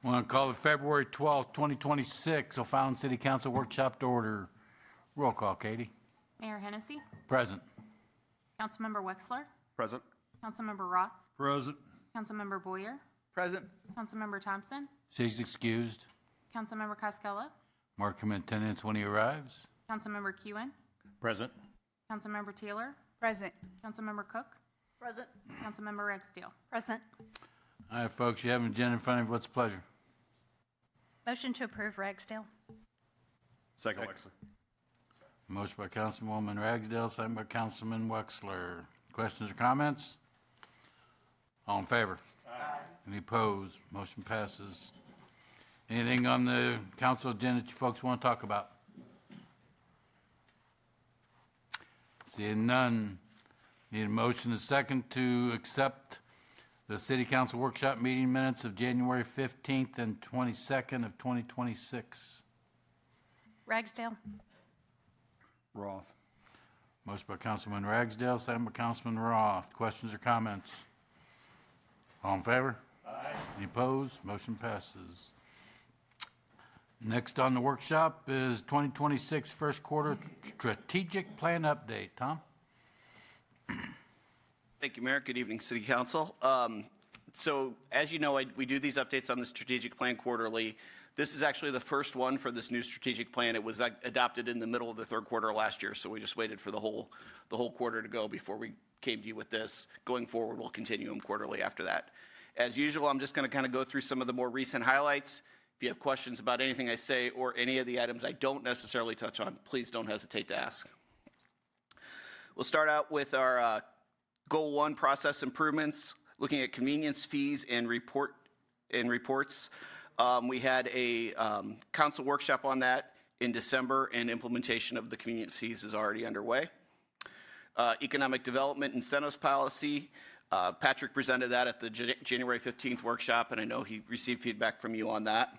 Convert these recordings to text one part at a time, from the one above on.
I want to call the February 12th, 2026 O'Fallon City Council Workshop to order. Roll call, Katie. Mayor Hennessy. Present. Councilmember Wexler. Present. Councilmember Roth. Present. Councilmember Boyer. Present. Councilmember Thompson. She's excused. Councilmember Costello. Mark him in attendance when he arrives. Councilmember Kewen. Present. Councilmember Taylor. Present. Councilmember Cook. Present. Councilmember Ragsdale. Present. All right, folks, you have an agenda in front of you. What's the pleasure? Motion to approve Ragsdale. Second, Wexler. Motion by Councilwoman Ragsdale, second by Councilman Wexler. Questions or comments? All in favor? Aye. Any opposed? Motion passes. Anything on the council agenda that you folks want to talk about? Seeing none, need a motion and a second to accept the City Council Workshop meeting minutes of January 15th and 22nd of 2026. Ragsdale. Roth. Motion by Councilman Ragsdale, second by Councilman Roth. Questions or comments? All in favor? Aye. Any opposed? Motion passes. Next on the workshop is 2026 first quarter strategic plan update. Tom? Thank you, Mayor. Good evening, City Council. So as you know, we do these updates on the strategic plan quarterly. This is actually the first one for this new strategic plan. It was adopted in the middle of the third quarter last year, so we just waited for the whole quarter to go before we came to you with this. Going forward, we'll continue them quarterly after that. As usual, I'm just going to kind of go through some of the more recent highlights. If you have questions about anything I say or any of the items I don't necessarily touch on, please don't hesitate to ask. We'll start out with our Goal 1 process improvements, looking at convenience fees and reports. We had a council workshop on that in December, and implementation of the convenience fees is already underway. Economic development incentives policy. Patrick presented that at the January 15th workshop, and I know he received feedback from you on that.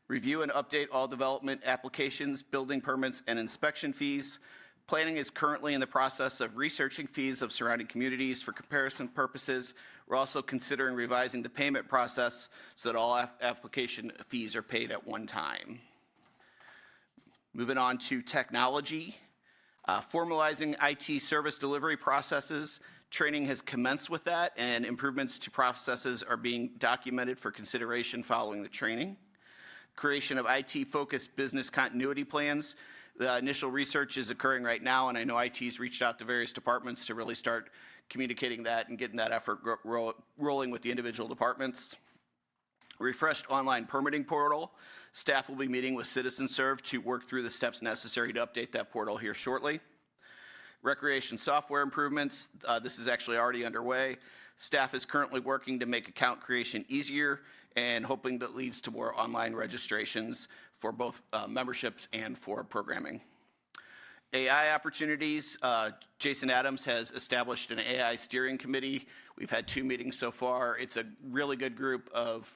Review and update all development applications, building permits, and inspection fees. Planning is currently in the process of researching fees of surrounding communities for comparison purposes. We're also considering revising the payment process so that all application fees are paid at one time. Moving on to technology. Formalizing IT service delivery processes. Training has commenced with that, and improvements to processes are being documented for consideration following the training. Creation of IT-focused business continuity plans. The initial research is occurring right now, and I know IT's reached out to various departments to really start communicating that and getting that effort rolling with the individual departments. Refreshed online permitting portal. Staff will be meeting with CitizenServe to work through the steps necessary to update that portal here shortly. Recreation software improvements. This is actually already underway. Staff is currently working to make account creation easier and hoping that leads to more online registrations for both memberships and for programming. AI opportunities. Jason Adams has established an AI steering committee. We've had 2 meetings so far. It's a really good group of,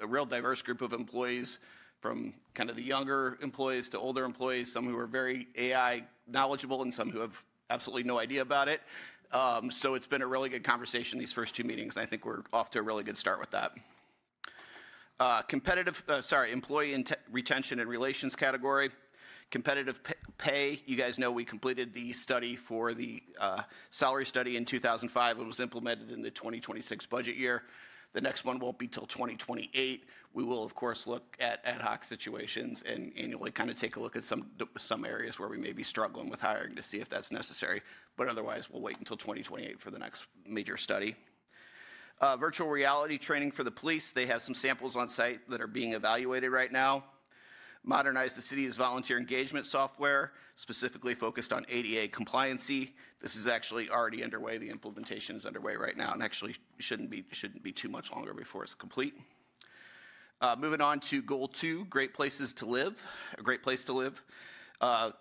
a real diverse group of employees, from kind of the younger employees to older employees, some who are very AI knowledgeable and some who have absolutely no idea about it. So it's been a really good conversation these first 2 meetings, and I think we're off to a really good start with that. Employee retention and relations category. Competitive pay. You guys know we completed the study for the salary study in 2005 and was implemented in the 2026 budget year. The next one won't be till 2028. We will, of course, look at ad hoc situations and annually kind of take a look at some areas where we may be struggling with hiring to see if that's necessary. But otherwise, we'll wait until 2028 for the next major study. Virtual reality training for the police. They have some samples on site that are being evaluated right now. Modernize the city's volunteer engagement software, specifically focused on ADA compliancy. This is actually already underway. The implementation is underway right now, and actually shouldn't be too much longer before it's complete. Moving on to Goal 2, great places to live. A great place to live.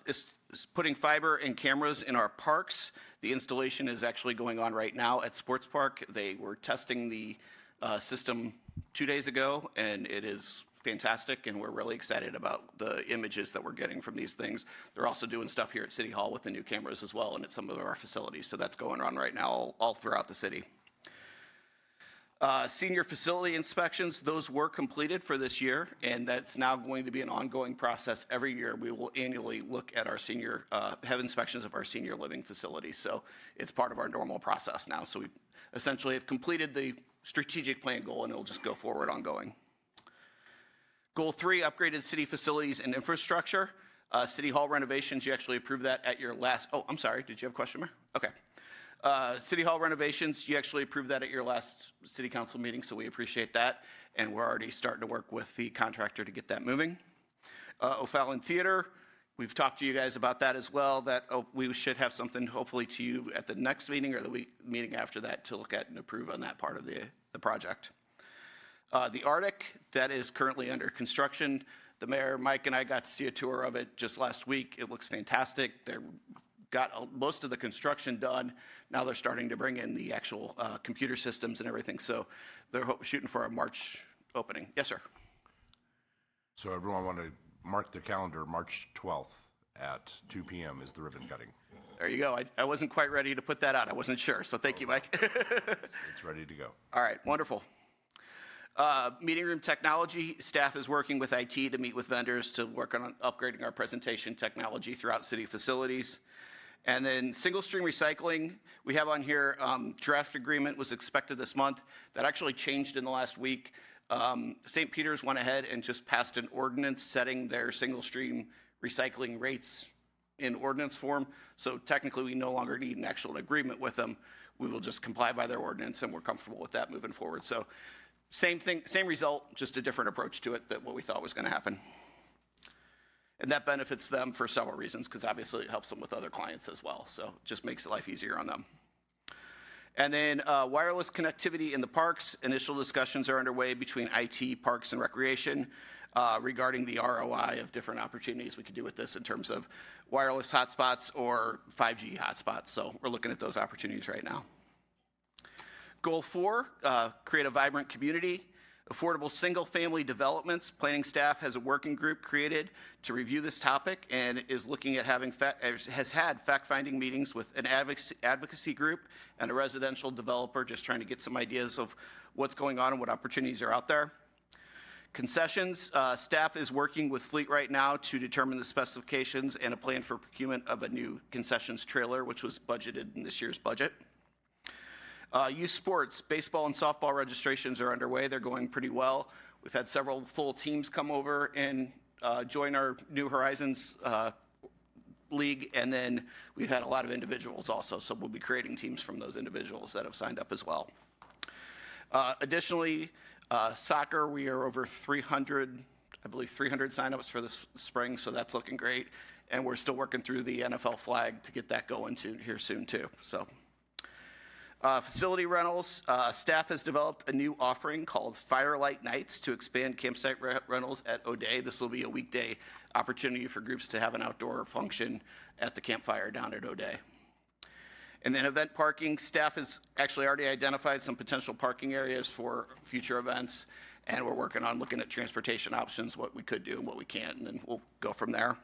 Is putting fiber and cameras in our parks. The installation is actually going on right now at Sports Park. They were testing the system 2 days ago, and it is fantastic, and we're really excited about the images that we're getting from these things. They're also doing stuff here at City Hall with the new cameras as well, and at some of our facilities, so that's going on right now all throughout the city. Senior facility inspections, those were completed for this year, and that's now going to be an ongoing process. Every year, we will annually look at our senior, have inspections of our senior living facilities. So it's part of our normal process now. So we essentially have completed the strategic plan goal, and it'll just go forward ongoing. Goal 3, upgraded city facilities and infrastructure. City Hall renovations, you actually approved that at your last, oh, I'm sorry, did you have a question, Mayor? Okay. City Hall renovations, you actually approved that at your last city council meeting, so we appreciate that. And we're already starting to work with the contractor to get that moving. O'Fallon Theater, we've talked to you guys about that as well, that we should have something hopefully to you at the next meeting or the meeting after that to look at and approve on that part of the project. The Arctic, that is currently under construction. The mayor, Mike, and I got to see a tour of it just last week. It looks fantastic. They're got most of the construction done. Now they're starting to bring in the actual computer systems and everything. So they're shooting for a March opening. Yes, sir. So everyone want to mark the calendar, March 12th at 2 p.m. is the ribbon cutting. There you go. I wasn't quite ready to put that out. I wasn't sure. So thank you, Mike. It's ready to go. All right, wonderful. Meeting room technology, staff is working with IT to meet with vendors to work on upgrading our presentation technology throughout city facilities. And then single stream recycling, we have on here, draft agreement was expected this month. That actually changed in the last week. St. Peter's went ahead and just passed an ordinance setting their single stream recycling rates in ordinance form. So technically, we no longer need an actual agreement with them. We will just comply by their ordinance, and we're comfortable with that moving forward. So same thing, same result, just a different approach to it than what we thought was going to happen. And that benefits them for several reasons, because obviously it helps them with other clients as well. So it just makes life easier on them. And then wireless connectivity in the parks. Initial discussions are underway between IT, Parks, and Recreation regarding the ROI of different opportunities we could do with this in terms of wireless hotspots or 5G hotspots. So we're looking at those opportunities right now. Goal 4, create a vibrant community. Affordable single-family developments. Planning staff has a working group created to review this topic and is looking at having has had fact-finding meetings with an advocacy group and a residential developer, just trying to get some ideas of what's going on and what opportunities are out there. Concessions, staff is working with Fleet right now to determine the specifications and a plan for procurement of a new concessions trailer, which was budgeted in this year's budget. Youth sports, baseball and softball registrations are underway. They're going pretty well. We've had several full teams come over and join our New Horizons league, and then we've had a lot of individuals also, so we'll be creating teams from those individuals that have signed up as well. Additionally, soccer, we are over 300, I believe 300 signups for this spring, so that's looking great, and we're still working through the NFL flag to get that going here soon too. So. Facility rentals, staff has developed a new offering called Firelight Nights to expand campsite rentals at O'Day. This will be a weekday opportunity for groups to have an outdoor function at the campfire down at O'Day. And then event parking, staff has actually already identified some potential parking areas for future events, and we're working on looking at transportation options, what we could do and what we can't, and then we'll go from there.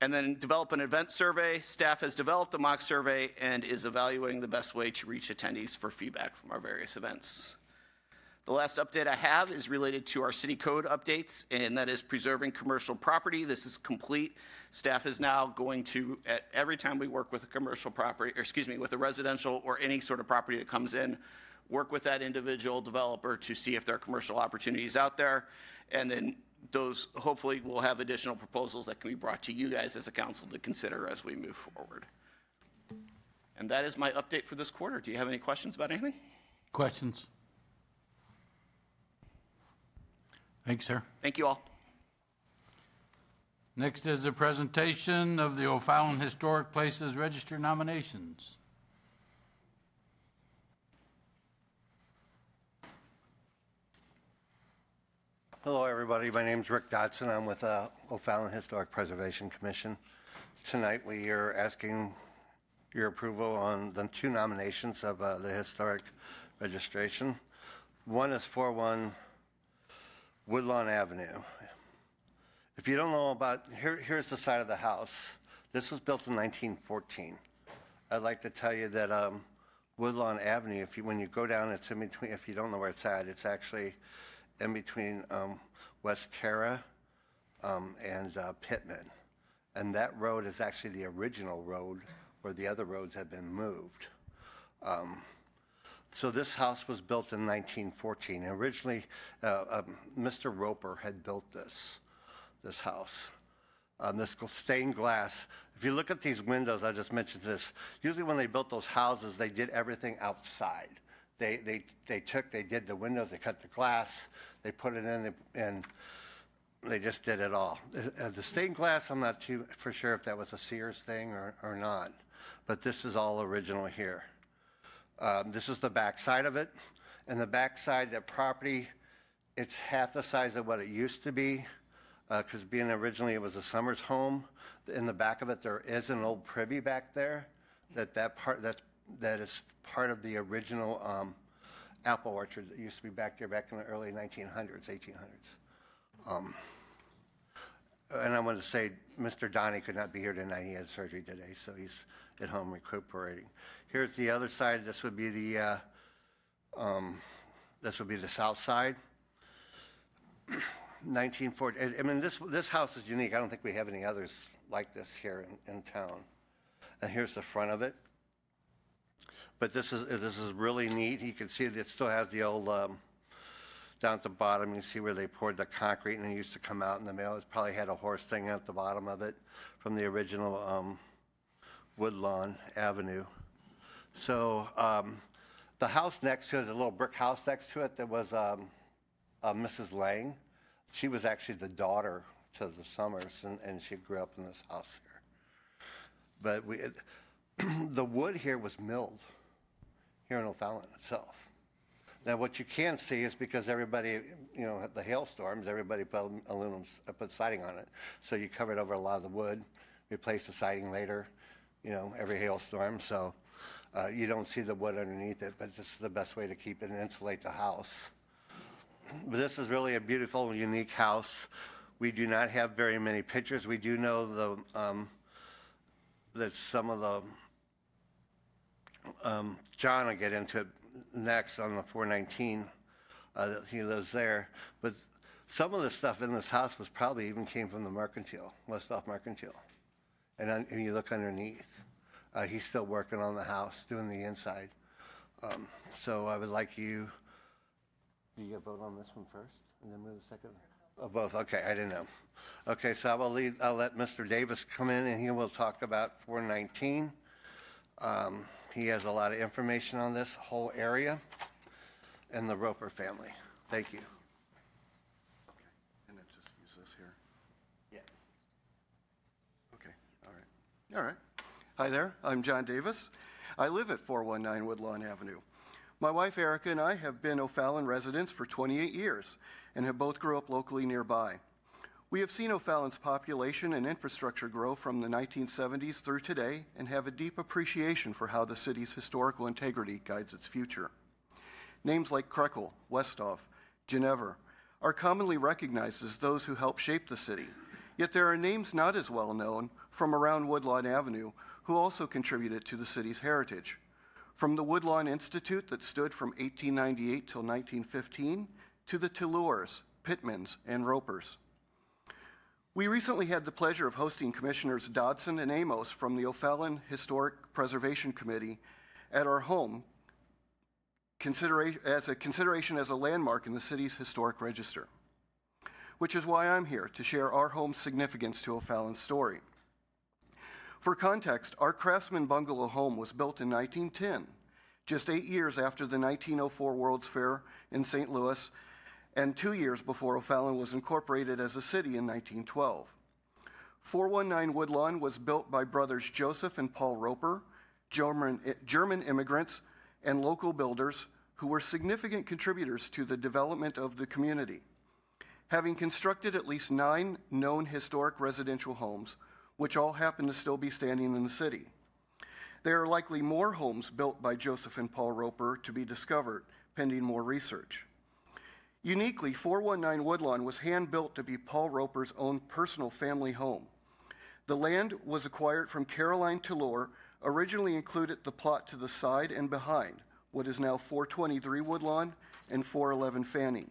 And then develop an event survey. Staff has developed a mock survey and is evaluating the best way to reach attendees for feedback from our various events. The last update I have is related to our city code updates, and that is preserving commercial property. This is complete. Staff is now going to, every time we work with a commercial property, or excuse me, with a residential or any sort of property that comes in, work with that individual developer to see if there are commercial opportunities out there, and then those hopefully will have additional proposals that can be brought to you guys as a council to consider as we move forward. And that is my update for this quarter. Do you have any questions about anything? Questions? Thanks, sir. Thank you all. Next is a presentation of the O'Fallon Historic Places Register nominations. Hello, everybody. My name is Rick Dodson. I'm with O'Fallon Historic Preservation Commission. Tonight, we are asking your approval on the 2 nominations of the historic registration. One is 41 Woodlawn Avenue. If you don't know about, here's the side of the house. This was built in 1914. I'd like to tell you that Woodlawn Avenue. When you go down, it's in between, if you don't know where it's at, it's actually in between West Terra and Pittman. And that road is actually the original road where the other roads have been moved. So this house was built in 1914. Originally, Mr. Roper had built this house. This stained glass. If you look at these windows, I just mentioned this. Usually when they built those houses, they did everything outside. They did the windows, they cut the glass, they put it in, and they just did it all. The stained glass, I'm not too for sure if that was a Sears thing or not, but this is all original here. This is the back side of it, and the back side, that property, it's half the size of what it used to be, because being originally it was a Summers home. In the back of it, there is an old privy back there. That is part of the original apple orchard that used to be back there back in the early 1900s, 1800s. And I want to say, Mr. Donnie could not be here tonight. He had surgery today, so he's at home recuperating. Here's the other side. This would be the south side. 1940. I mean, this house is unique. I don't think we have any others like this here in town. And here's the front of it. But this is really neat. You can see that it still has the old down at the bottom. You see where they poured the concrete and it used to come out in the middle. It probably had a horse thing at the bottom of it from the original Woodlawn Avenue. So the house next to it, the little brick house next to it, that was Mrs. Lang. She was actually the daughter to the Summers, and she grew up in this house here. But the wood here was milled here in O'Fallon itself. Now, what you can see is because everybody, the hailstorms, everybody put aluminum, put siding on it. So you covered over a lot of the wood, replace the siding later, every hailstorm. So you don't see the wood underneath it, but this is the best way to keep it and insulate the house. But this is really a beautiful, unique house. We do not have very many pictures. We do know that some of the, John will get into it next on the 419, that he lives there. But some of the stuff in this house was probably even came from the Mercantile, Westhoff Mercantile. And you look underneath, he's still working on the house, doing the inside. So I would like you, do you vote on this one first and then move the second? Oh, both, okay, I didn't know. Okay, so I'll let Mr. Davis come in and he will talk about 419. He has a lot of information on this whole area and the Roper family. Thank you. Okay, and then just use this here. Yeah. Okay, all right. All right. Hi there, I'm John Davis. I live at 419 Woodlawn Avenue. My wife Erica and I have been O'Fallon residents for 28 years and have both grew up locally nearby. We have seen O'Fallon's population and infrastructure grow from the 1970s through today and have a deep appreciation for how the city's historical integrity guides its future. Names like Krekel, Westhoff, Ginevra are commonly recognized as those who helped shape the city, yet there are names not as well known from around Woodlawn Avenue who also contributed to the city's heritage. From the Woodlawn Institute that stood from 1898 till 1915 to the Tillers, Pittmans, and Ropers. We recently had the pleasure of hosting Commissioners Dodson and Amos from the O'Fallon Historic Preservation Committee at our home, as a landmark in the city's historic register, which is why I'm here to share our home's significance to O'Fallon's story. For context, our Craftsman bungalow home was built in 1910, just 8 years after the 1904 World's Fair in St. Louis, and 2 years before O'Fallon was incorporated as a city in 1912. 419 Woodlawn was built by brothers Joseph and Paul Roper, German immigrants, and local builders who were significant contributors to the development of the community. Having constructed at least 9 known historic residential homes, which all happen to still be standing in the city. There are likely more homes built by Joseph and Paul Roper to be discovered, pending more research. Uniquely, 419 Woodlawn was hand-built to be Paul Roper's own personal family home. The land was acquired from Caroline Tillor, originally included the plot to the side and behind what is now 423 Woodlawn and 411 Fanning.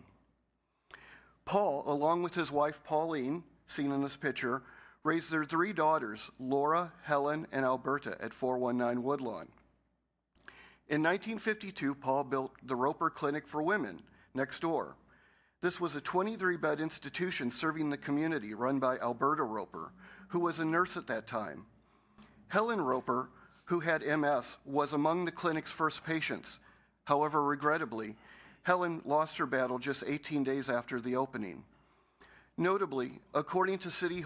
Paul, along with his wife Pauline, seen in this picture, raised their 3 daughters, Laura, Helen, and Alberta, at 419 Woodlawn. In 1952, Paul built the Roper Clinic for Women next door. This was a 23-bed institution serving the community run by Alberta Roper, who was a nurse at that time. Helen Roper, who had MS, was among the clinic's first patients. However, regrettably, Helen lost her battle just 18 days after the opening. Notably, according to City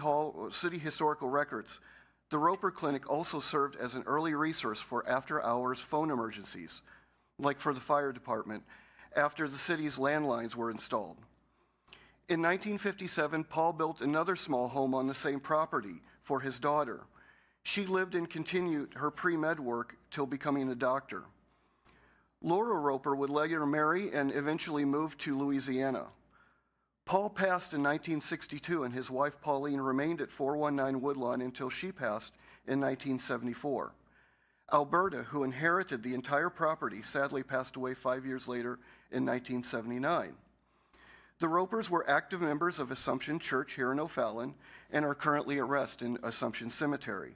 Historical Records, the Roper Clinic also served as an early resource for after-hours phone emergencies, like for the fire department, after the city's landlines were installed. In 1957, Paul built another small home on the same property for his daughter. She lived and continued her pre-med work till becoming a doctor. Laura Roper would later marry and eventually move to Louisiana. Paul passed in 1962, and his wife Pauline remained at 419 Woodlawn until she passed in 1974. Alberta, who inherited the entire property, sadly passed away 5 years later in 1979. The Ropers were active members of Assumption Church here in O'Fallon and are currently at rest in Assumption Cemetery.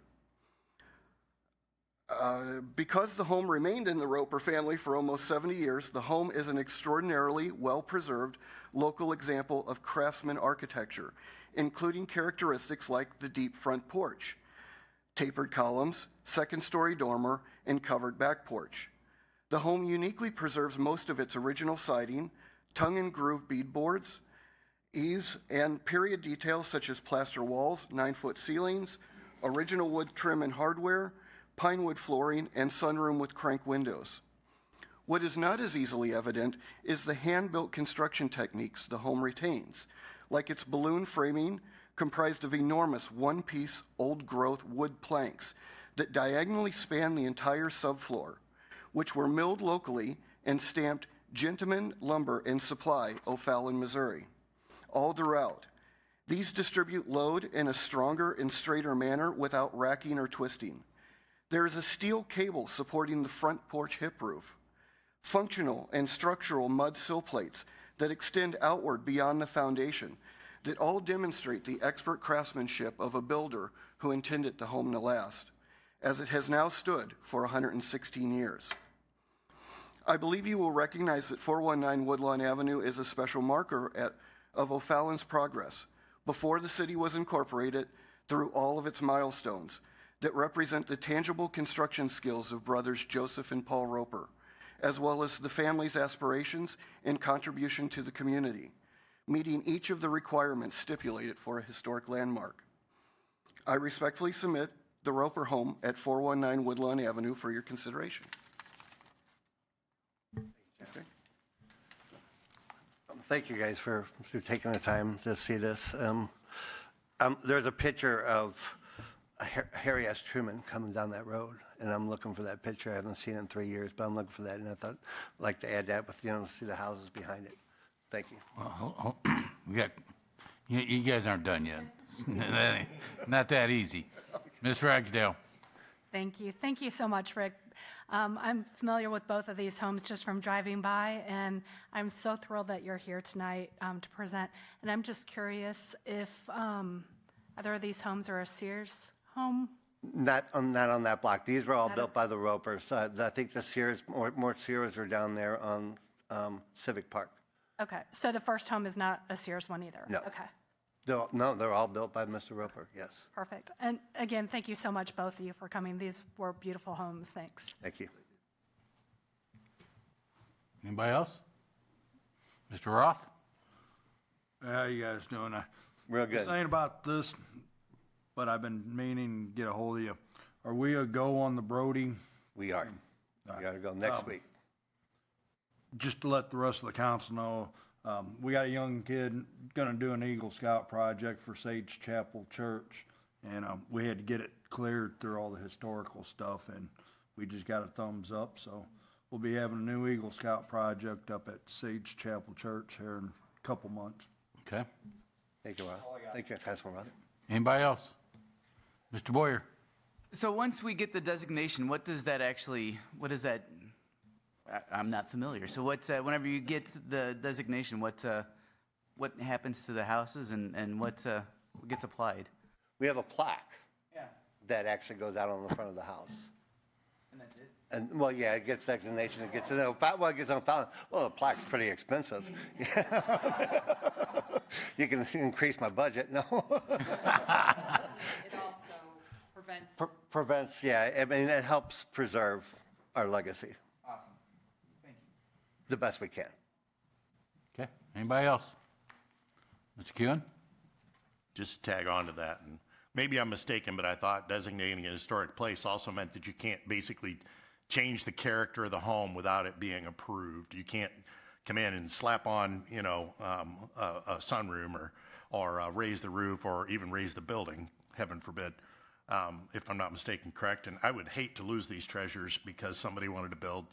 Because the home remained in the Roper family for almost 70 years, the home is an extraordinarily well-preserved local example of craftsman architecture, including characteristics like the deep front porch, tapered columns, second-story dormer, and covered back porch. The home uniquely preserves most of its original siding, tongue and groove beadboards, eaves, and period details such as plaster walls, 9-foot ceilings, original wood trim and hardware, pine wood flooring, and sunroom with crank windows. What is not as easily evident is the hand-built construction techniques the home retains, like its balloon framing comprised of enormous one-piece, old-growth wood planks that diagonally span the entire subfloor, which were milled locally and stamped Gentleman Lumber and Supply, O'Fallon, Missouri. All throughout, these distribute load in a stronger and straighter manner without racking or twisting. There is a steel cable supporting the front porch hip roof, functional and structural mud sill plates that extend outward beyond the foundation that all demonstrate the expert craftsmanship of a builder who intended the home to last, as it has now stood for 116 years. I believe you will recognize that 419 Woodlawn Avenue is a special marker of O'Fallon's progress before the city was incorporated through all of its milestones that represent the tangible construction skills of brothers Joseph and Paul Roper, as well as the family's aspirations and contribution to the community, meeting each of the requirements stipulated for a historic landmark. I respectfully submit the Roper home at 419 Woodlawn Avenue for your consideration. Okay. Thank you guys for taking the time to see this. There's a picture of Harry S. Truman coming down that road, and I'm looking for that picture. I haven't seen it in 3 years, but I'm looking for that, and I thought I'd like to add that with, see the houses behind it. Thank you. Well, you guys aren't done yet. That ain't- not that easy. Ms. Ragsdale. Thank you. Thank you so much, Rick. I'm familiar with both of these homes just from driving by, and I'm so thrilled that you're here tonight to present. And I'm just curious if either of these homes are a Sears home? Not on that block. These were all built by the Ropers. I think the Sears, more Sears are down there on Civic Park. Okay, so the first home is not a Sears one either? No. Okay, No, they're all built by Mr. Roper, yes. perfect. And again, thank you so much, both of you, for coming. These were beautiful homes. Thanks. Thank you. Anybody else? Mr. Roth? How you guys doing? Real good. Saying about this, but I've been meaning to get a hold of you. Are we a go on the Brody? We are. We got to go next week. Just to let the rest of the council know, we got a young kid going to do an Eagle Scout project for Sage Chapel Church, and we had to get it cleared through all the historical stuff, and we just got a thumbs up. So we'll be having a new Eagle Scout project up at Sage Chapel Church here in a couple months. Okay. Thank you, Roth. Thank you, Councilman Roth. Anybody else? Mr. Boyer? So once we get the designation, what is that? I'm not familiar. So whenever you get the designation, what happens to the houses and what gets applied? We have a plaque Yeah. that actually goes out on the front of the house. And that's it? And, well, yeah, it gets designation, it gets, it gets on Fallon. Well, the plaque's pretty expensive. You can increase my budget, no? It also prevents. Prevents, yeah, I mean, it helps preserve our legacy Awesome. Thank you. the best we can. Okay, anybody else? Mr. Kewen? Just to tag on to that, and maybe I'm mistaken, but I thought designating a historic place also meant that you can't basically change the character of the home without it being approved. You can't come in and slap on, a sunroom or raise the roof or even raise the building, heaven forbid, if I'm not mistaken, correct? And I would hate to lose these treasures because somebody wanted to build,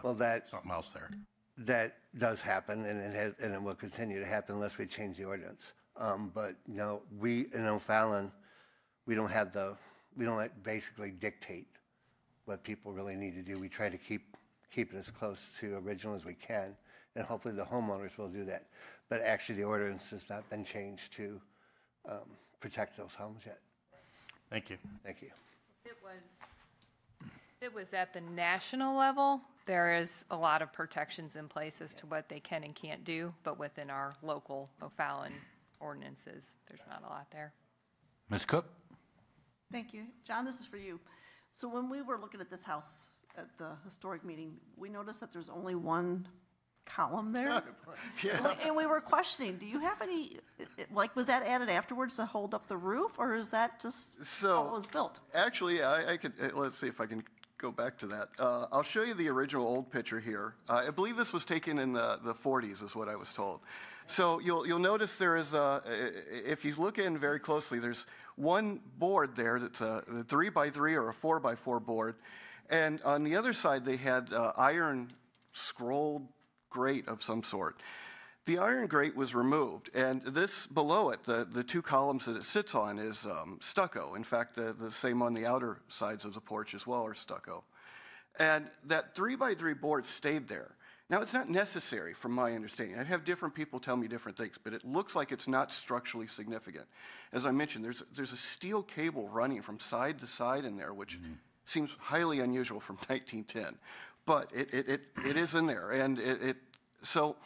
something else there. That does happen, and it will continue to happen unless we change the ordinance. But, we in O'Fallon, we don't basically dictate what people really need to do. We try to keep it as close to original as we can, and hopefully the homeowners will do that. But actually, the ordinance has not been changed to protect those homes yet. Thank you. Thank you. It was at the national level. There is a lot of protections in place as to what they can and can't do, but within our local O'Fallon ordinances, there's not a lot there. Ms. Cook? Thank you. John, this is for you. So when we were looking at this house at the historic meeting, we noticed that there's only one column there. Yeah. And we were questioning, do you have any, was that added afterwards to hold up the roof, or is that just how it was built? Actually, I could, let's see if I can go back to that. I'll show you the original old picture here. I believe this was taken in the 40s is what I was told. So you'll notice there is if you look in very closely, there's one board there that's a 3x3 or a 4x4 board. And on the other side, they had iron scrolled grate of some sort. The iron grate was removed, and this below it, the two columns that it sits on, is stucco. In fact, the same on the outer sides of the porch as well are stucco. And that 3x3 board stayed there. Now, it's not necessary from my understanding. I have different people tell me different things, but it looks like it's not structurally significant. As I mentioned, there's a steel cable running from side to side in there, which seems highly unusual from 1910. But it is in there, and so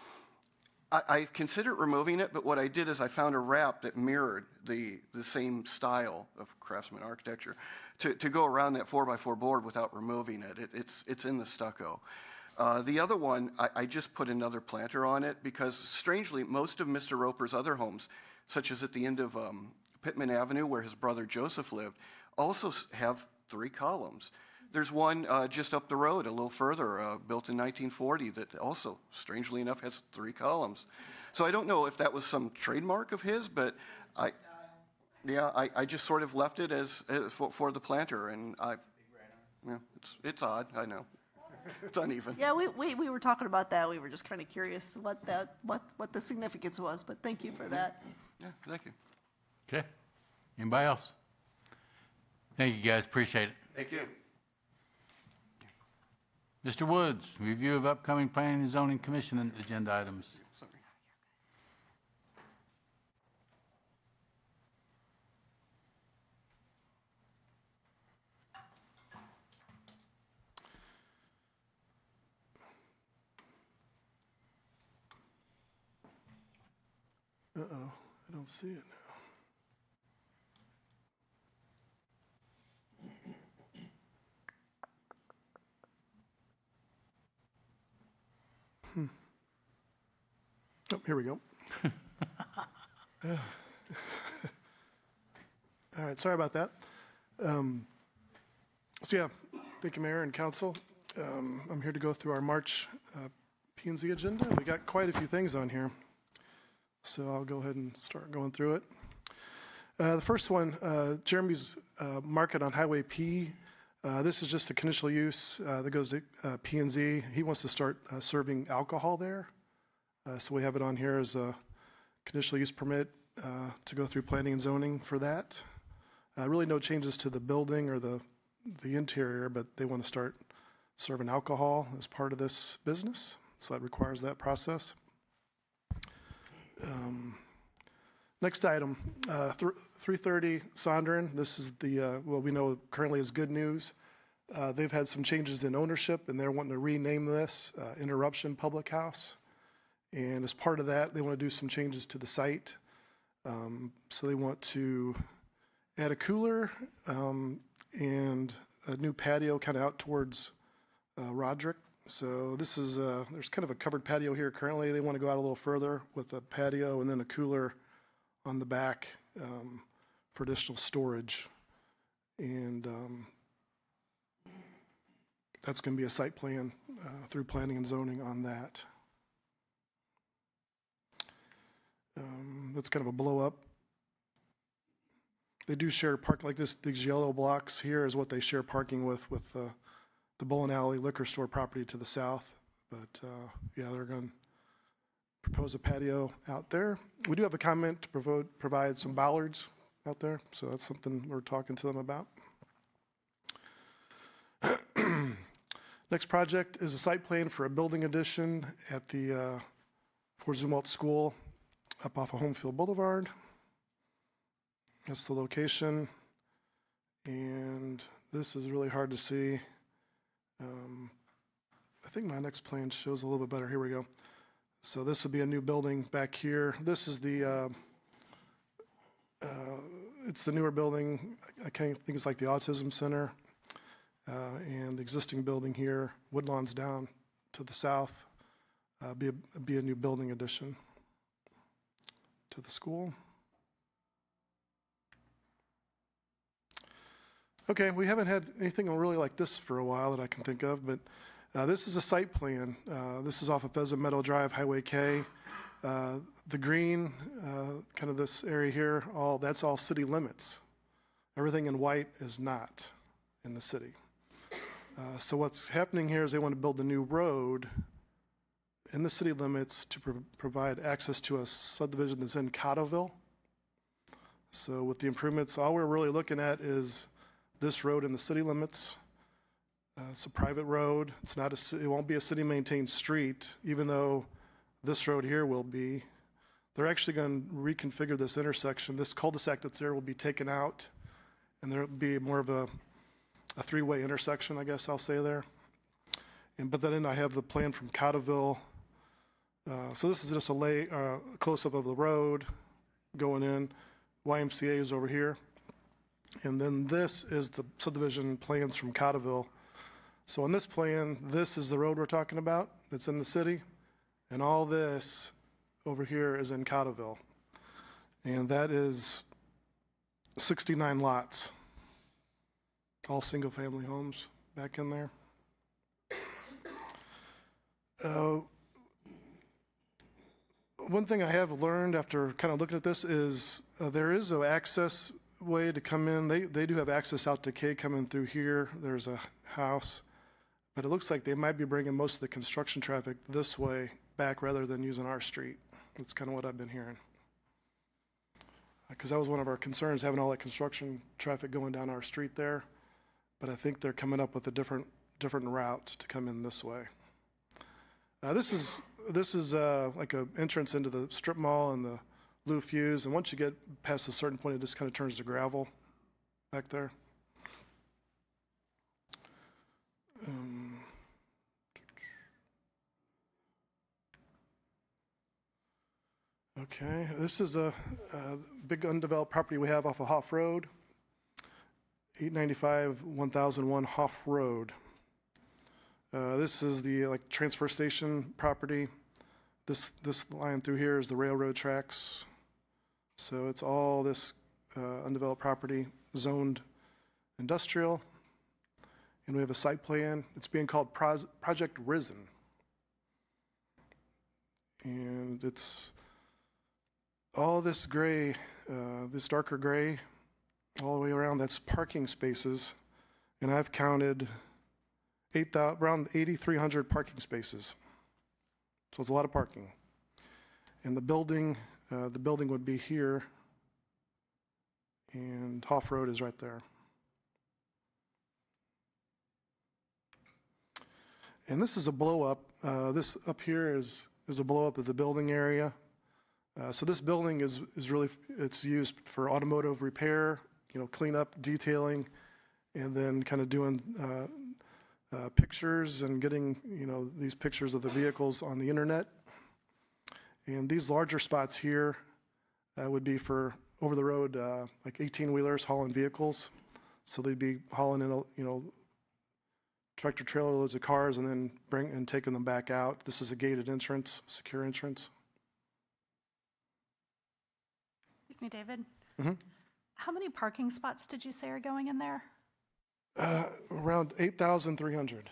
I considered removing it, but what I did is I found a wrap that mirrored the same style of craftsman architecture to go around that 4x4 board without removing it. It's in the stucco. The other one, I just put another planter on it because, strangely, most of Mr. Roper's other homes, such as at the end of Pittman Avenue where his brother Joseph lived, also have 3 columns. There's one just up the road, a little further, built in 1940, that also, strangely enough, has 3 columns. So I don't know if that was some trademark of his, but I just sort of left it as for the planter, and it's odd, I know. It's uneven. Yeah, we were talking about that. We were just kind of curious what the significance was, but thank you for that. Yeah, thank you. Okay. Anybody else? Thank you, guys. Appreciate it. Thank you. Mr. Woods, review of upcoming Planning and Zoning Commission agenda items. Uh-oh, I don't see it now. Oh, here we go. All right, sorry about that. Thank you, Mayor and Council. I'm here to go through our March P&Z agenda. We got quite a few things on here, so I'll go ahead and start going through it. The first one, Jeremy's Market on Highway P. This is just a conditional use that goes to P&Z. He wants to start serving alcohol there. So we have it on here as a conditional use permit to go through planning and zoning for that. Really no changes to the building or the interior, but they want to start serving alcohol as part of this business, so that requires that process. Next item, 330 Sondren. This is the, what we know currently is Good News. They've had some changes in ownership, and they're wanting to rename this Interruption Public House. And as part of that, they want to do some changes to the site. So they want to add a cooler and a new patio kind of out towards Roderick. So this is, there's kind of a covered patio here currently. They want to go out a little further with a patio and then a cooler on the back for additional storage. And that's going to be a site plan through planning and zoning on that. That's kind of a blow up. They do share parking like this. These yellow blocks here is what they share parking with the bowling alley liquor store property to the south. But yeah, they're going to propose a patio out there. We do have a comment to provide some bollards out there, so that's something we're talking to them about. Next project is a site plan for a building addition at the Fort Zumwalt School up off of Homefield Boulevard. That's the location, and this is really hard to see. I think my next plan shows a little bit better. Here we go. So this would be a new building back here. This is the, it's the newer building. I kind of think it's like the Autism Center. And the existing building here, Woodlawn's down to the south, be a new building addition to the school. Okay, we haven't had anything really like this for a while that I can think of, but this is a site plan. This is off of Pheasant Meadow Drive, Highway K. The green, kind of this area here, that's all city limits. Everything in white is not in the city. So what's happening here is they want to build a new road in the city limits to provide access to a subdivision that's in Cottoville. So with the improvements, all we're really looking at is this road in the city limits. It's a private road. It's not it won't be a city-maintained street, even though this road here will be. They're actually going to reconfigure this intersection. This cul-de-sac that's there will be taken out, and there will be more of a three-way intersection, I guess I'll say there. But then I have the plan from Cottoville. So this is just a close-up of the road going in. YMCA is over here. And then this is the subdivision plans from Cottoville. So on this plan, this is the road we're talking about that's in the city. And all this over here is in Cottoville. And that is 69 lots. All single-family homes back in there. One thing I have learned after kind of looking at this is there is an access way to come in. They do have access out to K coming through here. There's a house. But it looks like they might be bringing most of the construction traffic this way back rather than using our street. That's kind of what I've been hearing. Because that was one of our concerns, having all that construction traffic going down our street there. But I think they're coming up with a different route to come in this way. This is like an entrance into the strip mall and the Blue Fuse, and once you get past a certain point, it just kind of turns to gravel back there. Okay, this is a big undeveloped property we have off of Hoff Road. 895 1001 Hoff Road. This is the transfer station property. This line through here is the railroad tracks. So it's all this undeveloped property, zoned industrial. And we have a site plan. It's being called Project Risen. And it's all this gray, this darker gray, all the way around, that's parking spaces. And I've counted around 8,300 parking spaces. So it's a lot of parking. And the building would be here. and Hoff Road is right there. And this is a blow up. This up here is a blow up of the building area. So this building is really, it's used for automotive repair, cleanup, detailing, and then kind of doing pictures and getting, these pictures of the vehicles on the internet. And these larger spots here would be for over the road, like 18-wheelers hauling vehicles. So they'd be hauling in, tractor trailer loads of cars and then taking them back out. This is a gated entrance, secure entrance. Excuse me, David. Mm-hmm. How many parking spots did you say are going in there? Around 8,300.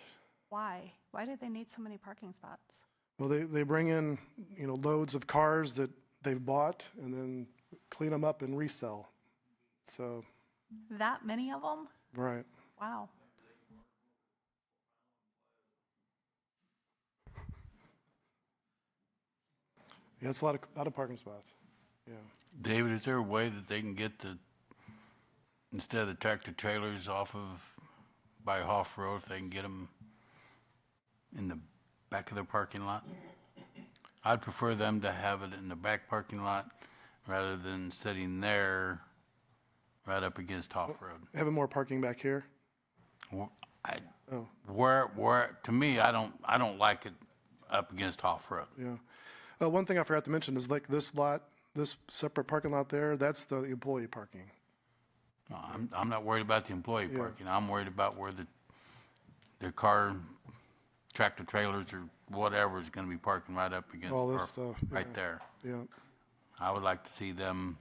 Why? Why do they need so many parking spots? Well, they bring in, loads of cars that they've bought and then clean them up and resell. So. That many of them? Right. Wow. Yeah, it's a lot of parking spots. Yeah. David, is there a way that they can get instead of the tractor trailers off of by Hoff Road, if they can get them in the back of their parking lot? I'd prefer them to have it in the back parking lot rather than sitting there right up against Hoff Road. Having more parking back here? Where to me, I don't like it up against Hoff Road. Yeah. One thing I forgot to mention is like this lot, this separate parking lot there, that's the employee parking. No, I'm not worried about the employee Yeah. parking. I'm worried about where their car, tractor trailers or whatever is going to be parking right up against All this or stuff, right yeah. there. Yeah. I would like to see them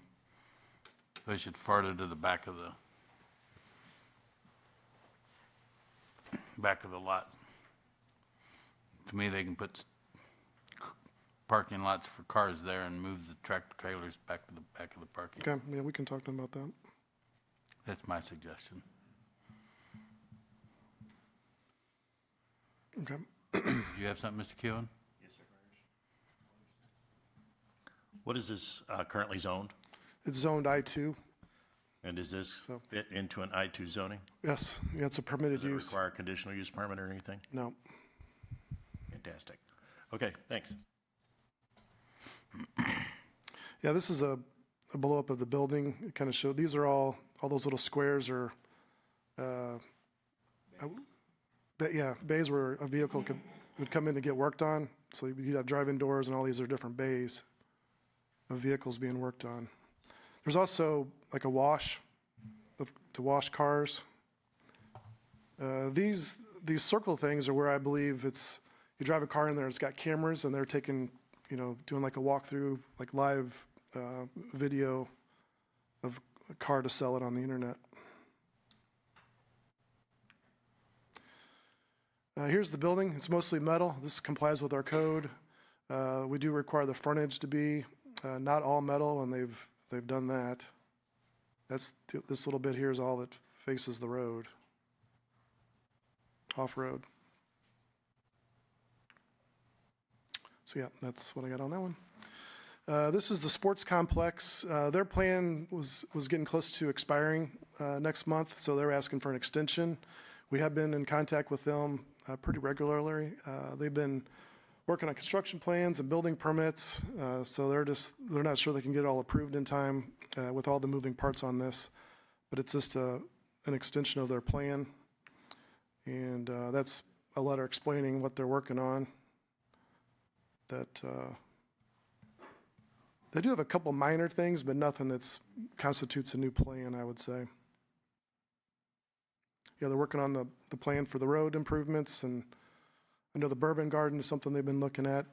push it further to the back of the lot. To me, they can put parking lots for cars there and move the tractor trailers back to the back of the parking. Okay, yeah, we can talk to them about that. That's my suggestion. Okay. Do you have something, Mr. Kewen? Yes, sir. What is this currently zoned? It's zoned I-2. And does this So- fit into an I-2 zoning? Yes, yeah, it's a permitted Does it use. require a conditional use permit or anything? No. Fantastic. Okay, thanks. Yeah, this is a blow up of the building. It kind of showed, these are all those little squares are, bays where a vehicle would come in to get worked on. So you'd have drive-in doors and all these are different bays of vehicles being worked on. There's also like a wash to wash cars. These circle things are where I believe you drive a car in there, it's got cameras and they're taking, doing like a walkthrough, like live video of a car to sell it on the internet. Here's the building. It's mostly metal. This complies with our code. We do require the frontage to be not all metal, and they've done that. This little bit here is all that faces the road, off-road. So yeah, that's what I got on that one. This is the sports complex. Their plan was getting close to expiring next month, so they're asking for an extension. We have been in contact with them pretty regularly. They've been working on construction plans and building permits, so they're not sure they can get it all approved in time with all the moving parts on this, but it's just an extension of their plan, and that's a letter explaining what they're working on. That they do have a couple minor things, but nothing that constitutes a new plan, I would say. Yeah, they're working on the plan for the road improvements, and I know the Bourbon Garden is something they've been looking at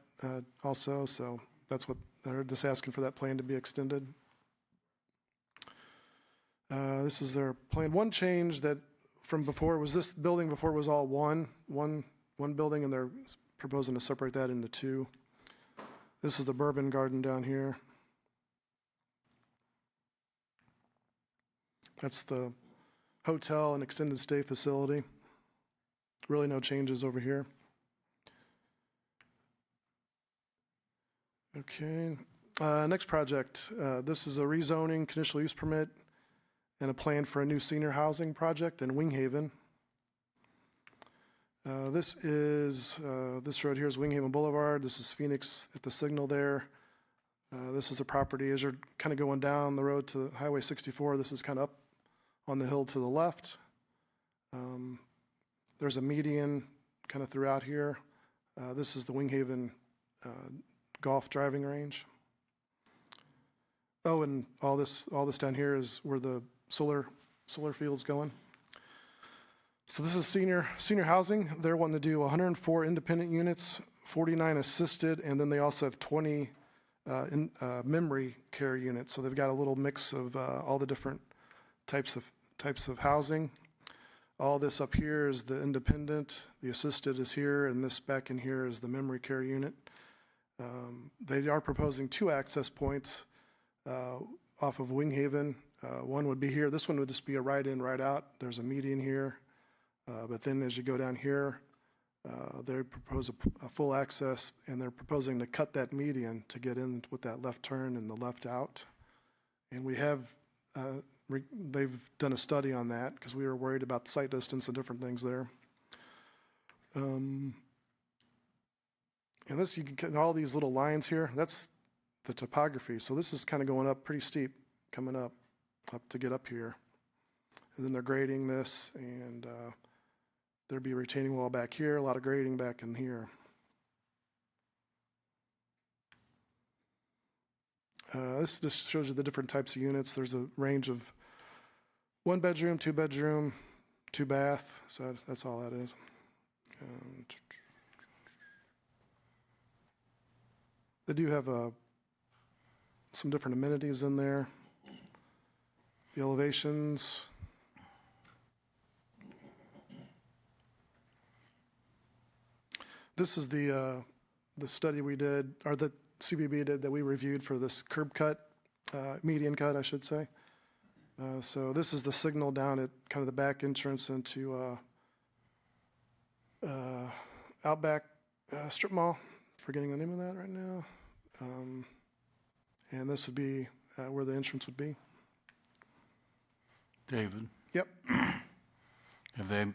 also, so that's what they're just asking for, that plan to be extended. This is their plan. One change that from before was this building before was all one building, and they're proposing to separate that into two. This is the Bourbon Garden down here. That's the hotel and extended stay facility. Really no changes over here. Okay, next project. This is a rezoning conditional use permit and a plan for a new senior housing project in Winghaven. This road here is Winghaven Boulevard. This is Phoenix at the signal there. This is a property as you're kind of going down the road to Highway 64. This is kind of up on the hill to the left. There's a median kind of throughout here. This is the Winghaven golf driving range. Oh, and all this down here is where the solar field's going. So this is senior housing. They're wanting to do 104 independent units, 49 assisted, and then they also have 20 memory care units. So they've got a little mix of all the different types of housing. All this up here is the independent, the assisted is here, and this back in here is the memory care unit. They are proposing 2 access points off of Winghaven. One would be here. This one would just be a right in, right out. There's a median here. But then as you go down here, they propose a full access, and they're proposing to cut that median to get in with that left turn and the left out. And we have, they've done a study on that because we were worried about the sight distance and different things there. And this, you can get all these little lines here. That's the topography. So this is kind of going up pretty steep, coming up to get up here. And then they're grading this, and there'd be a retaining wall back here, a lot of grading back in here. This just shows you the different types of units. There's a range of 1 bedroom, 2 bedroom, 2 bath. So that's all that is. They do have some different amenities in there. The elevations. This is the study we did, or the CBB did, that we reviewed for this curb cut, median cut, I should say. So this is the signal down at kind of the back entrance into Outback Strip Mall. Forgetting the name of that right now. And this would be where the entrance would be. David, Yep. have they,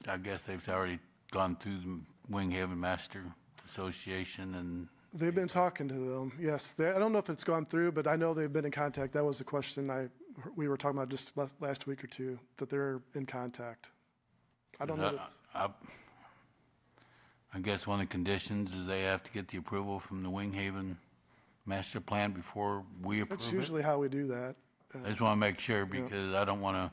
I guess they've already gone through the Winghaven Master Association and They've been talking to them, yes. I don't know if it's gone through, but I know they've been in contact. That was a question we were talking about just last week or two, that they're in contact. I don't know that. I guess one of the conditions is they have to get the approval from the Winghaven Master Plan before we approve it. That's usually how we do that. I just want to make sure because I don't want to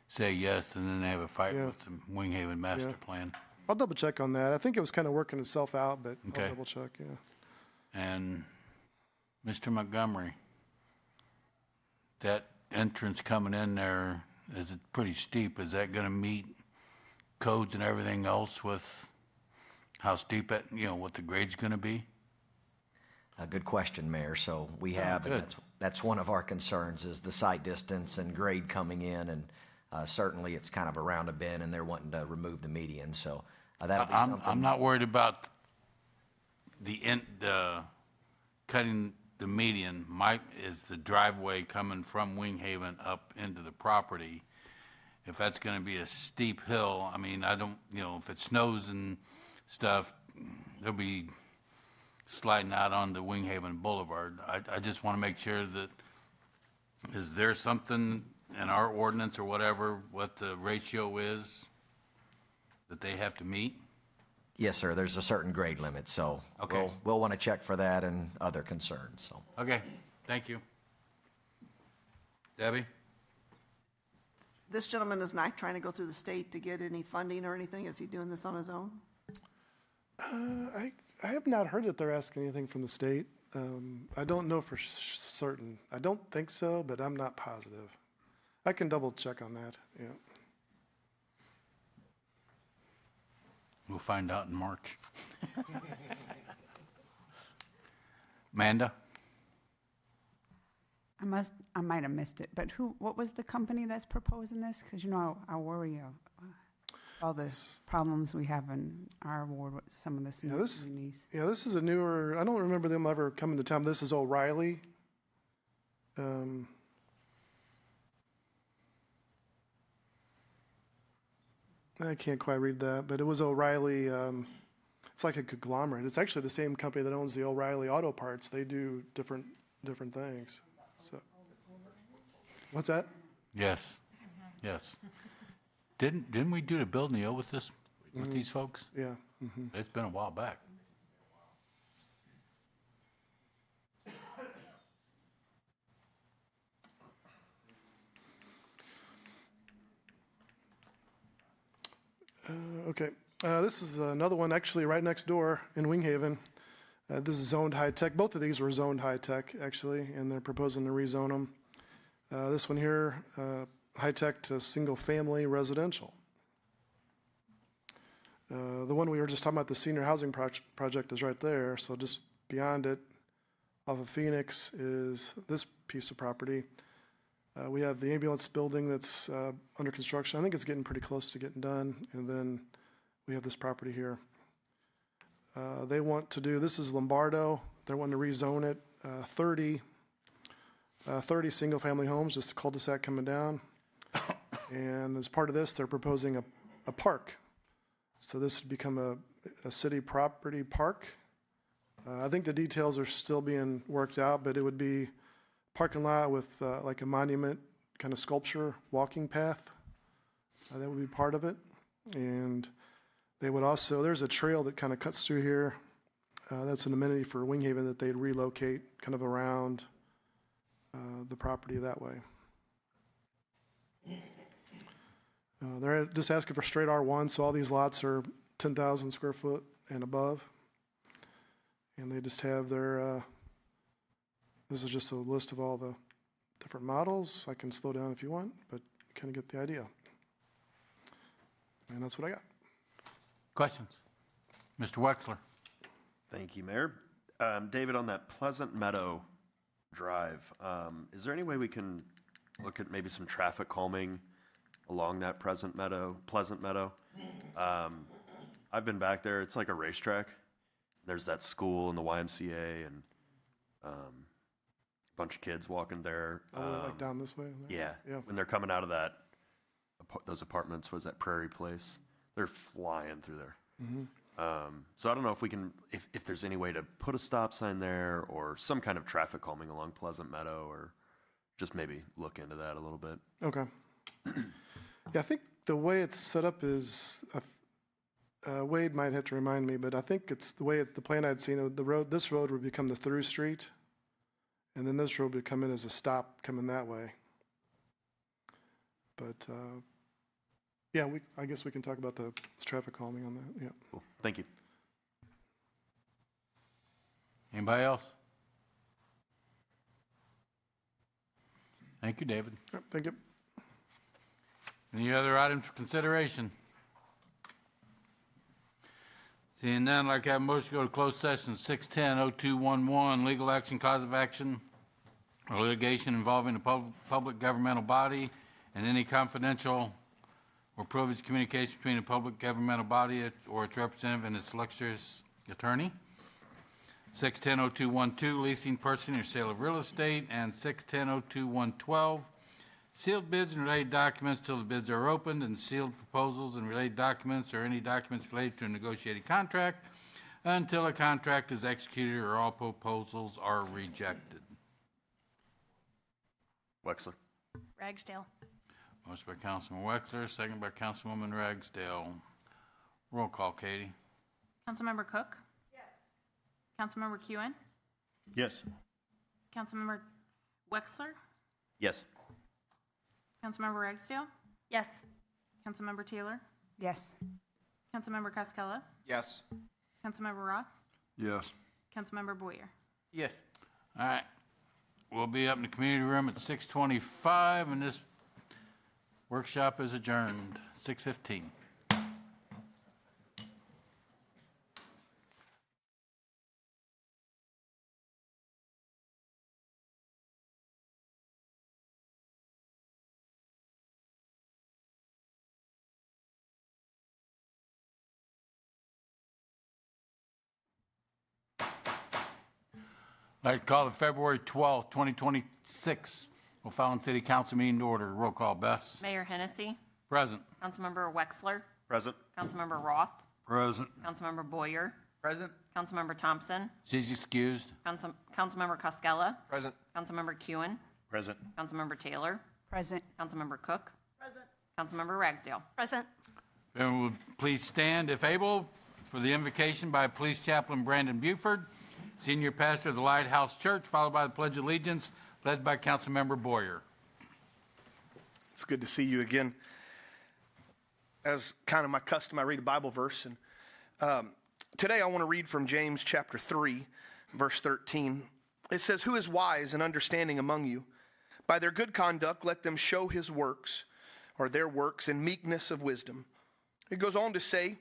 say yes and then they have a fight with the Winghaven Master Plan. I'll double check on that. I think it was kind of working itself out, but Okay. I'll double check, yeah. And Mr. Montgomery, that entrance coming in there, is it pretty steep? Is that going to meet codes and everything else with how steep it, what the grade's going to be? A good question, Mayor. So we have, and that's one of our concerns is the sight distance and grade coming in, and certainly it's kind of around a bend, and they're wanting to remove the median. So that'll be something. I'm not worried about the cutting the median. Is the driveway coming from Winghaven up into the property. If that's going to be a steep hill, I mean, I don't, if it snows and stuff, they'll be sliding out onto Winghaven Boulevard. I just want to make sure that, is there something in our ordinance or whatever, what the ratio is that they have to meet? Yes, sir. There's a certain grade limit, so Okay. we'll want to check for that and other concerns. So Okay, thank you. Debbie? This gentleman is not trying to go through the state to get any funding or anything? Is he doing this on his own? I have not heard that they're asking anything from the state. I don't know for certain. I don't think so, but I'm not positive. I can double check on that, yeah. We'll find out in March. Amanda? I might have missed it, but what was the company that's proposing this? Because I worry of all the problems we have in our ward with some of the senior communities. Yeah, this is a newer, I don't remember them ever coming to town. This is O'Reilly. I can't quite read that, but it was O'Reilly, it's like a conglomerate. It's actually the same company that owns the O'Reilly Auto Parts. They do different things. So, what's that? Yes, yes. Didn't we do the build and the O with this, with these folks? Yeah. It's been a while back. Okay. This is another one actually right next door in Winghaven. This is zoned high-tech. Both of these were zoned high-tech, actually, and they're proposing to rezone them. This one here, high-tech to single-family residential. The one we were just talking about, the senior housing project, is right there. So just beyond it, off of Phoenix, is this piece of property. We have the ambulance building that's under construction. I think it's getting pretty close to getting done. And then we have this property here. They want to do, this is Lombardo. They're wanting to rezone it, 30 single-family homes, just a cul-de-sac coming down. And as part of this, they're proposing a park. So this would become a city property park. I think the details are still being worked out, but it would be parking lot with like a monument kind of sculpture walking path. That would be part of it. And they would also, there's a trail that kind of cuts through here. That's an amenity for Winghaven that they'd relocate kind of around the property that way. They're just asking for straight R1, so all these lots are 10,000 square foot and above. And they just have their, this is just a list of all the different models. I can slow down if you want, but you kind of get the idea. And that's what I got. Questions? Mr. Wexler? Thank you, Mayor. David, on that Pleasant Meadow Drive, is there any way we can look at maybe some traffic calming along that Pleasant Meadow? I've been back there. It's like a racetrack. There's that school and the YMCA and a bunch of kids walking there. Like down this way? Yeah. Yeah. When they're coming out of those apartments, was that Prairie Place? They're flying through there. So I don't know if we can, if there's any way to put a stop sign there or some kind of traffic calming along Pleasant Meadow, or just maybe look into that a little bit. Okay. Yeah, I think the way it's set up is, Wade might have to remind me, but I think it's the way the plan I'd seen, this road would become the through street, and then this road would come in as a stop coming that way. But yeah, I guess we can talk about the traffic calming on that. Yeah. Cool. Thank you. Anybody else? Thank you, David. Yep, thank you. Any other items for consideration? Seeing none, I'd like to have a motion to go to closed session 610-0211, legal action, cause of action, or litigation involving a public governmental body and any confidential or privileged communication between a public governmental body or its representative and its illustrious attorney. 610-0212, leasing, purchasing, or sale of real estate, and 610-0212, sealed bids and related documents till the bids are opened, and sealed proposals and related documents or any documents related to a negotiated contract until a contract is executed or all proposals are rejected. Wexler. Ragsdale. Motion by Councilman Wexler, second by Councilwoman Ragsdale. Roll call, Katie. Councilmember Cook? Yes. Councilmember Kewen? Yes. Councilmember Wexler? Yes. Councilmember Ragsdale? Yes. Councilmember Taylor? Yes. Councilmember Costello? Yes. Councilmember Roth? Yes. Councilmember Boyer? Yes. All right. We'll be up in the community room at 6:25, and this workshop is adjourned, 6:15. I'd like to call the February 12th, 2026 O'Fallon City Council meeting to order. Roll call, Bess. Mayor Hennessy? Present. Councilmember Wexler? Present. Councilmember Roth, Present. Councilmember Boyer, Present. Councilmember Thompson, She's excused. Councilmember Costello, Present. Councilmember Kewen, Present. Councilmember Taylor, Present. Councilmember Cook, Councilmember Ragsdale. Present. Everyone will please stand, if able, for the invocation by Police Chaplain Brandon Buford, Senior Pastor of the Lighthouse Church, followed by the Pledge of Allegiance, led by Councilmember Boyer. It's good to see you again. As kind of my custom, I read a Bible verse. And today I want to read from James chapter 3, verse 13. It says, "Who is wise and understanding among you? By their good conduct let them show his works, or their works, in meekness of wisdom." It goes on to say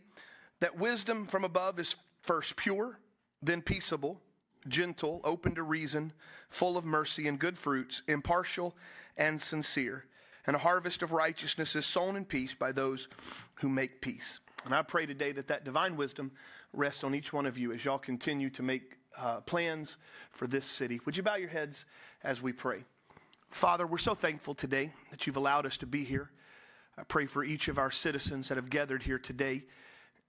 that wisdom from above is first pure, then peaceable, gentle, open to reason, full of mercy and good fruits, impartial and sincere. And a harvest of righteousness is sown in peace by those who make peace. And I pray today that that divine wisdom rests on each one of you as y'all continue to make plans for this city. Would you bow your heads as we pray? Father, we're so thankful today that you've allowed us to be here. I pray for each of our citizens that have gathered here today.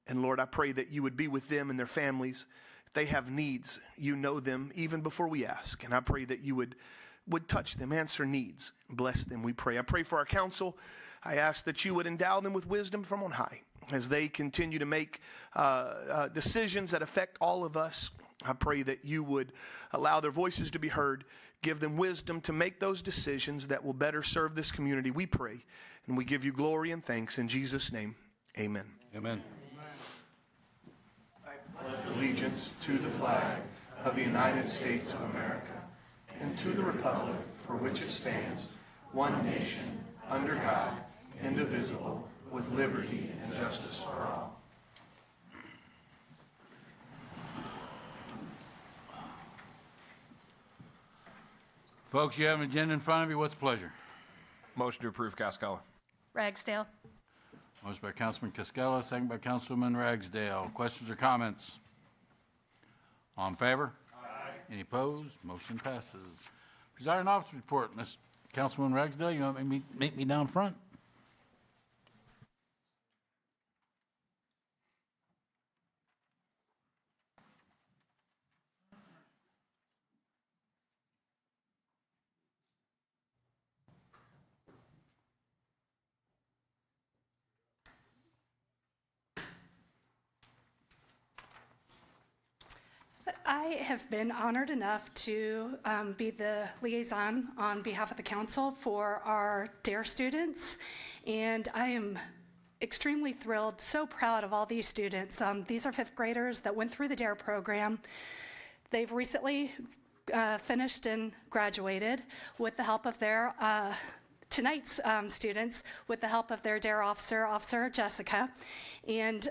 And Lord, I pray that you would be with them and their families. If they have needs, you know them even before we ask. And I pray that you would touch them, answer needs, bless them, we pray. I pray for our council. I ask that you would endow them with wisdom from on high as they continue to make decisions that affect all of us. I pray that you would allow their voices to be heard, give them wisdom to make those decisions that will better serve this community. We pray, and we give you glory and thanks in Jesus' name. Amen. Amen. I pledge allegiance to the flag of the United States of America and to the republic for which it stands, one nation, under God, indivisible, with liberty and justice for all. Folks, you have an agenda in front of you. What's the pleasure? Motion to approve, Cascola. Ragsdale. Motion by Councilman Cascola, second by Councilwoman Ragsdale. Questions or comments? All in favor? Aye. Any opposed? Motion passes. Presiding officer report. Ms. Councilwoman Ragsdale, you want to meet me down front? I have been honored enough to be the liaison on behalf of the council for our DARE students, and I am extremely thrilled, so proud of all these students. These are fifth graders that went through the DARE program. They've recently finished and graduated with the help of their tonight's students, with the help of their DARE officer, Officer Jessica. And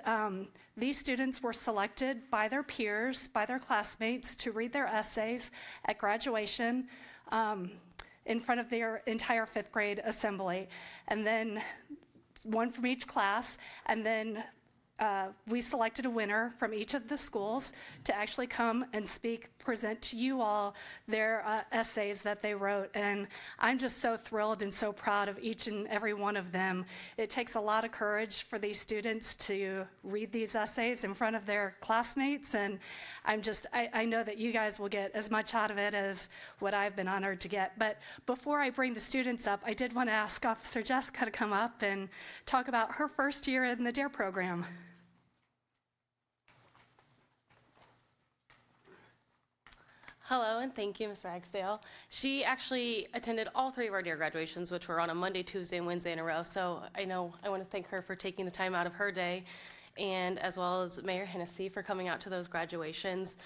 these students were selected by their peers, by their classmates, to read their essays at graduation in front of their entire fifth grade assembly. And then one from each class, and then we selected a winner from each of the schools to actually come and present to you all their essays that they wrote. And I'm just so thrilled and so proud of each and every one of them. It takes a lot of courage for these students to read these essays in front of their classmates. And I know that you guys will get as much out of it as what I've been honored to get. But before I bring the students up, I did want to ask Officer Jessica to come up and talk about her first year in the DARE program. Hello, and thank you, Ms. Ragsdale. She actually attended all three of our DARE graduations, which were on a Monday, Tuesday, and Wednesday in a row. So I want to thank her for taking the time out of her day, and as well as Mayor Hennessy for coming out to those graduations.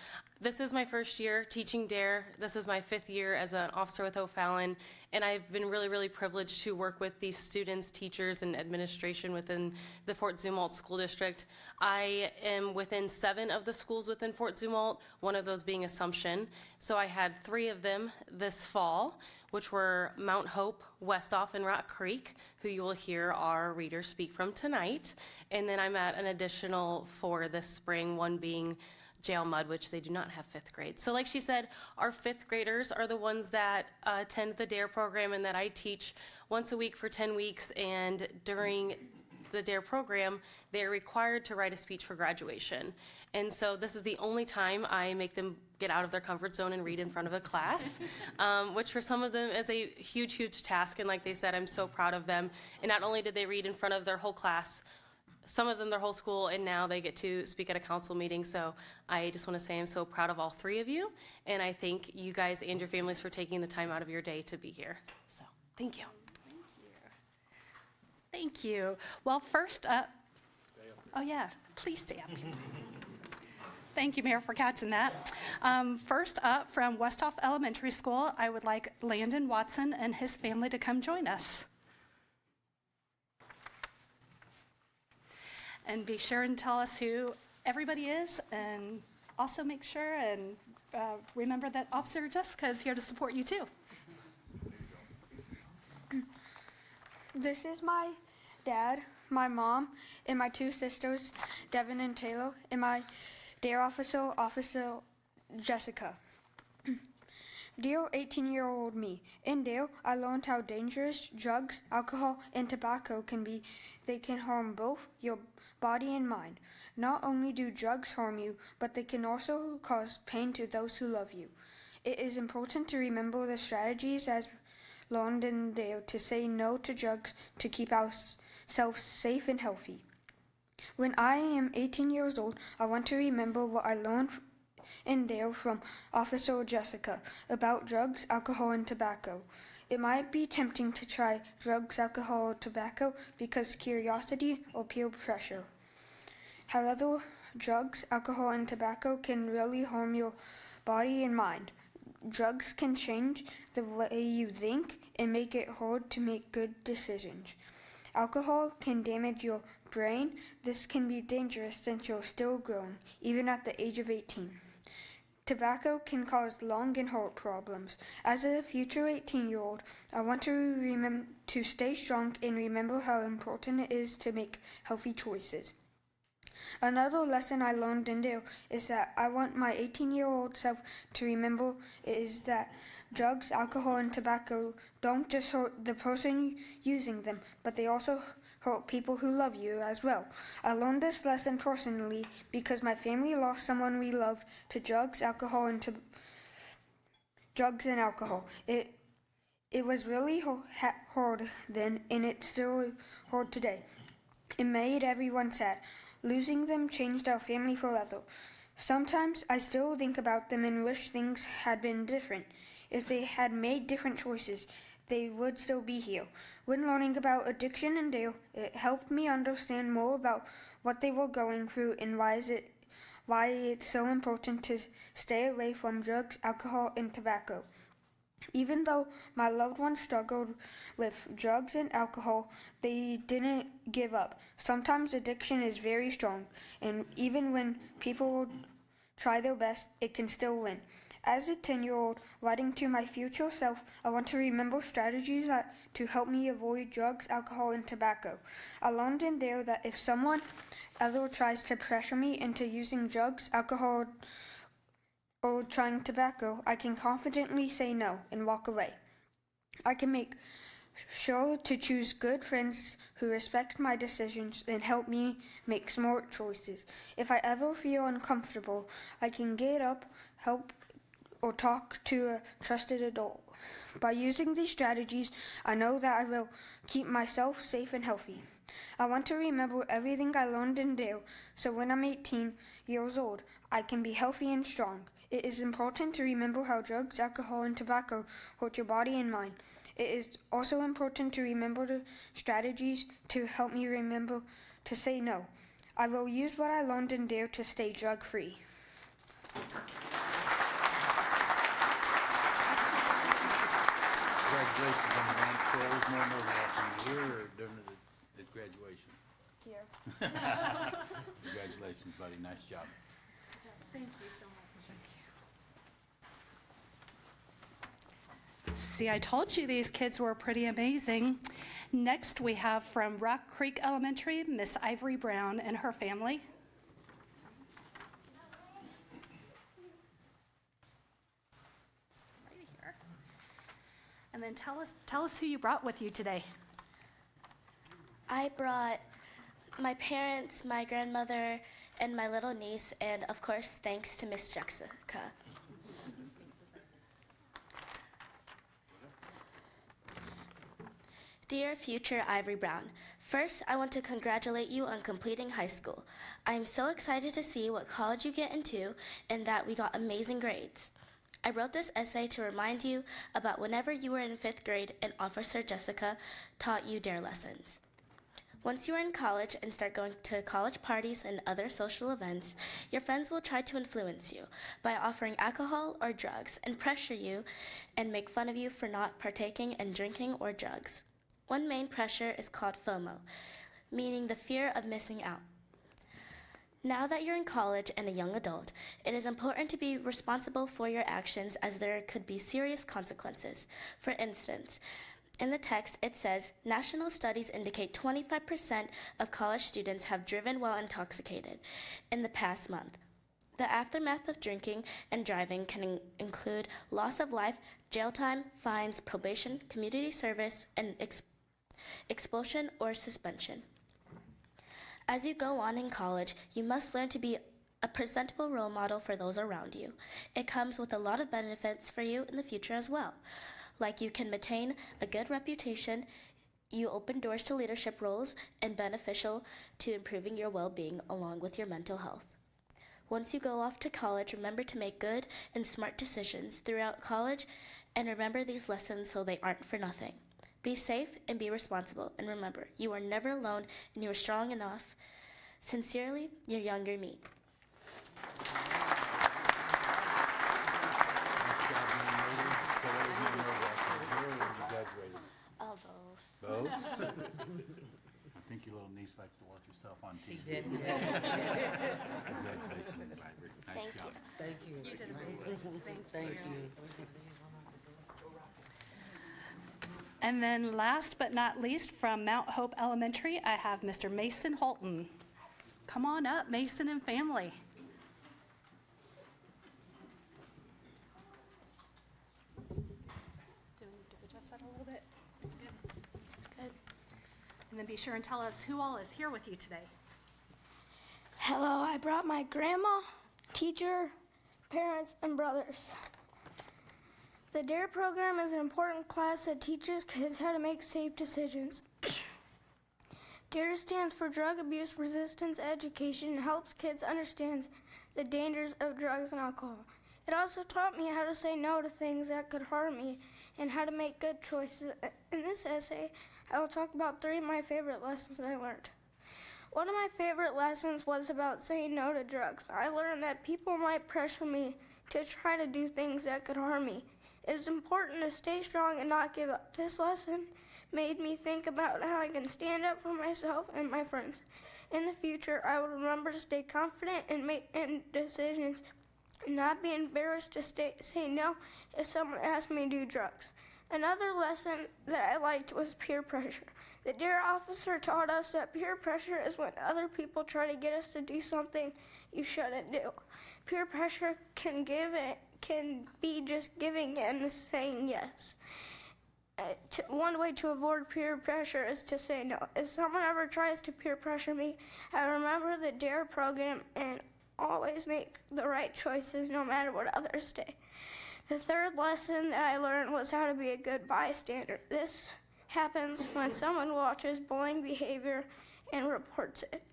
This is my first year teaching DARE. This is my fifth year as an officer with O'Fallon, and I've been really, really privileged to work with these students, teachers, and administration within the Fort Zumwalt School District. I am within 7 of the schools within Fort Zumwalt, one of those being Assumption. So I had 3 of them this fall, which were Mount Hope, Westoff, and Rock Creek, who you will hear our readers speak from tonight. And then I'm at an additional 4 this spring, one being Jail Mud, which they do not have 5th grade. So like she said, our 5th graders are the ones that attend the DARE program and that I teach once a week for 10 weeks. And during the DARE program, they're required to write a speech for graduation. And so this is the only time I make them get out of their comfort zone and read in front of a class, which for some of them is a huge, huge task. And like they said, I'm so proud of them. And not only did they read in front of their whole class, some of them their whole school, and now they get to speak at a council meeting. So I just want to say I'm so proud of all three of you, and I thank you guys and your families for taking the time out of your day to be here. So thank you. Thank you. Well, first up, oh yeah, please stay up. Thank you, Mayor, for catching that. First up, from Westhoff Elementary School, I would like Landon Watson and his family to come join us. And be sure and tell us who everybody is, and also make sure and remember that Officer Jessica is here to support you too. This is my dad, my mom, and my two sisters, Devin and Taylor, and my DARE officer, Officer Jessica. Dear 18-year-old me, in DARE, I learned how dangerous drugs, alcohol, and tobacco can be. They can harm both your body and mind. Not only do drugs harm you, but they can also cause pain to those who love you. It is important to remember the strategies as learned in DARE to say no to drugs to keep ourselves safe and healthy. When I am 18 years old, I want to remember what I learned in DARE from Officer Jessica about drugs, alcohol, and tobacco. It might be tempting to try drugs, alcohol, or tobacco because curiosity or peer pressure. However, drugs, alcohol, and tobacco can really harm your body and mind. Drugs can change the way you think and make it hard to make good decisions. Alcohol can damage your brain. This can be dangerous since you're still growing, even at the age of 18. Tobacco can cause lung and heart problems. As a future 18-year-old, I want to stay strong and remember how important it is to make healthy choices. Another lesson I learned in DARE is that I want my 18-year-old self to remember is that drugs, alcohol, and tobacco don't just hurt the person using them, but they also hurt people who love you as well. I learned this lesson personally because my family lost someone we loved to drugs, alcohol, and alcohol. It was really hard then, and it's still hard today. It made everyone sad. Losing them changed our family forever. Sometimes I still think about them and wish things had been different. If they had made different choices, they would still be here. When learning about addiction and DARE, it helped me understand more about what they were going through and why it's so important to stay away from drugs, alcohol, and tobacco. Even though my loved ones struggled with drugs and alcohol, they didn't give up. Sometimes addiction is very strong, and even when people try their best, it can still win. As a 10-year-old writing to my future self, I want to remember strategies to help me avoid drugs, alcohol, and tobacco. I learned in DARE that if someone ever tries to pressure me into using drugs, alcohol, or trying tobacco, I can confidently say no and walk away. I can make sure to choose good friends who respect my decisions and help me make smart choices. If I ever feel uncomfortable, I can get up, help, or talk to a trusted adult. By using these strategies, I know that I will keep myself safe and healthy. I want to remember everything I learned in DARE, so when I'm 18 years old, I can be healthy and strong. It is important to remember how drugs, alcohol, and tobacco hurt your body and mind. It is also important to remember the strategies to help me remember to say no. I will use what I learned in DARE to stay drug-free. Congratulations on the dance show. Was more nerve-wracking here or during the graduation? Here. Congratulations, buddy. Nice job. Thank you so much. See, I told you these kids were pretty amazing. Next, we have from Rock Creek Elementary, Miss Ivory Brown and her family. Right here. And then tell us who you brought with you today. I brought my parents, my grandmother, and my little niece, and of course, thanks to Miss Jessica. Dear future Ivory Brown, first, I want to congratulate you on completing high school. I am so excited to see what college you get into and that we got amazing grades. I wrote this essay to remind you about whenever you were in 5th grade and Officer Jessica taught you DARE lessons. Once you are in college and start going to college parties and other social events, your friends will try to influence you by offering alcohol or drugs and pressure you and make fun of you for not partaking in drinking or drugs. One main pressure is called FOMO, meaning the fear of missing out. Now that you're in college and a young adult, it is important to be responsible for your actions as there could be serious consequences. For instance, in the text it says, national studies indicate 25% of college students have driven while intoxicated in the past month. The aftermath of drinking and driving can include loss of life, jail time, fines, probation, community service, and expulsion or suspension. As you go on in college, you must learn to be a presentable role model for those around you. It comes with a lot of benefits for you in the future as well. Like you can maintain a good reputation, you open doors to leadership roles, and beneficial to improving your well-being along with your mental health. Once you go off to college, remember to make good and smart decisions throughout college, and remember these lessons so they aren't for nothing. Be safe and be responsible, and remember, you are never alone and you are strong enough. Sincerely, your younger me. Oh, both. Both? I think your little niece likes to watch herself on TV. She did. Congratulations, Ivory. Nice job. Thank you. You did amazing. Thank you. And then last but not least, from Mount Hope Elementary, I have Mr. Mason Holton. Come on up, Mason and family. Do we need to adjust that a little bit? That's good. And then be sure and tell us who all is here with you today. Hello, I brought my grandma, teacher, parents, and brothers. The DARE program is an important class that teaches kids how to make safe decisions. DARE stands for Drug Abuse Resistance Education and helps kids understand the dangers of drugs and alcohol. It also taught me how to say no to things that could harm me and how to make good choices. In this essay, I will talk about 3 of my favorite lessons I learned. One of my favorite lessons was about saying no to drugs. I learned that people might pressure me to try to do things that could harm me. It is important to stay strong and not give up. This lesson made me think about how I can stand up for myself and my friends. In the future, I will remember to stay confident and make decisions and not be embarrassed to say no if someone asks me to do drugs. Another lesson that I liked was peer pressure. The DARE officer taught us that peer pressure is when other people try to get us to do something you shouldn't do. Peer pressure can be just giving and saying yes. One way to avoid peer pressure is to say no. If someone ever tries to peer pressure me, I remember the DARE program and always make the right choices no matter what others say. The third lesson that I learned was how to be a good bystander. This happens when someone watches bullying behavior and reports it.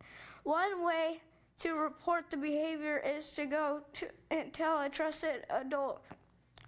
One way to report the behavior is to go and tell a trusted adult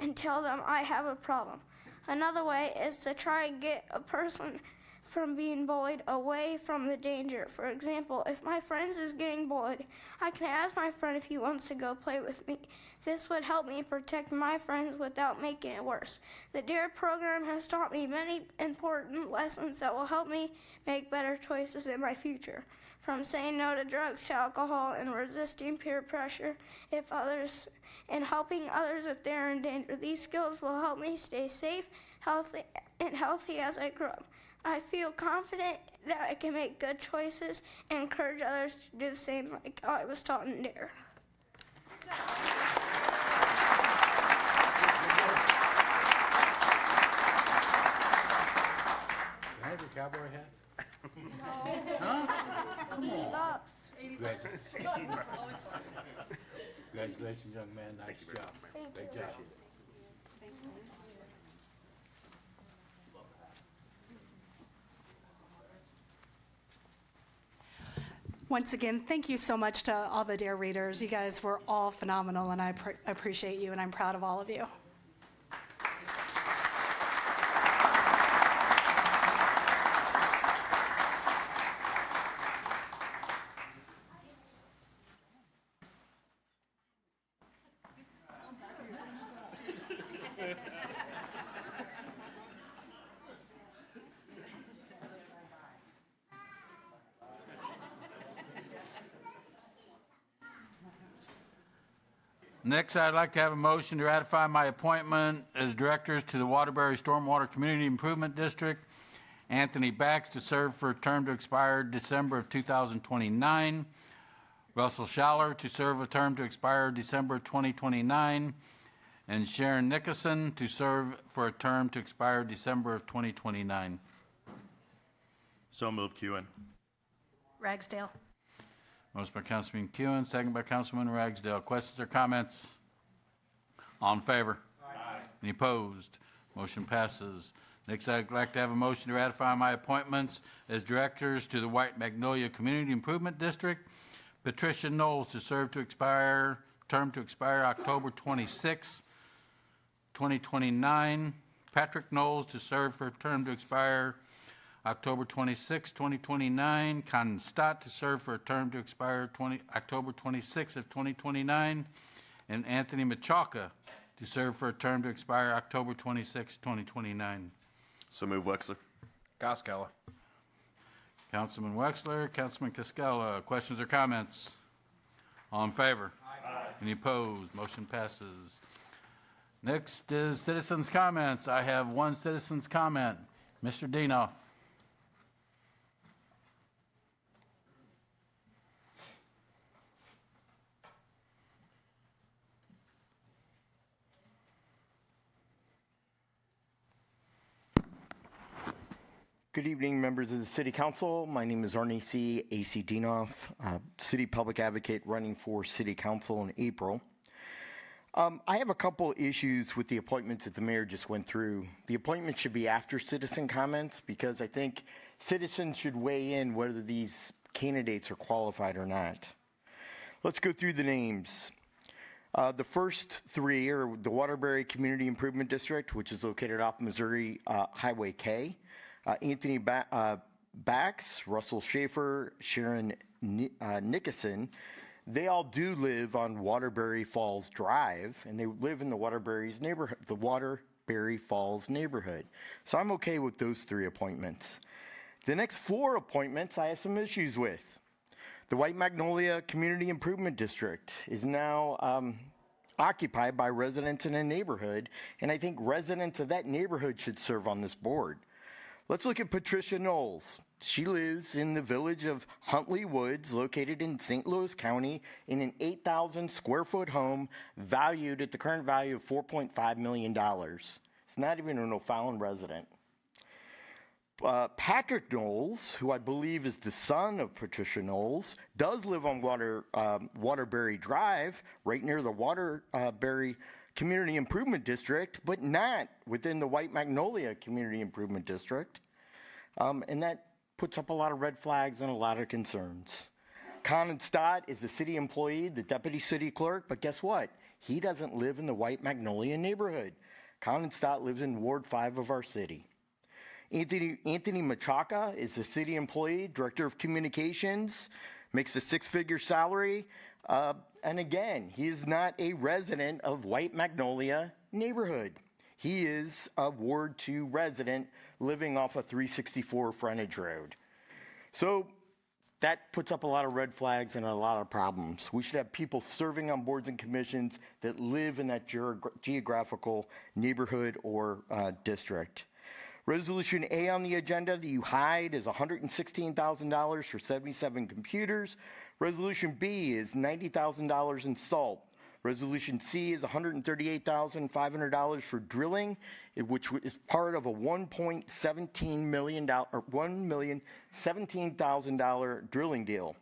and tell them I have a problem. Another way is to try and get a person from being bullied away from the danger. For example, if my friend is getting bullied, I can ask my friend if he wants to go play with me. This would help me protect my friends without making it worse. The DARE program has taught me many important lessons that will help me make better choices in my future. From saying no to drugs to alcohol and resisting peer pressure and helping others if they're in danger. These skills will help me stay safe, healthy as I grow up. I feel confident that I can make good choices and encourage others to do the same like I was taught in DARE. Can I have your cowboy hat? $80. Congratulations, young man. Nice job. Great job. Once again, thank you so much to all the Dare readers. You guys were all phenomenal, and I appreciate you, and I'm proud of all of you. Next, I'd like to have a motion to ratify my appointment as directors to the Waterbury Stormwater Community Improvement District. Anthony Bax to serve for a term to expire December of 2029. Russell Schaller to serve a term to expire December 2029. And Sharon Nickerson to serve for a term to expire December of 2029. So moved, Kewen. Ragsdale. Motion by Councilman Kewen, second by Councilman Ragsdale. Questions or comments? All in favor? Aye. Any opposed? Motion passes. Next, I'd like to have a motion to ratify my appointments as directors to the White Magnolia Community Improvement District. Patricia Knowles to serve to expire, term to expire October 26, 2029. Patrick Knowles to serve for a term to expire October 26, 2029. Conan Stott to serve for a term to expire October 26 of 2029. And Anthony Machaca to serve for a term to expire October 26, 2029. So move, Wexler. Costello. Councilman Wexler, Councilman Cascella. Questions or comments? All in favor? Aye. Any opposed? Motion passes. Next is citizens' comments. I have one citizen's comment. Mr. Dienoff. Good evening, members of the City Council. My name is Arnie C. A.C. Dienoff, City Public Advocate running for City Council in April. I have a couple issues with the appointments that the mayor just went through. The appointment should be after citizen comments because I think citizens should weigh in whether these candidates are qualified or not. Let's go through the names. The first three are the Waterbury Community Improvement District, which is located off Missouri Highway K. Anthony Bax, Russell Schaefer, Sharon Nickerson, they all do live on Waterbury Falls Drive, and they live in the Waterbury Falls neighborhood. So I'm okay with those three appointments. The next four appointments I have some issues with. The White Magnolia Community Improvement District is now occupied by residents in a neighborhood, and I think residents of that neighborhood should serve on this board. Let's look at Patricia Knowles. She lives in the village of Huntley Woods, located in St. Louis County, in an 8,000 square foot home valued at the current value of $4.5 million. It's not even an O'Fallon resident. Patrick Knowles, who I believe is the son of Patricia Knowles, does live on Waterbury Drive, right near the Waterbury Community Improvement District, but not within the White Magnolia Community Improvement District. And that puts up a lot of red flags and a lot of concerns. Conan Stott is a city employee, the deputy city clerk, but guess what? He doesn't live in the White Magnolia neighborhood. Conan Stott lives in Ward 5 of our city. Anthony Machaca is a city employee, director of communications, makes a six-figure salary. And again, he is not a resident of White Magnolia neighborhood. He is a Ward 2 resident living off a 364 frontage road. So that puts up a lot of red flags and a lot of problems. We should have people serving on boards and commissions that live in that geographical neighborhood or district. Resolution A on the agenda that you hide is $116,000 for 77 computers. Resolution B is $90,000 in salt Resolution C is $138,500 for drilling, which is part of a $1.17 million or $1,017,000 drilling deal.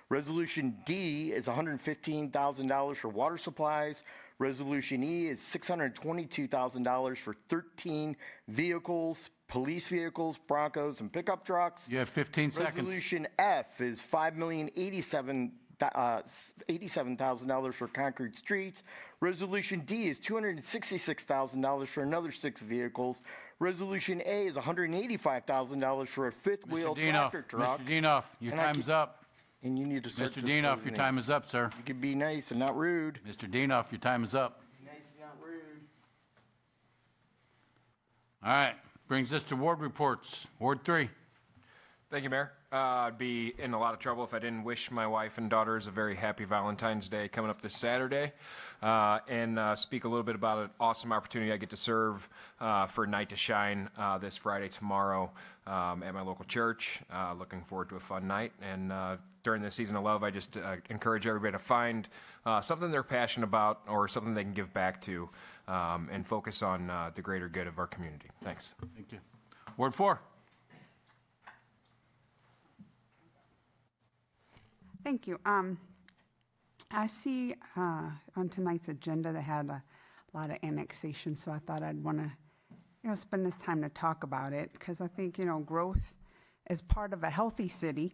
Resolution D is $115,000 for water supplies. Resolution E is $622,000 for 13 vehicles, police vehicles, Broncos, and pickup trucks. You have 15 seconds. Resolution F is $5,087,000 for concrete streets. Resolution D is $266,000 for another 6 vehicles. Resolution A is $185,000 for a fifth-wheel tractor truck. Mr. Dinoff, your time's up. And you need to start Mr. Dinoff, your time is up, sir. You can be nice and not rude. Mr. Dinoff, your time is up. Nice and not rude. All right, brings us to ward reports. Ward 3. Thank you, Mayor. I'd be in a lot of trouble if I didn't wish my wife and daughters a very happy Valentine's Day coming up this Saturday, and speak a little bit about an awesome opportunity I get to serve for Night to Shine this Friday tomorrow at my local church. Looking forward to a fun night, and during the season of love, I just encourage everybody to find something they're passionate about or something they can give back to, and focus on the greater good of our community. Thanks. Thank you. Ward 4. Thank you. I see on tonight's agenda they had a lot of annexation, so I thought I'd want to, spend this time to talk about it because I think, growth is part of a healthy city,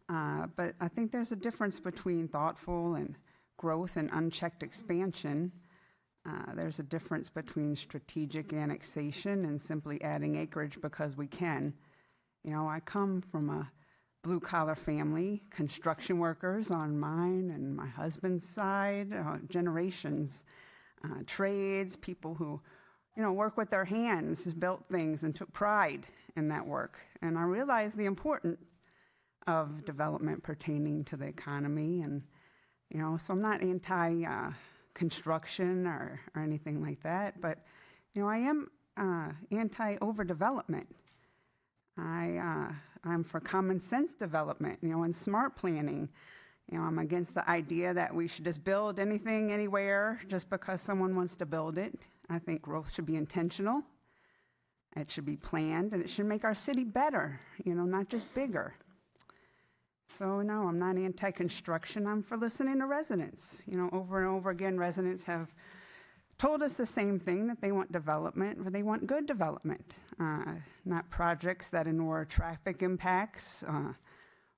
but I think there's a difference between thoughtful and growth and unchecked expansion. There's a difference between strategic annexation and simply adding acreage because we can. I come from a blue-collar family, construction workers on mine and my husband's side, generations, trades, people who, work with their hands, built things and took pride in that work. And I realized the importance of development pertaining to the economy. And, so I'm not anti-construction or anything like that, but, I am anti-overdevelopment. I'm for common sense development, and smart planning. I'm against the idea that we should just build anything, anywhere, just because someone wants to build it. I think growth should be intentional. It should be planned, and it should make our city better, not just bigger. So, no, I'm not anti-construction. I'm for listening to residents. Over and over again, residents have told us the same thing, that they want development, but they want good development, not projects that ignore traffic impacts,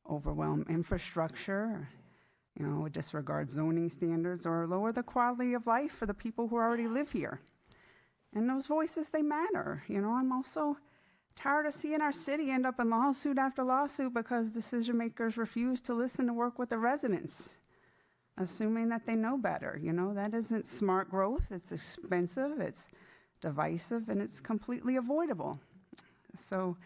overwhelm infrastructure, disregard zoning standards, or lower the quality of life for the people who already live here. And those voices, they matter. I'm also tired of seeing our city end up in lawsuit after lawsuit because decision makers refuse to listen to work with the residents, assuming that they know better. That isn't smart growth. It's expensive, it's divisive, and it's completely avoidable. So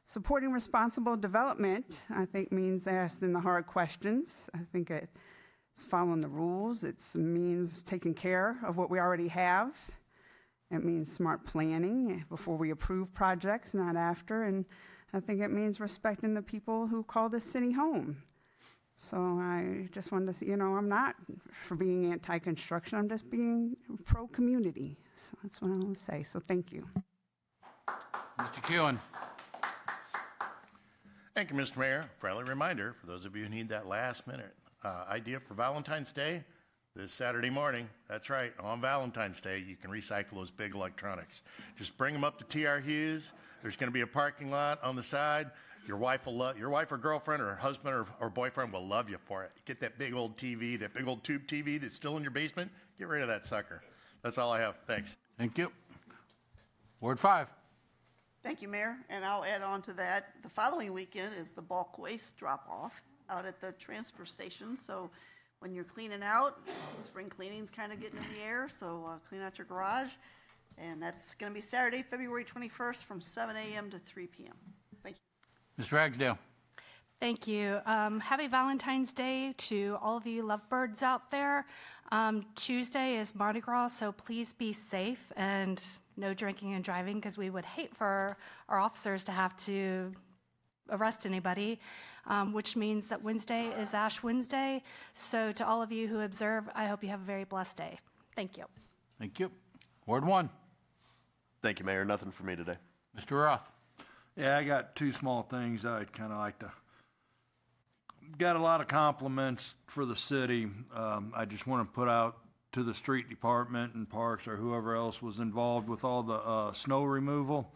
supporting responsible development, I think, means asking the hard questions. I think it's following the rules. It means taking care of what we already have. It means smart planning before we approve projects, not after. And I think it means respecting the people who call this city home. So I just wanted to say, I'm not for being anti-construction. I'm just being pro-community. So that's what I want to say. So thank you. Mr. Kewen. Thank you, Mr. Mayor. Friendly reminder for those of you who need that last-minute idea for Valentine's Day, this Saturday morning. That's right, on Valentine's Day, you can recycle those big electronics. Just bring them up to T.R. Hughes. There's going to be a parking lot on the side. Your wife or girlfriend or husband or boyfriend will love you for it. Get that big old TV, that big old tube TV that's still in your basement. Get rid of that sucker. That's all I have. Thanks. Thank you. Ward 5. Thank you, Mayor. And I'll add on to that. The following weekend is the bulk waste drop-off out at the transfer station. So when you're cleaning out, spring cleaning's kind of getting in the air. So clean out your garage. And that's going to be Saturday, February 21st from 7 a.m. to 3 p.m. Thank you. Ms. Ragsdale. Thank you. Happy Valentine's Day to all of you lovebirds out there. Tuesday is Mardi Gras, so please be safe and no drinking and driving because we would hate for our officers to have to arrest anybody. which means that Wednesday is Ash Wednesday. So to all of you who observe, I hope you have a very blessed day. Thank you. Thank you. Ward 1. Thank you, Mayor. Nothing for me today. Mr. Roth. Yeah, I got two small things I'd kind of like to. Got a lot of compliments for the city. I just want to put out to the street department and parks or whoever else was involved with all the snow removal.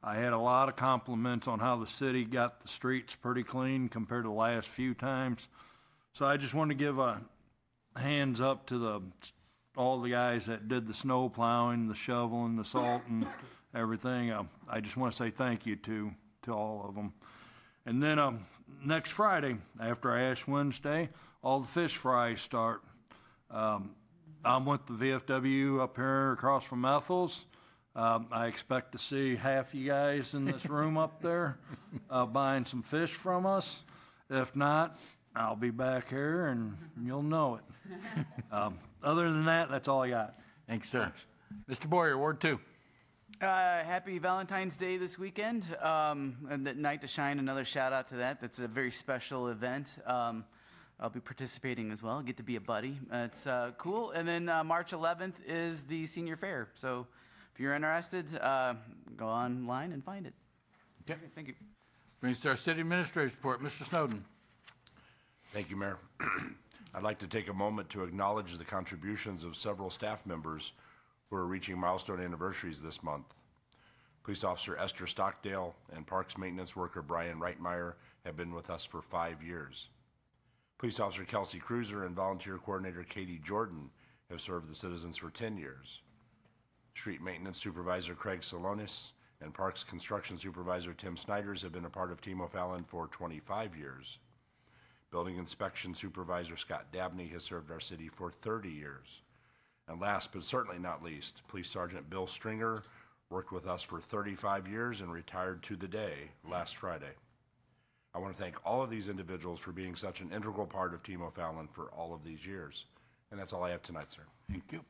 I had a lot of compliments on how the city got the streets pretty clean compared to the last few times. So I just want to give a hands up to all the guys that did the snow plowing, the shoveling, the salt and everything. I just want to say thank you to all of them. And then next Friday, after Ash Wednesday, all the fish fries start. I'm with the VFW up here across from Ethel's. I expect to see half you guys in this room up there buying some fish from us. If not, I'll be back here and you'll know it. Other than that, that's all I got. Thanks, sir. Mr. Boyer, Ward 2. Happy Valentine's Day this weekend, and that night to shine. Another shout out to that. That's a very special event. I'll be participating as well. Get to be a buddy. It's cool. And then March 11th is the senior fair. So if you're interested, go online and find it. Okay. Thank you. Brings us to our city administrator's report. Mr. Snowden. Thank you, Mayor. I'd like to take a moment to acknowledge the contributions of several staff members who are reaching milestone anniversaries this month. Police Officer Esther Stockdale and Parks Maintenance Worker Brian Reitmeyer have been with us for 5 years. Police Officer Kelsey Cruiser and Volunteer Coordinator Katie Jordan have served the citizens for 10 years. Street Maintenance Supervisor Craig Salonis and Parks Construction Supervisor Tim Snyders have been a part of Team O'Fallon for 25 years. Building Inspection Supervisor Scott Dabney has served our city for 30 years. And last but certainly not least, Police Sergeant Bill Stringer worked with us for 35 years and retired to the day last Friday. I want to thank all of these individuals for being such an integral part of Team O'Fallon for all of these years. And that's all I have tonight, sir. Thank you.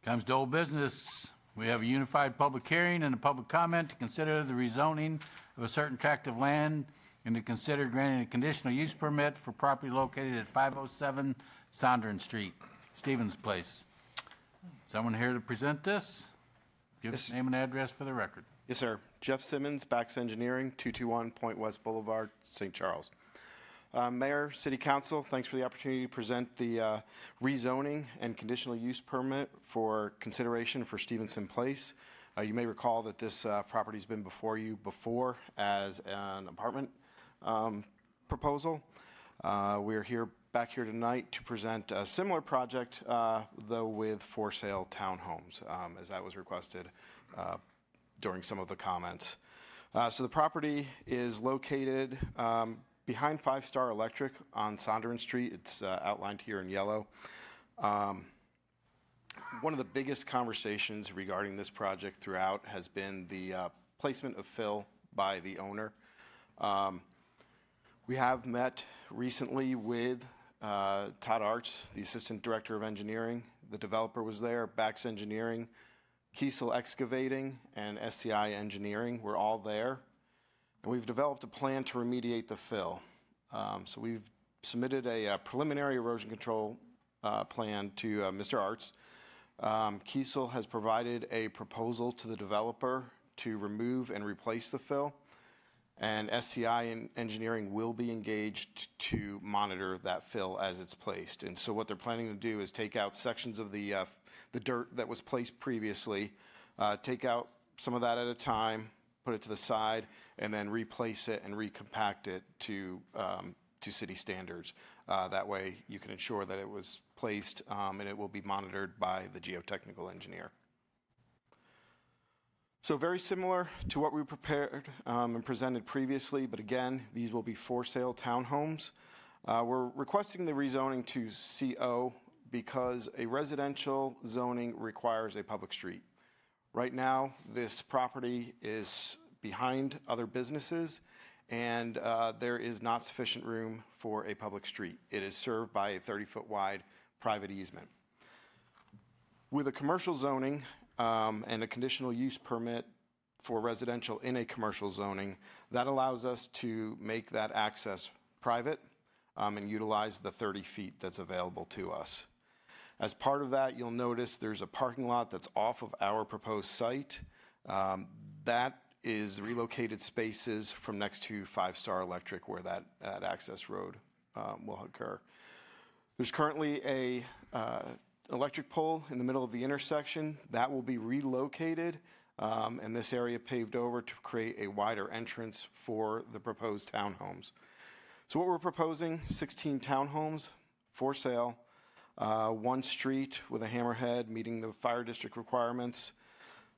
Comes to old business. We have a unified public hearing and a public comment to consider the rezoning of a certain tract of land and to consider granting a conditional use permit for property located at 507 Sondern Street, Stevens Place. Someone here to present this? Give us name and address for the record. Yes, sir. Jeff Simmons, Bax Engineering, 221 Point West Boulevard, St. Charles. Mayor, City Council, thanks for the opportunity to present the rezoning and conditional use permit for consideration for Stevenson Place. You may recall that this property's been before you before as an apartment proposal. We're back here tonight to present a similar project, though with for sale townhomes, as that was requested during some of the comments. So the property is located behind 5 Star Electric on Sondern Street. It's outlined here in yellow. One of the biggest conversations regarding this project throughout has been the placement of fill by the owner. We have met recently with Todd Arts, the Assistant Director of Engineering. The developer was there. Bax Engineering, Kiesel Excavating, and SCI Engineering were all there. And we've developed a plan to remediate the fill. So we've submitted a preliminary erosion control plan to Mr. Arts. Kiesel has provided a proposal to the developer to remove and replace the fill. And SCI Engineering will be engaged to monitor that fill as it's placed. And so what they're planning to do is take out sections of the dirt that was placed previously, take out some of that at a time, put it to the side, and then replace it and recompact it to city standards. That way you can ensure that it was placed and it will be monitored by the geotechnical engineer. So very similar to what we prepared and presented previously, but again, these will be for sale townhomes. We're requesting the rezoning to CO because a residential zoning requires a public street. Right now, this property is behind other businesses and there is not sufficient room for a public street. It is served by a 30-foot wide private easement. With a commercial zoning and a conditional use permit for residential in a commercial zoning. That allows us to make that access private and utilize the 30 feet that's available to us. As part of that, you'll notice there's a parking lot that's off of our proposed site. That is relocated spaces from next to 5 Star Electric where that access road will occur. There's currently a electric pole in the middle of the intersection. That will be relocated and this area paved over to create a wider entrance for the proposed townhomes. So what we're proposing, 16 townhomes for sale, one street with a hammerhead meeting the fire district requirements.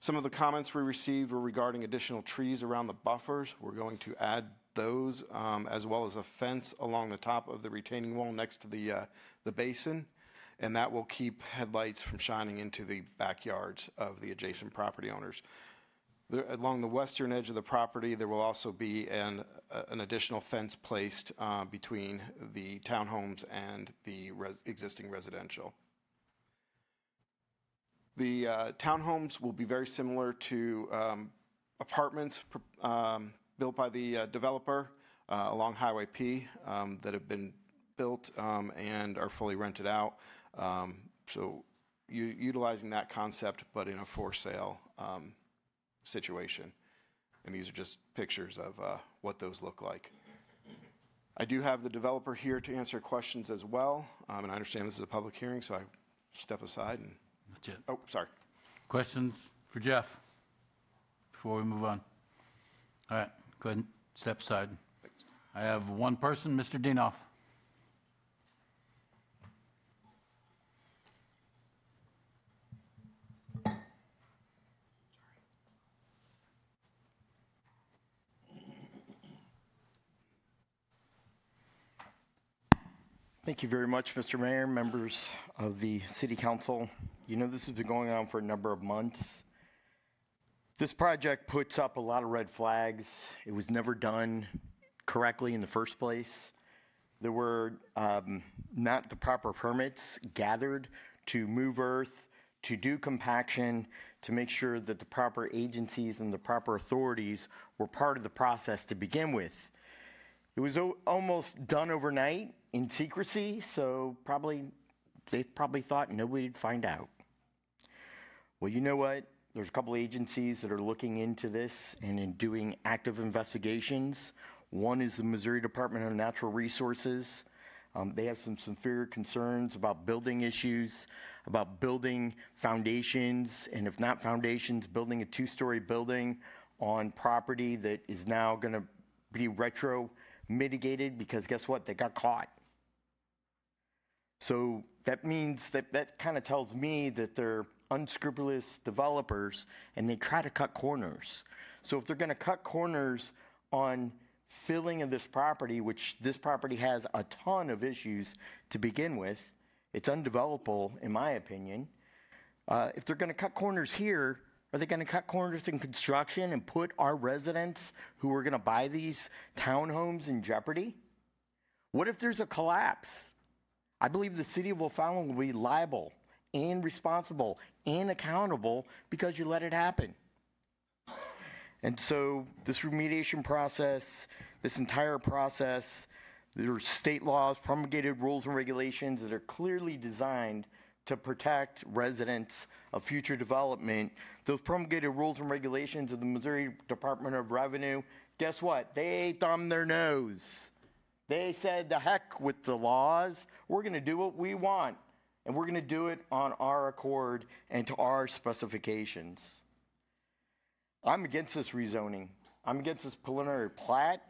Some of the comments we received were regarding additional trees around the buffers. We're going to add those as well as a fence along the top of the retaining wall next to the basin, and that will keep headlights from shining into the backyards of the adjacent property owners. Along the western edge of the property, there will also be an additional fence placed between the townhomes and the existing residential. The townhomes will be very similar to apartments built by the developer along Highway P that have been built and are fully rented out. So utilizing that concept, but in a for sale situation. And these are just pictures of what those look like. I do have the developer here to answer questions as well. And I understand this is a public hearing, so I step aside and. That's it. Oh, sorry. Questions for Jeff before we move on? All right, go ahead and step aside. I have one person, Mr. Dienoff. Thank you very much, Mr. Mayor, members of the City Council. You know, this has been going on for a number of months. This project puts up a lot of red flags. It was never done correctly in the first place. There were not the proper permits gathered to move earth, to do compaction, to make sure that the proper agencies and the proper authorities were part of the process to begin with. It was almost done overnight in secrecy, so they probably thought nobody'd find out. Well, you know what? There's a couple agencies that are looking into this and in doing active investigations. One is the Missouri Department of Natural Resources. They have some severe concerns about building issues, about building foundations, and if not foundations, building a 2-story building on property that is now going to be retro mitigated because guess what? They got caught. So that means that kind of tells me that they're unscrupulous developers and they try to cut corners. So if they're going to cut corners on filling of this property, which this property has a ton of issues to begin with, it's undevelopable in my opinion. If they're going to cut corners here, are they going to cut corners in construction and put our residents who are going to buy these townhomes in jeopardy? What if there's a collapse? I believe the city of O'Fallon will be liable and responsible and accountable because you let it happen. And so this remediation process, this entire process, there are state laws, promulgated rules and regulations that are clearly designed to protect residents of future development. Those promulgated rules and regulations of the Missouri Department of Revenue, guess what? They thumbed their nose. They said, the heck with the laws. We're going to do what we want, and we're going to do it on our accord and to our specifications. I'm against this rezoning. I'm against this preliminary plat.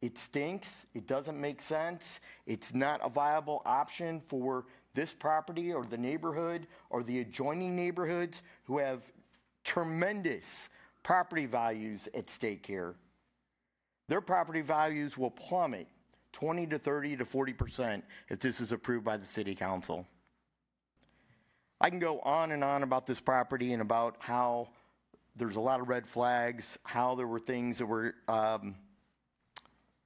It stinks. It doesn't make sense. It's not a viable option for this property or the neighborhood or the adjoining neighborhoods who have tremendous property values at stake here. Their property values will plummet 20 to 30 to 40% if this is approved by the City Council. I can go on and on about this property and about how there's a lot of red flags, how there were things that were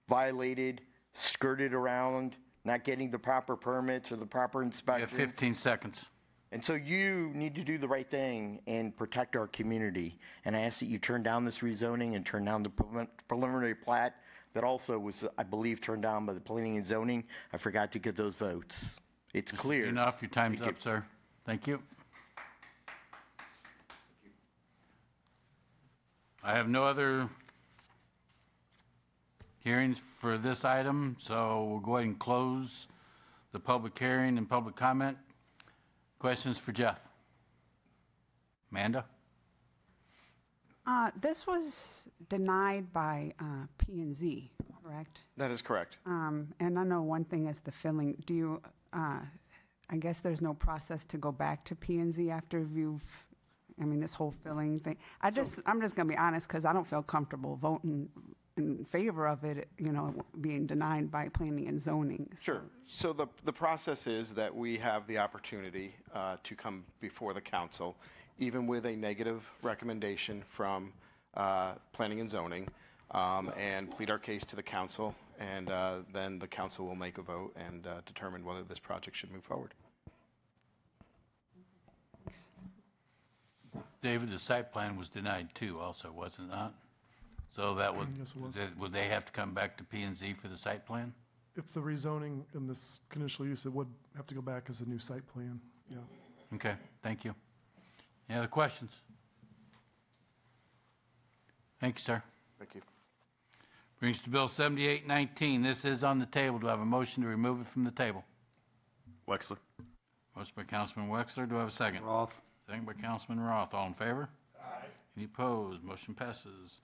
violated, skirted around, not getting the proper permits or the proper You inspections. have 15 seconds. And so you need to do the right thing and protect our community. And I ask that you turn down this rezoning and turn down the preliminary plat that also was, I believe, turned down by the planning and zoning. I forgot to get those votes. It's clear. Enough, your time's up, sir. Thank you. I have no other hearings for this item, so we'll go ahead and close the public hearing and public comment. Questions for Jeff? Amanda? This was denied by P&Z, correct? That is correct. And I know one thing is the filling. Do you, I guess there's no process to go back to P&Z after this whole filling thing. I'm just going to be honest, because I don't feel comfortable voting in favor of it, being denied by planning and zoning. Sure. So the process is that we have the opportunity to come before the council, even with a negative recommendation from planning and zoning, and plead our case to the council, and then the council will make a vote and determine whether this project should move forward. David, the site plan was denied too also, was it not? So that would, Yes, it was. would they have to come back to P&Z for the site plan? If the rezoning in this conditional use, it would have to go back as a new site plan, yeah. Okay, thank you. Any other questions? Thank you, sir. Thank you. Brings to Bill 7819. This is on the table. Do I have a motion to remove it from the table? Wexler. Motion by Councilman Wexler. Do I have a second? Roth. Second by Councilman Roth. All in favor? Aye. Any opposed? Motion passes.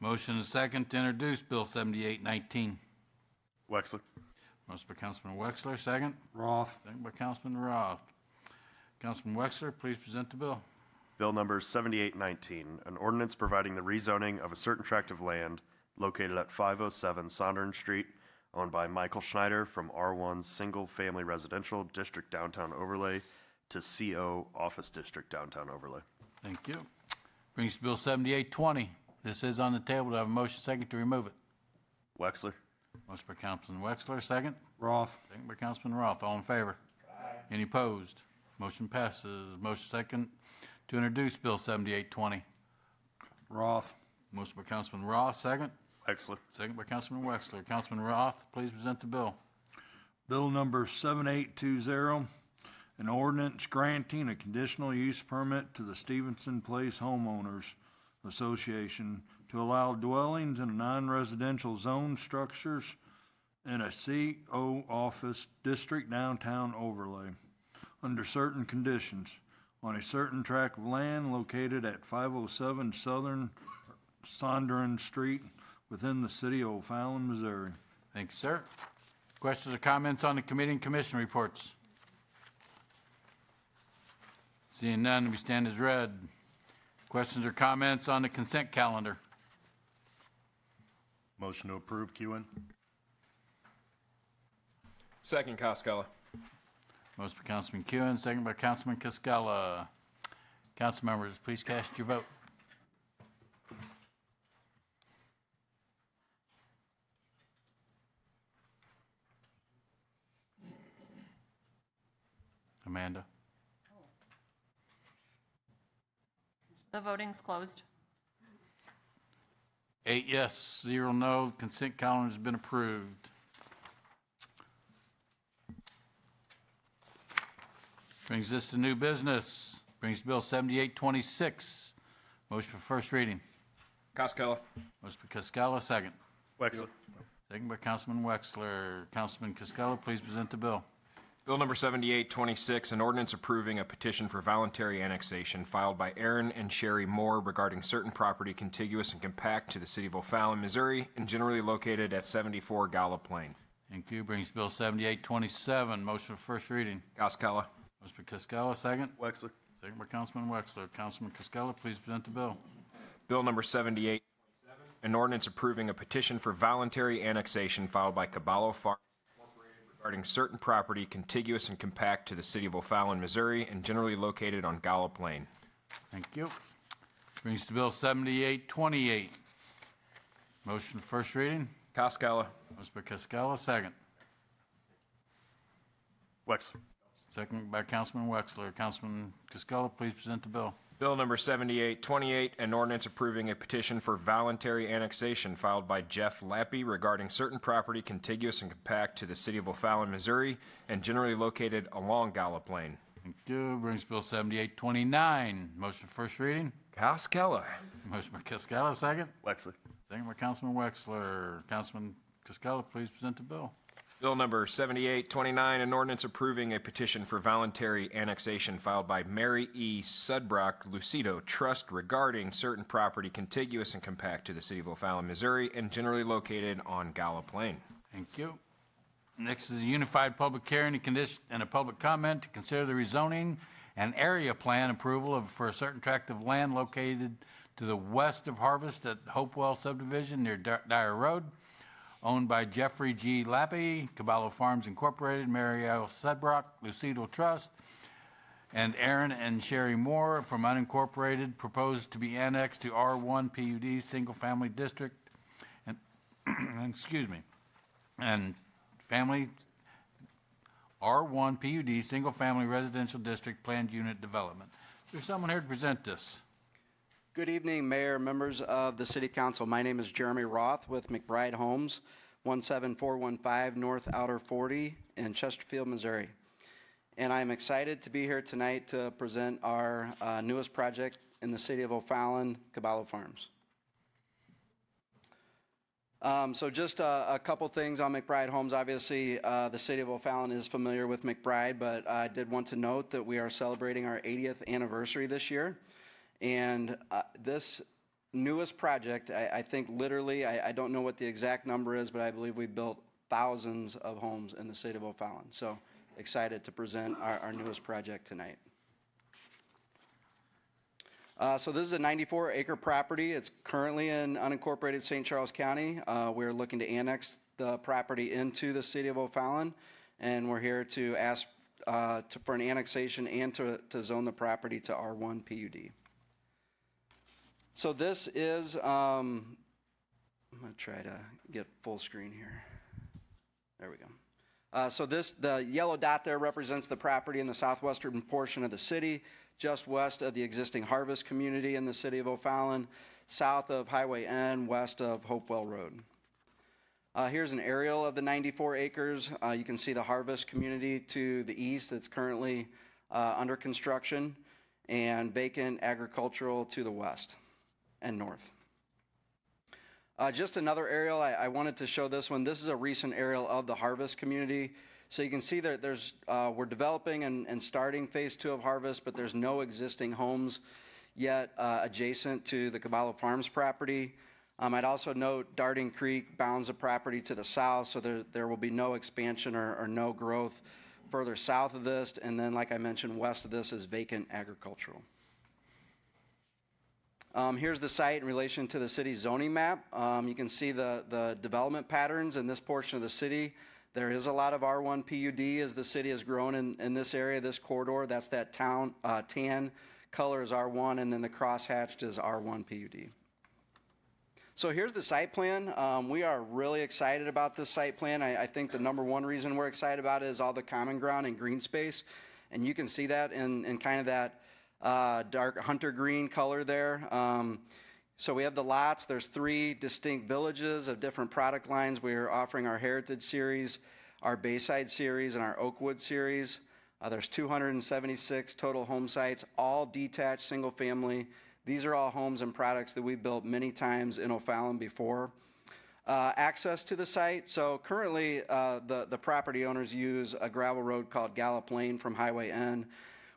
Motion is second to introduce Bill 7819. Wexler. Motion by Councilman Wexler. Second? Roth. Second by Councilman Roth. Councilman Wexler, please present the bill. Bill number 7819, an ordinance providing the rezoning of a certain tract of land located at 507 Sondern Street, owned by Michael Schneider, from R1 Single Family Residential District Downtown Overlay to CO Office District Downtown Overlay. Thank you. Brings to Bill 7820. This is on the table. Do I have a motion second to remove it? Wexler. Motion by Councilman Wexler. Second? Roth. Second by Councilman Roth. All in favor? Aye. Any opposed? Motion passes. Motion second to introduce Bill 7820. Roth. Motion by Councilman Roth. Second? Wexler. Second by Councilman Wexler. Councilman Roth, please present the bill. Bill number 7820, an ordinance granting a conditional use permit to the Stevenson Place Homeowners Association to allow dwellings in non-residential zone structures in a CO Office District Downtown Overlay under certain conditions on a certain tract of land located at 507 Southern Sondern Street within the city of O'Fallon, Missouri. Thank you, sir. Questions or comments on the committee and commission reports? Seeing none, we stand as read. Questions or comments on the consent calendar? Motion to approve, Kewen. Second, Costello. Motion by Councilman Kuhn, second by Councilman Cascella. Council members, please cast your vote. Amanda? The voting's closed. 8 yes, 0 no. Consent calendar has been approved. Brings this to new business. Brings Bill 7826. Motion for first reading. Costello. Motion by Cascella, second. Wexler. Second by Councilman Wexler. Councilman Cascella, please present the bill. Bill number 7826, an ordinance approving a petition for voluntary annexation filed by Aaron and Sherry Moore regarding certain property contiguous and compact to the city of O'Fallon, Missouri, and generally located at 74 Gallup Lane. Thank you. Brings Bill 7827. Motion for first reading. Costello. Motion by Cascella, second. Wexler. Second by Councilman Wexler. Councilman Cascella, please present the bill. Bill number 7827, an ordinance approving a petition for voluntary annexation filed by Caballo Farm regarding certain property contiguous and compact to the city of O'Fallon, Missouri, and generally located on Gallup Lane. Thank you. Brings to Bill 7828. Motion for first reading. Costello. Motion by Cascella, second. Wexler. Second by Councilman Wexler. Councilman Cascola, please present the bill. Bill number 7828, an ordinance approving a petition for voluntary annexation filed by Jeff Lappy regarding certain property contiguous and compact to the city of O'Fallon, Missouri, and generally located along Gallup Lane. Thank you. Brings Bill 7829. Motion for first reading. Cascola. Motion by Cascola, second. Wexler. Second by Councilman Wexler. Councilman Cascola, please present the bill. Bill number 7829, an ordinance approving a petition for voluntary annexation filed by Mary E. Sudbrock Lucido Trust regarding certain property contiguous and compact to the city of O'Fallon, Missouri, and generally located on Gallup Lane. Thank you. Next is a unified public hearing and a public comment to consider the rezoning and area plan approval for a certain tract of land located to the west of Harvest at Hopewell subdivision near Dyer Road, owned by Jeffrey G. Lappy, Caballo Farms Incorporated, Mary L. Sudbrock, Lucido Trust, and Aaron and Sherry Moore from unincorporated, proposed to be annexed to R1 PUD Single Family District, and excuse me, and family R1 PUD Single Family Residential District Planned Unit Development. Is there someone here to present this? Good evening, Mayor, members of the City Council. My name is Jeremy Roth with McBride Homes, 17415 North Outer 40 in Chesterfield, Missouri. And I'm excited to be here tonight to present our newest project in the city of O'Fallon, Caballo Farms. So just a couple things on McBride Homes. Obviously, the city of O'Fallon is familiar with McBride, but I did want to note that we are celebrating our 80th anniversary this year. And this newest project, I think literally, I don't know what the exact number is, but I believe we built thousands of homes in the state of O'Fallon. So excited to present our newest project tonight. So this is a 94-acre property. It's currently in unincorporated St. Charles County. We're looking to annex the property into the city of O'Fallon, and we're here to ask for an annexation and to zone the property to R1 PUD. So this is, I'm going to try to get full screen here. There we go. So the yellow dot there represents the property in the southwestern portion of the city, just west of the existing Harvest community in the city of O'Fallon, south of Highway N, west of Hopewell Road. Here's an aerial of the 94 acres. You can see the Harvest community to the east that's currently under construction, and vacant agricultural to the west and north. Just another aerial, I wanted to show this one. This is a recent aerial of the Harvest community. So you can see that we're developing and starting phase 2 of Harvest, but there's no existing homes yet adjacent to the Caballo Farms property. I'd also note Darting Creek bounds the property to the south, so there will be no expansion or no growth further south of this. And then, like I mentioned, west of this is vacant agricultural. Here's the site in relation to the city's zoning map. You can see the development patterns in this portion of the city. There is a lot of R1 PUD as the city has grown in this area, this corridor. That's that tan color is R1, and then the crosshatched is R1 PUD. So here's the site plan. We are really excited about this site plan. I think the number one reason we're excited about it is all the common ground and green space. And you can see that in kind of that dark hunter green color there. So we have the lots. There's 3 distinct villages of different product lines. We're offering our Heritage Series, our Bayside Series, and our Oakwood Series. There's 276 total home sites, all detached, single family. These are all homes and products that we've built many times in O'Fallon before. Access to the site. So currently the property owners use a gravel road called Gallup Lane from Highway N.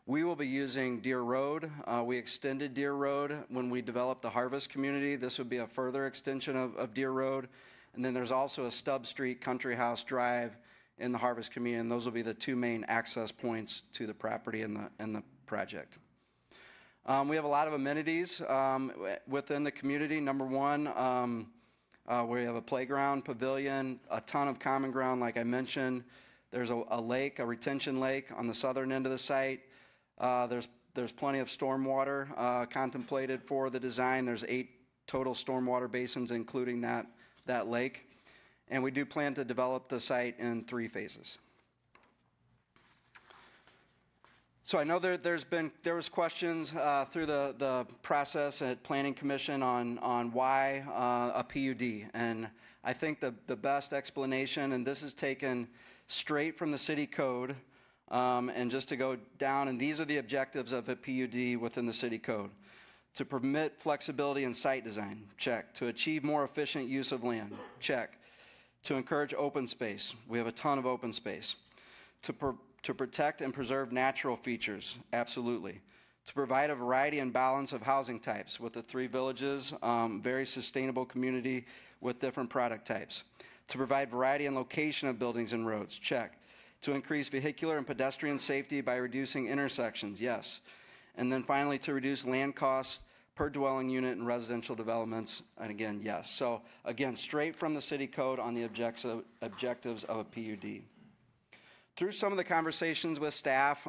We will be using Deer Road. We extended Deer Road when we developed the Harvest community. This would be a further extension of Deer Road. And then there's also a Stubb Street Country House Drive in the Harvest community, and those will be the 2 main access points to the property and the project. We have a lot of amenities within the community. Number one, we have a playground, pavilion, a ton of common ground, like I mentioned. There's a lake, a retention lake on the southern end of the site. There's plenty of stormwater contemplated for the design. There's 8 total stormwater basins, including that lake. And we do plan to develop the site in 3 phases. So I know there was questions through the process at Planning Commission on why a PUD, and I think the best explanation, and this is taken straight from the city code, and just to go down, and these are the objectives of a PUD within the city code. To permit flexibility in site design, check. To achieve more efficient use of land, check. To encourage open space, we have a ton of open space. To protect and preserve natural features, absolutely. To provide a variety and balance of housing types with the 3 villages, very sustainable community with different product types. To provide variety and location of buildings and roads, check. To increase vehicular and pedestrian safety by reducing intersections, yes. And then finally, to reduce land costs per dwelling unit in residential developments, and again, yes. So again, straight from the city code on the objectives of a PUD. Through some of the conversations with staff,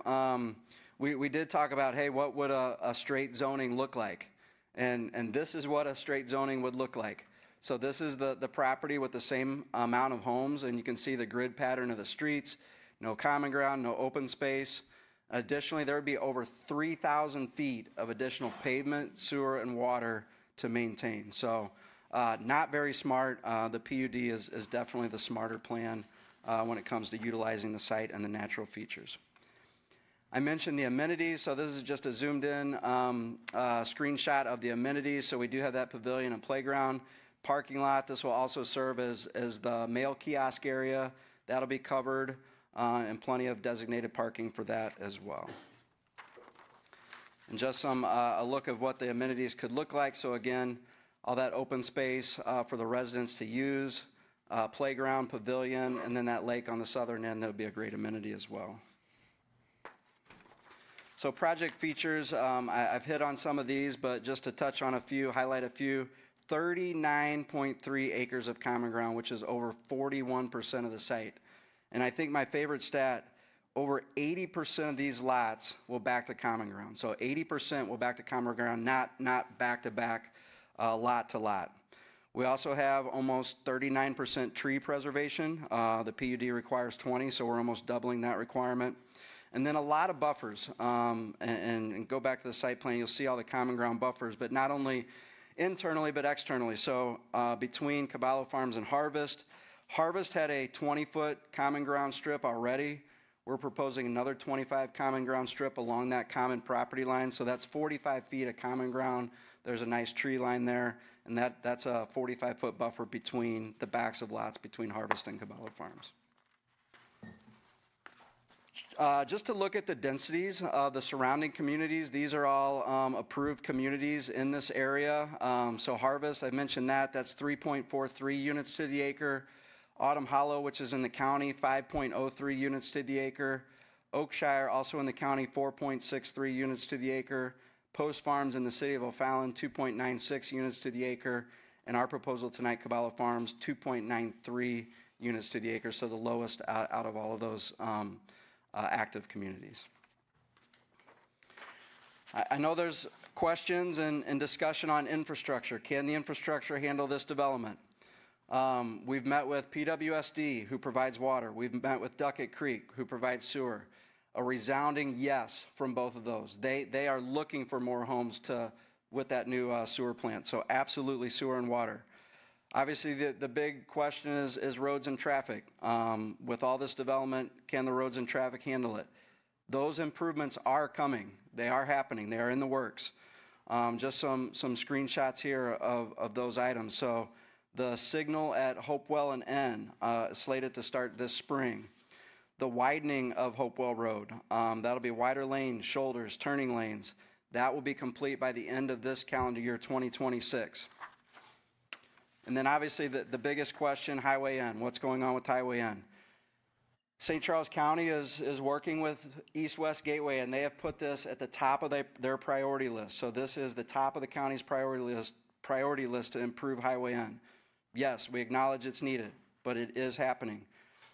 we did talk about, hey, what would a straight zoning look like? And this is what a straight zoning would look like. So this is the property with the same amount of homes, and you can see the grid pattern of the streets, no common ground, no open space. Additionally, there would be over 3,000 feet of additional pavement, sewer, and water to maintain. So not very smart. The PUD is definitely the smarter plan when it comes to utilizing the site and the natural features. I mentioned the amenities, so this is just a zoomed in screenshot of the amenities. So we do have that pavilion and playground. Parking lot, this will also serve as the mail kiosk area. That'll be covered, and plenty of designated parking for that as well. And just a look of what the amenities could look like. So again, all that open space for the residents to use, playground, pavilion, and then that lake on the southern end, that would be a great amenity as well. So project features, I've hit on some of these, but just to touch on a few, highlight a few. 39.3 acres of common ground, which is over 41% of the site. And I think my favorite stat, over 80% of these lots will back to common ground. So 80% will back to common ground, not back to back, lot to lot. We also have almost 39% tree preservation. The PUD requires 20, so we're almost doubling that requirement. And then a lot of buffers. And go back to the site plan, you'll see all the common ground buffers, but not only internally but externally. So between Caballo Farms and Harvest, Harvest had a 20-foot common ground strip already. We're proposing another 25 common ground strip along that common property line. So that's 45 feet of common ground. There's a nice tree line there, and that's a 45-foot buffer between the backs of lots between Harvest and Caballo Farms. Just to look at the densities of the surrounding communities, these are all approved communities in this area. So Harvest, I mentioned that's 3.43 units to the acre. Autumn Hollow, which is in the county, 5.03 units to the acre. Oakshire, also in the county, 4.63 units to the acre. Post Farms in the city of O'Fallon, 2.96 units to the acre. And our proposal tonight, Caballo Farms, 2.93 units to the acre, so the lowest out of all of those active communities. I know there's questions and discussion on infrastructure. Can the infrastructure handle this development? We've met with PWSD, who provides water. We've met with Duckett Creek, who provides sewer. A resounding yes from both of those. They are looking for more homes with that new sewer plant. So absolutely sewer and water. Obviously, the big question is roads and traffic. With all this development, can the roads and traffic handle it? Those improvements are coming. They are happening. They are in the works. Just some screenshots here of those items. So the signal at Hopewell and N slated to start this spring. The widening of Hopewell Road. That'll be wider lanes, shoulders, turning lanes. That will be complete by the end of this calendar year, 2026. And then obviously the biggest question, Highway N. What's going on with Highway N? St. Charles County is working with East-West Gateway, and they have put this at the top of their priority list. So this is the top of the county's priority list to improve Highway N. Yes, we acknowledge it's needed, but it is happening.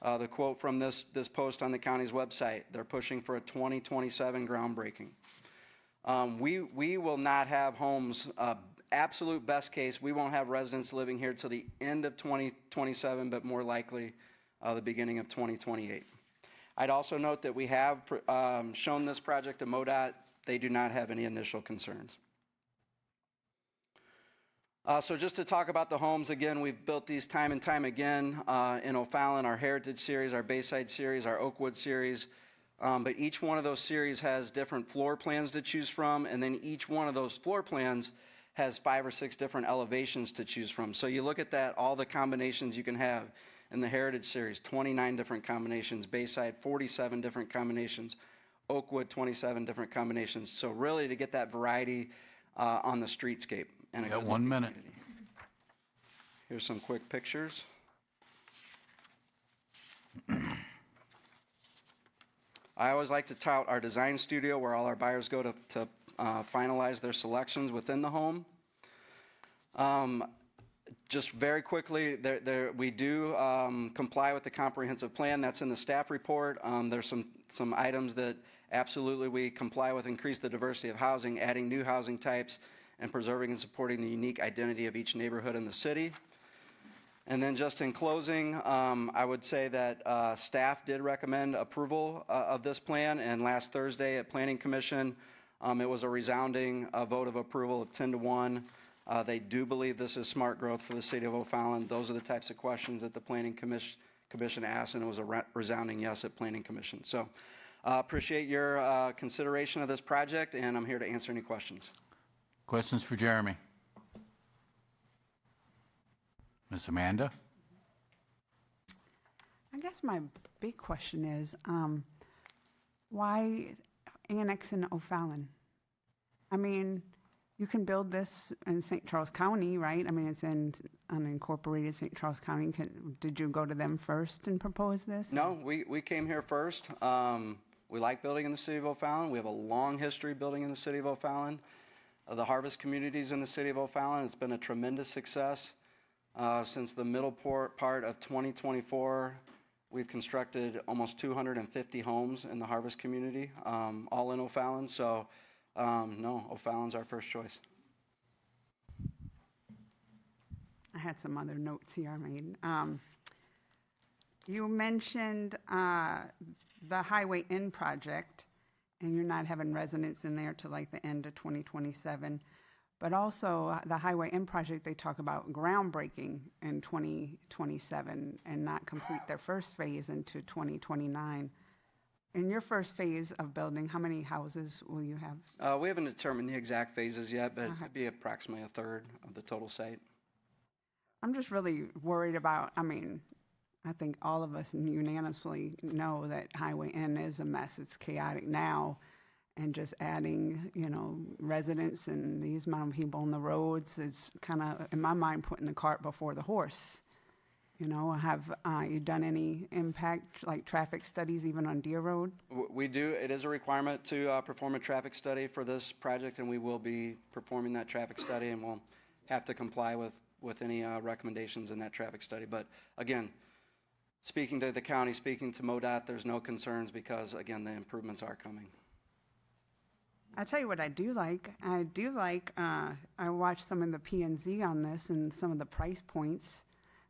The quote from this post on the county's website, they're pushing for a 2027 groundbreaking. We will not have homes, absolute best case, we won't have residents living here till the end of 2027, but more likely the beginning of 2028. I'd also note that we have shown this project to MoDOT. They do not have any initial concerns. So just to talk about the homes again, we've built these time and time again in O'Fallon, our Heritage Series, our Bayside Series, our Oakwood Series. But each one of those series has different floor plans to choose from, and then each one of those floor plans has 5 or 6 different elevations to choose from. So you look at that, all the combinations you can have in the Heritage Series, 29 different combinations, Bayside, 47 different combinations, Oakwood, 27 different combinations. So really to get that variety on the streetscape. And you got 1 minute. Here's some quick pictures. I always like to tout our design studio where all our buyers go to finalize their selections within the home. Just very quickly, we do comply with the comprehensive plan. That's in the staff report. There's some items that absolutely we comply with: increase the diversity of housing, adding new housing types, and preserving and supporting the unique identity of each neighborhood in the city. And then just in closing, I would say that staff did recommend approval of this plan, and last Thursday at Planning Commission, it was a resounding vote of approval of 10-1. They do believe this is smart growth for the city of O'Fallon. Those are the types of questions that the Planning Commission asked, and it was a resounding yes at Planning Commission. So appreciate your consideration of this project, and I'm here to answer any questions. Questions for Jeremy? Ms. Amanda? I guess my big question is, why annex in O'Fallon? I mean, you can build this in St. Charles County, right? I mean, it's in unincorporated St. Charles County. Did you go to them first and propose this? No, we came here first. We like building in the city of O'Fallon. We have a long history building in the city of O'Fallon. The harvest communities in the city of O'Fallon, it's been a tremendous success. Since the middle part of 2024, we've constructed almost 250 homes in the harvest community, all in O'Fallon. So, no, O'Fallon's our first choice. I had some other notes here I made. You mentioned the Highway Inn project, and you're not having residents in there till like the end of 2027. But also the Highway Inn project, they talk about groundbreaking in 2027 and not complete their first phase into 2029. In your first phase of building, how many houses will you have? We haven't determined the exact phases yet, but it'd be approximately a third of the total site. I'm just really worried about, I mean, I think all of us unanimously know that Highway Inn is a mess. It's chaotic now. And just adding, residents and these amount of people on the roads is kind of, in my mind, putting the cart before the horse. Have you done any impact, like traffic studies, even on Deer Road? We do. It is a requirement to perform a traffic study for this project, and we will be performing that traffic study, and we'll have to comply with any recommendations in that traffic study. But again, speaking to the county, speaking to MoDOT, there's no concerns because, again, the improvements are coming. I tell you what I do like. I watched some of the P&Z on this and some of the price points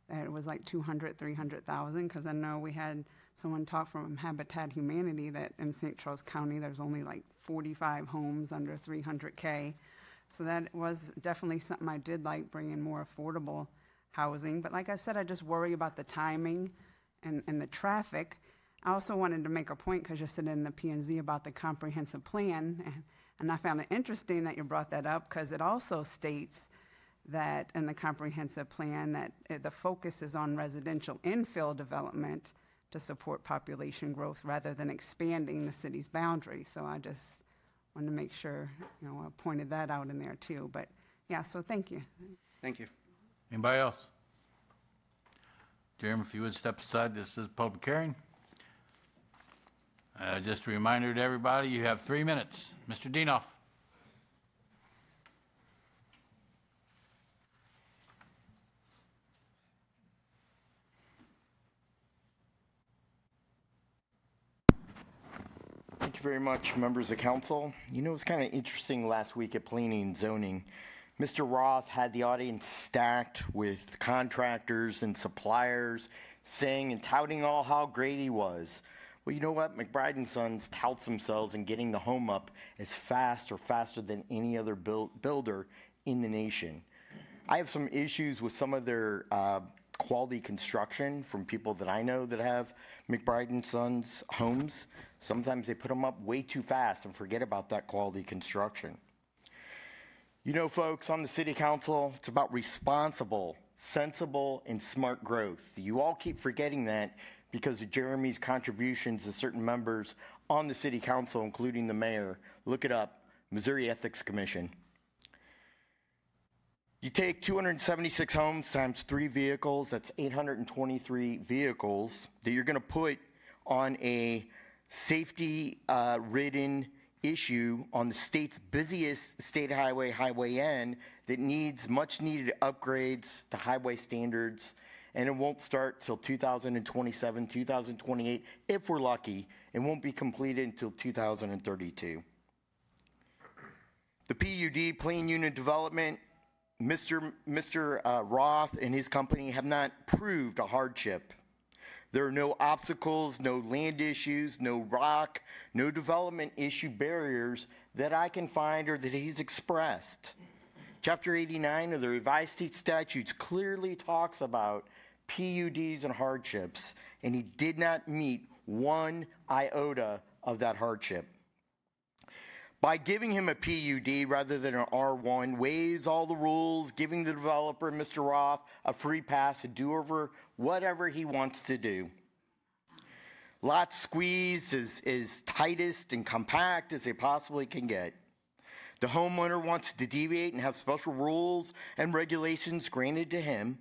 that it was like 200, 300,000, because I know we had someone talk from Habitat Humanity that in St. Charles County there's only like 45 homes under 300K. So that was definitely something I did like, bringing more affordable housing. But like I said, I just worry about the timing and the traffic. I also wanted to make a point, because you said in the P&Z about the comprehensive plan, and I found it interesting that you brought that up, because it also states that in the comprehensive plan that the focus is on residential infill development to support population growth rather than expanding the city's boundaries. So I just wanted to make sure, I pointed that out in there too. But yeah, so thank you. Thank you. Anybody else? Jeremy, if you would step aside, this is public hearing. Just a reminder to everybody, you have 3 minutes. Mr. Dienoff. Thank you very much, members of council. It was kind of interesting last week at Planning and Zoning. Mr. Roth had the audience stacked with contractors and suppliers saying and touting all how great he was. Well, you know what? McBride and Sons touts themselves in getting the home up as fast or faster than any other builder in the nation. I have some issues with some of their quality construction from people that I know that have McBride and Sons homes. Sometimes they put them up way too fast and forget about that quality construction. You know, folks, on the city council, it's about responsible, sensible, and smart growth. You all keep forgetting that because of Jeremy's contributions to certain members on the city council, including the mayor. Look it up, Missouri Ethics Commission. You take 276 homes times 3 vehicles, that's 823 vehicles that you're going to put on a safety-ridden issue on the state's busiest state highway, Highway N, that needs much-needed upgrades to highway standards, and it won't start till 2027, 2028, if we're lucky. It won't be completed until 2032. The PUD, Plain Unit Development, Mr. Roth and his company have not proved a hardship. There are no obstacles, no land issues, no rock, no development issue barriers that I can find or that he's expressed. Chapter 89 of the revised state statutes clearly talks about PUDs and hardships, and he did not meet one iota of that hardship. By giving him a PUD rather than an R1, waives all the rules, giving the developer, Mr. Roth, a free pass to do over whatever he wants to do. Lots squeezed as tightest and compact as they possibly can get. The homeowner wants to deviate and have special rules and regulations granted to him.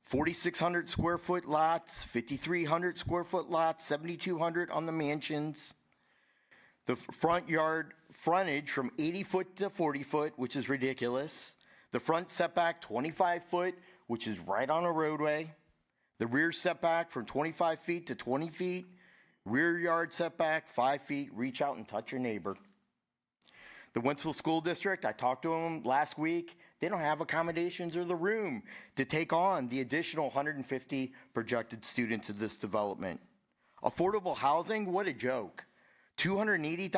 4,600 square foot lots, 5,300 square foot lots, 7,200 on the mansions. The front yard frontage from 80 foot to 40 foot, which is ridiculous. The front setback 25 foot, which is right on a roadway. The rear setback from 25 feet to 20 feet. Rear yard setback 5 feet. Reach out and touch your neighbor. The Wentzville School District, I talked to them last week. They don't have accommodations or the room to take on the additional 150 projected students of this development. Affordable housing, what a joke. $280,000,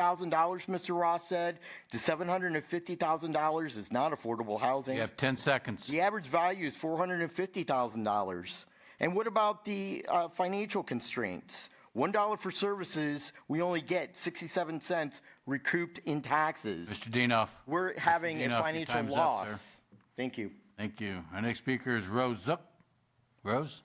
Mr. Ross said, to $750,000 is not affordable housing. You have 10 seconds. The average value is $450,000. And what about the financial constraints? $1 for services, we only get 67 cents recouped in taxes. Mr. Dienoff. We're having a Dienoff, your financial time's up, loss. sir. Thank you. Thank you. Our next speaker is Rose Zook. Rose?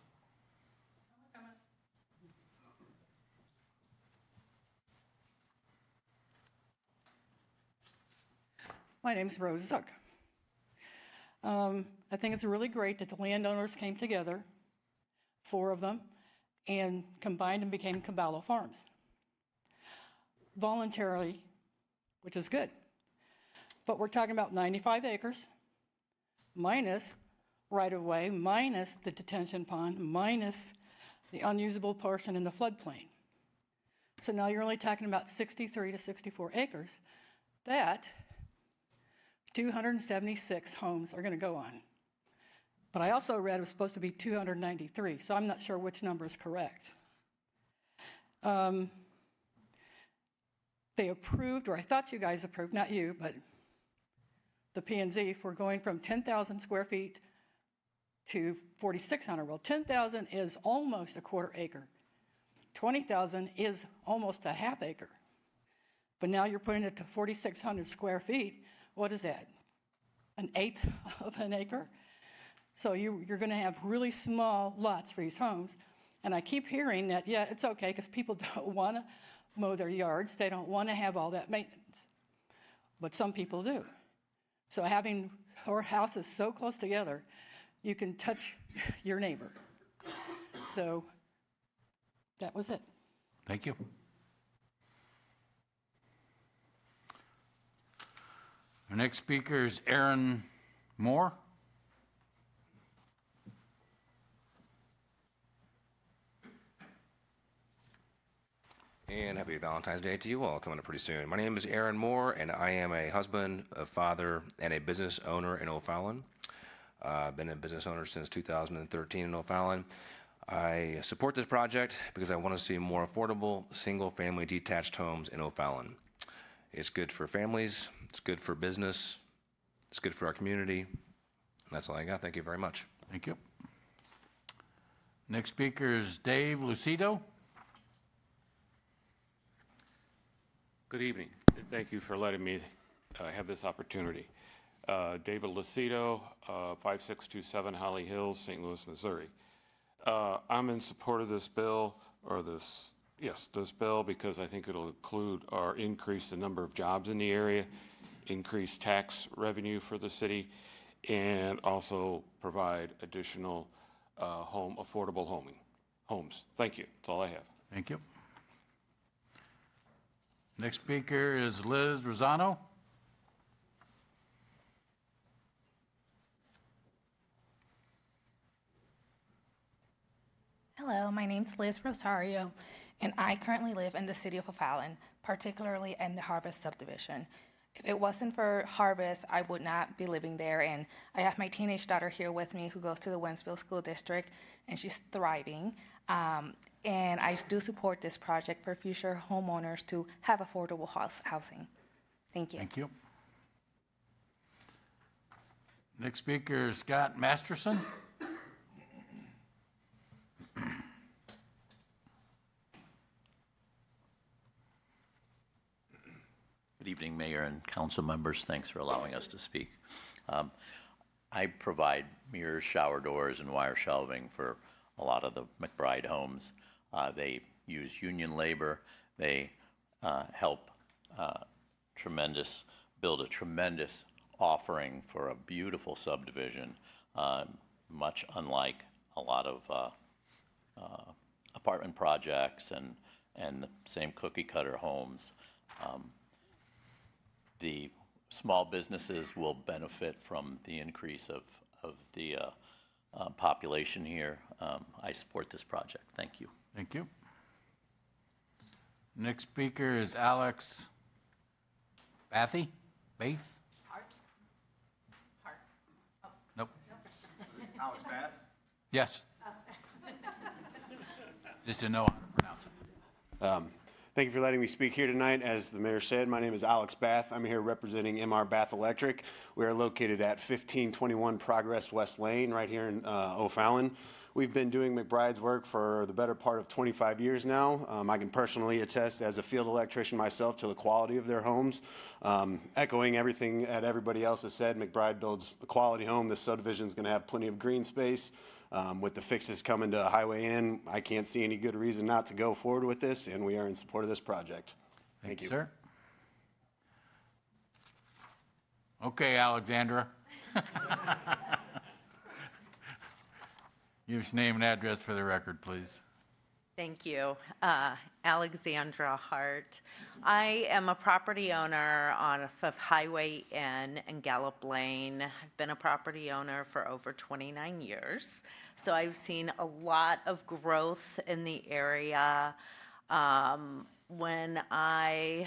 My name's Rose Zook. I think it's really great that the landowners came together, 4 of them, and combined and became Caballo Farms. Voluntarily, which is good. But we're talking about 95 acres, minus right-of-way, minus the detention pond, minus the unusable portion in the floodplain. So now you're only talking about 63 to 64 acres that 276 homes are going to go on. But I also read it was supposed to be 293, so I'm not sure which number is correct. They approved, or I thought you guys approved, not you, but the P&Z for going from 10,000 square feet to 4,600. Well, 10,000 is almost a quarter acre. 20,000 is almost a half acre. But now you're putting it to 4,600 square feet. What is that? 1/8 of an acre? So you're going to have really small lots for these homes. And I keep hearing that, yeah, it's okay because people don't want to mow their yards. They don't want to have all that maintenance. But some people do. So having our houses so close together, you can touch your neighbor. So that was it. Thank you. Our next speaker is Aaron Moore. And happy Valentine's Day to you all, coming up pretty soon. My name is Aaron Moore, and I am a husband, a father, and a business owner in O'Fallon. I've been a business owner since 2013 in O'Fallon. I support this project because I want to see more affordable, single-family detached homes in O'Fallon. It's good for families, it's good for business, it's good for our community. And that's all I got. Thank you very much. Thank you. Next speaker is Dave Lucido. Good evening, and thank you for letting me have this opportunity. David Lucido, 5627 Holly Hills, St. Louis, Missouri. I'm in support of this bill, this bill, because I think it'll include or increase the number of jobs in the area, increase tax revenue for the city, and also provide additional affordable homes. Thank you. That's all I have. Thank you. Next speaker is Liz Rosano. Hello, my name's Liz Rosario, and I currently live in the city of O'Fallon, particularly in the Harvest subdivision. If it wasn't for Harvest, I would not be living there, and I have my teenage daughter here with me who goes to the Wentzville School District, and she's thriving. And I do support this project for future homeowners to have affordable housing. Thank you. Thank you. Next speaker is Scott Masterson. Good evening, Mayor and council members. Thanks for allowing us to speak. I provide mirrors, shower doors, and wire shelving for a lot of the McBride homes. They use union labor. They help build a tremendous offering for a beautiful subdivision, much unlike a lot of apartment projects and the same cookie cutter homes. The small businesses will benefit from the increase of the population here. I support this project. Thank you. Thank you. Next speaker is Alex Bathy? Bath? Nope. Alex Bath? Yes. Just to know how to pronounce it. Thank you for letting me speak here tonight. As the mayor said, my name is Alex Bath. I'm here representing MR Bath Electric. We are located at 1521 Progress West Lane, right here in O'Fallon. We've been doing McBride's work for the better part of 25 years now. I can personally attest as a field electrician myself to the quality of their homes. Echoing everything that everybody else has said, McBride builds a quality home. This subdivision is going to have plenty of green space. With the fixes coming to Highway N, I can't see any good reason not to go forward with this, and we are in support of this project. Thank you. Sir. Okay, Alexandra. Give us your name and address for the record, please. Thank you. Alexandra Hart. I am a property owner on Highway N and Gallup Lane. I've been a property owner for over 29 years. So I've seen a lot of growth in the area. When I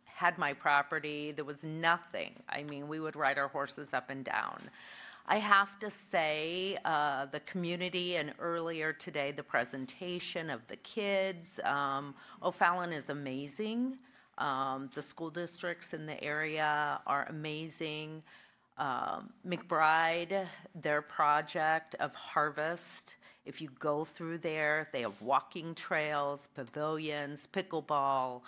had my property, there was nothing. I mean, we would ride our horses up and down. I have to say, the community, and earlier today, the presentation of the kids, O'Fallon is amazing. The school districts in the area are amazing. McBride, their project of Harvest, if you go through there, they have walking trails, pavilions, pickleball.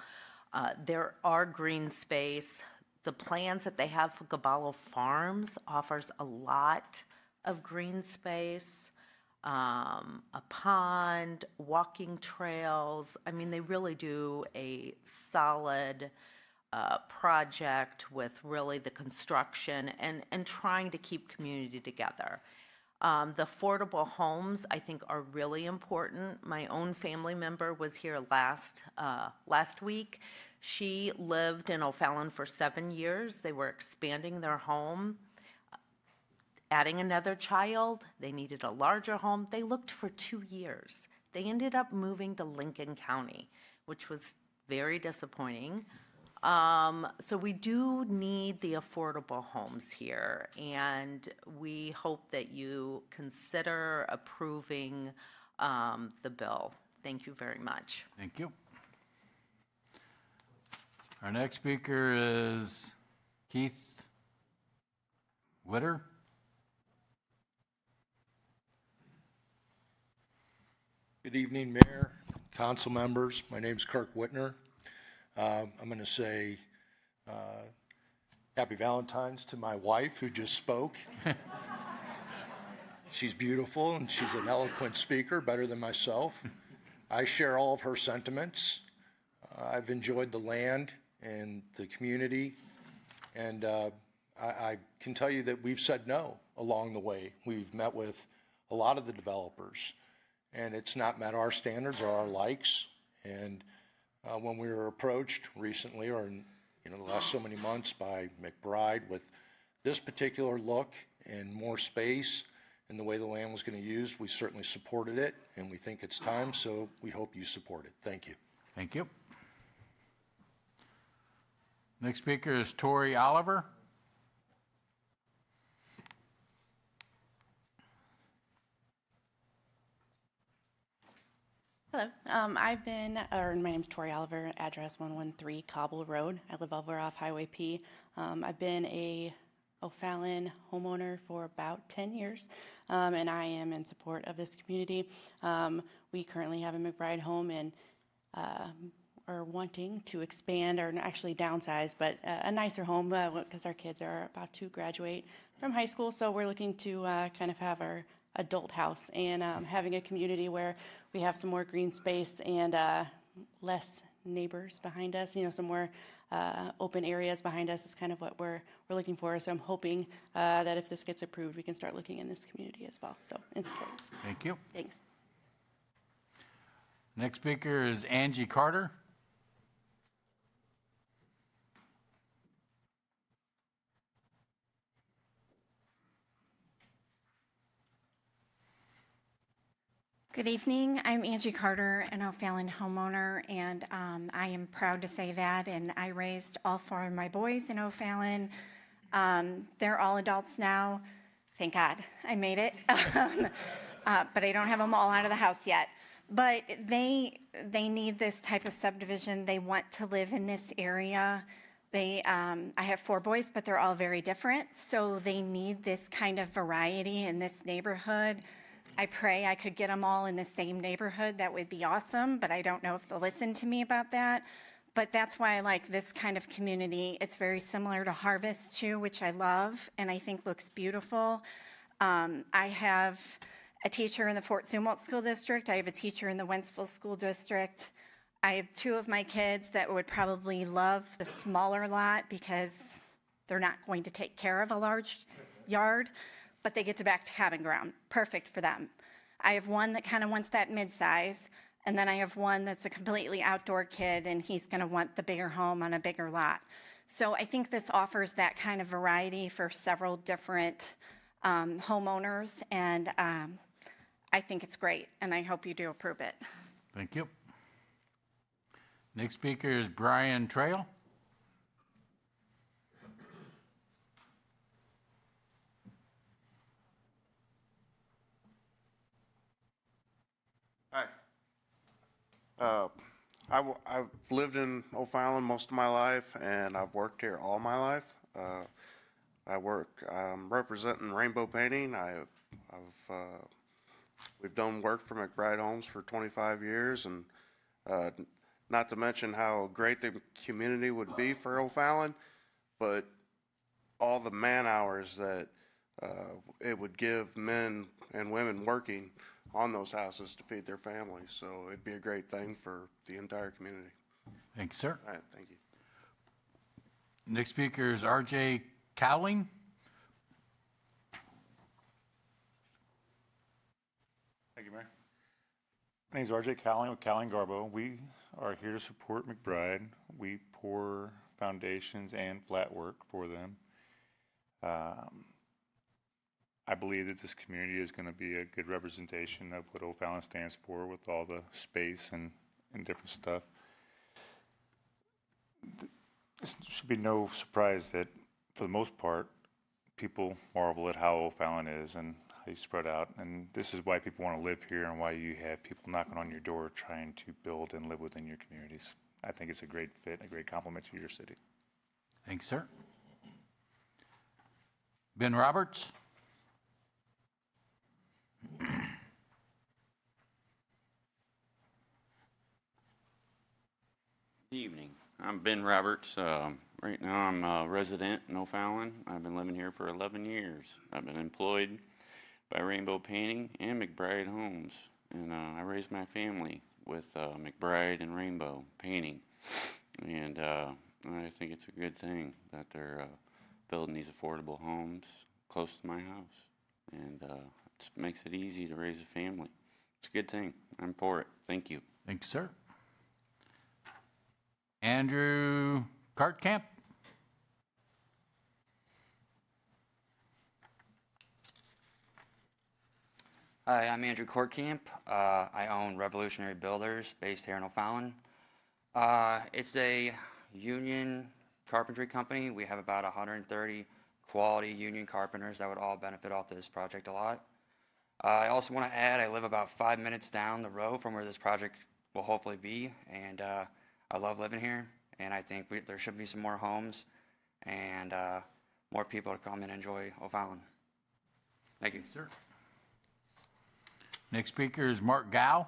There are green space. The plans that they have for Caballo Farms offers a lot of green space, a pond, walking trails. I mean, they really do a solid project with really the construction and trying to keep community together. The affordable homes, I think, are really important. My own family member was here last week. She lived in O'Fallon for 7 years. They were expanding their home, adding another child. They needed a larger home. They looked for 2 years. They ended up moving to Lincoln County, which was very disappointing. So we do need the affordable homes here, and we hope that you consider approving the bill. Thank you very much. Thank you. Our next speaker is Keith Witter. Good evening, Mayor, council members. My name's Kirk Whitner. I'm going to say Happy Valentine's to my wife who just spoke. She's beautiful and she's an eloquent speaker, better than myself. I share all of her sentiments. I've enjoyed the land and the community, and I can tell you that we've said no along the way. We've met with a lot of the developers, and it's not met our standards or our likes. And when we were approached recently, or in the last so many months, by McBride with this particular look and more space and the way the land was going to be used, we certainly supported it, and we think it's time, so we hope you support it. Thank you. Thank you. Next speaker is Tori Oliver. Hello. My name's Tori Oliver, address 113 Cobble Road. I live over off Highway P. I've been a O'Fallon homeowner for about 10 years, and I am in support of this community. We currently have a McBride home and are wanting to expand, or actually downsize, but a nicer home because our kids are about to graduate from high school, so we're looking to kind of have our adult house, and having a community where we have some more green space and less neighbors behind us, some more open areas behind us is kind of what we're looking for. So I'm hoping that if this gets approved, we can start looking in this community as well. So in support. Thank you. Thanks. Next speaker is Angie Carter. Good evening. I'm Angie Carter, an O'Fallon homeowner, and I am proud to say that. And I raised all four of my boys in O'Fallon. They're all adults now. Thank God I made it. But I don't have them all out of the house yet. But they need this type of subdivision. They want to live in this area. I have four boys, but they're all very different. So they need this kind of variety in this neighborhood. I pray I could get them all in the same neighborhood. That would be awesome, but I don't know if they'll listen to me about that. But that's why I like this kind of community. It's very similar to Harvest too, which I love and I think looks beautiful. I have a teacher in the Fort Zumwalt School District. I have a teacher in the Wentzville School District. I have two of my kids that would probably love the smaller lot because they're not going to take care of a large yard, but they get to back to cabin ground. Perfect for them. I have one that kind of wants that mid-size, and then I have one that's a completely outdoor kid, and he's going to want the bigger home on a bigger lot. So I think this offers that kind of variety for several different homeowners, and I think it's great, and I hope you do approve it. Thank you. Next speaker is Brian Trail. Hi. I've lived in O'Fallon most of my life, and I've worked here all my life. I'm representing Rainbow Painting. We've done work for McBride Homes for 25 years, and not to mention how great the community would be for O'Fallon, but all the man hours that it would give men and women working on those houses to feed their families. So it'd be a great thing for the entire community. Thank you, sir. All right, thank you. Next speaker is R.J. Cowling. Thank you, Mayor. My name is R.J. Cowling with Cowling Garbo. We are here to support McBride. We pour foundations and flat work for them. I believe that this community is going to be a good representation of what O'Fallon stands for with all the space and different stuff. It should be no surprise that, for the most part, people marvel at how O'Fallon is and how They spread out, and this is why people want to live here and why you have people knocking on your door trying to build and live within your communities. I think it's a great fit, a great compliment to your city. Thanks, sir. Ben Roberts? Good evening. I'm Ben Roberts. Right now I'm a resident in O'Fallon. I've been living here for 11 years. I've been employed by Rainbow Painting and McBride Homes. And I raised my family with McBride and Rainbow Painting. And I think it's a good thing that they're building these affordable homes close to my house. And it makes it easy to raise a family. It's a good thing. I'm for it. Thank you. Thank you, sir. Andrew Cartcamp? Hi, I'm Andrew Courtcamp. I own Revolutionary Builders based here in O'Fallon. It's a union carpentry company. We have about 130 quality union carpenters that would all benefit off this project a lot. I also want to add, I live about 5 minutes down the road from where this project will hopefully be, and I love living here, and I think there should be some more homes and more people to come and enjoy O'Fallon. Thank you. Sir. Next speaker is Mark Gow.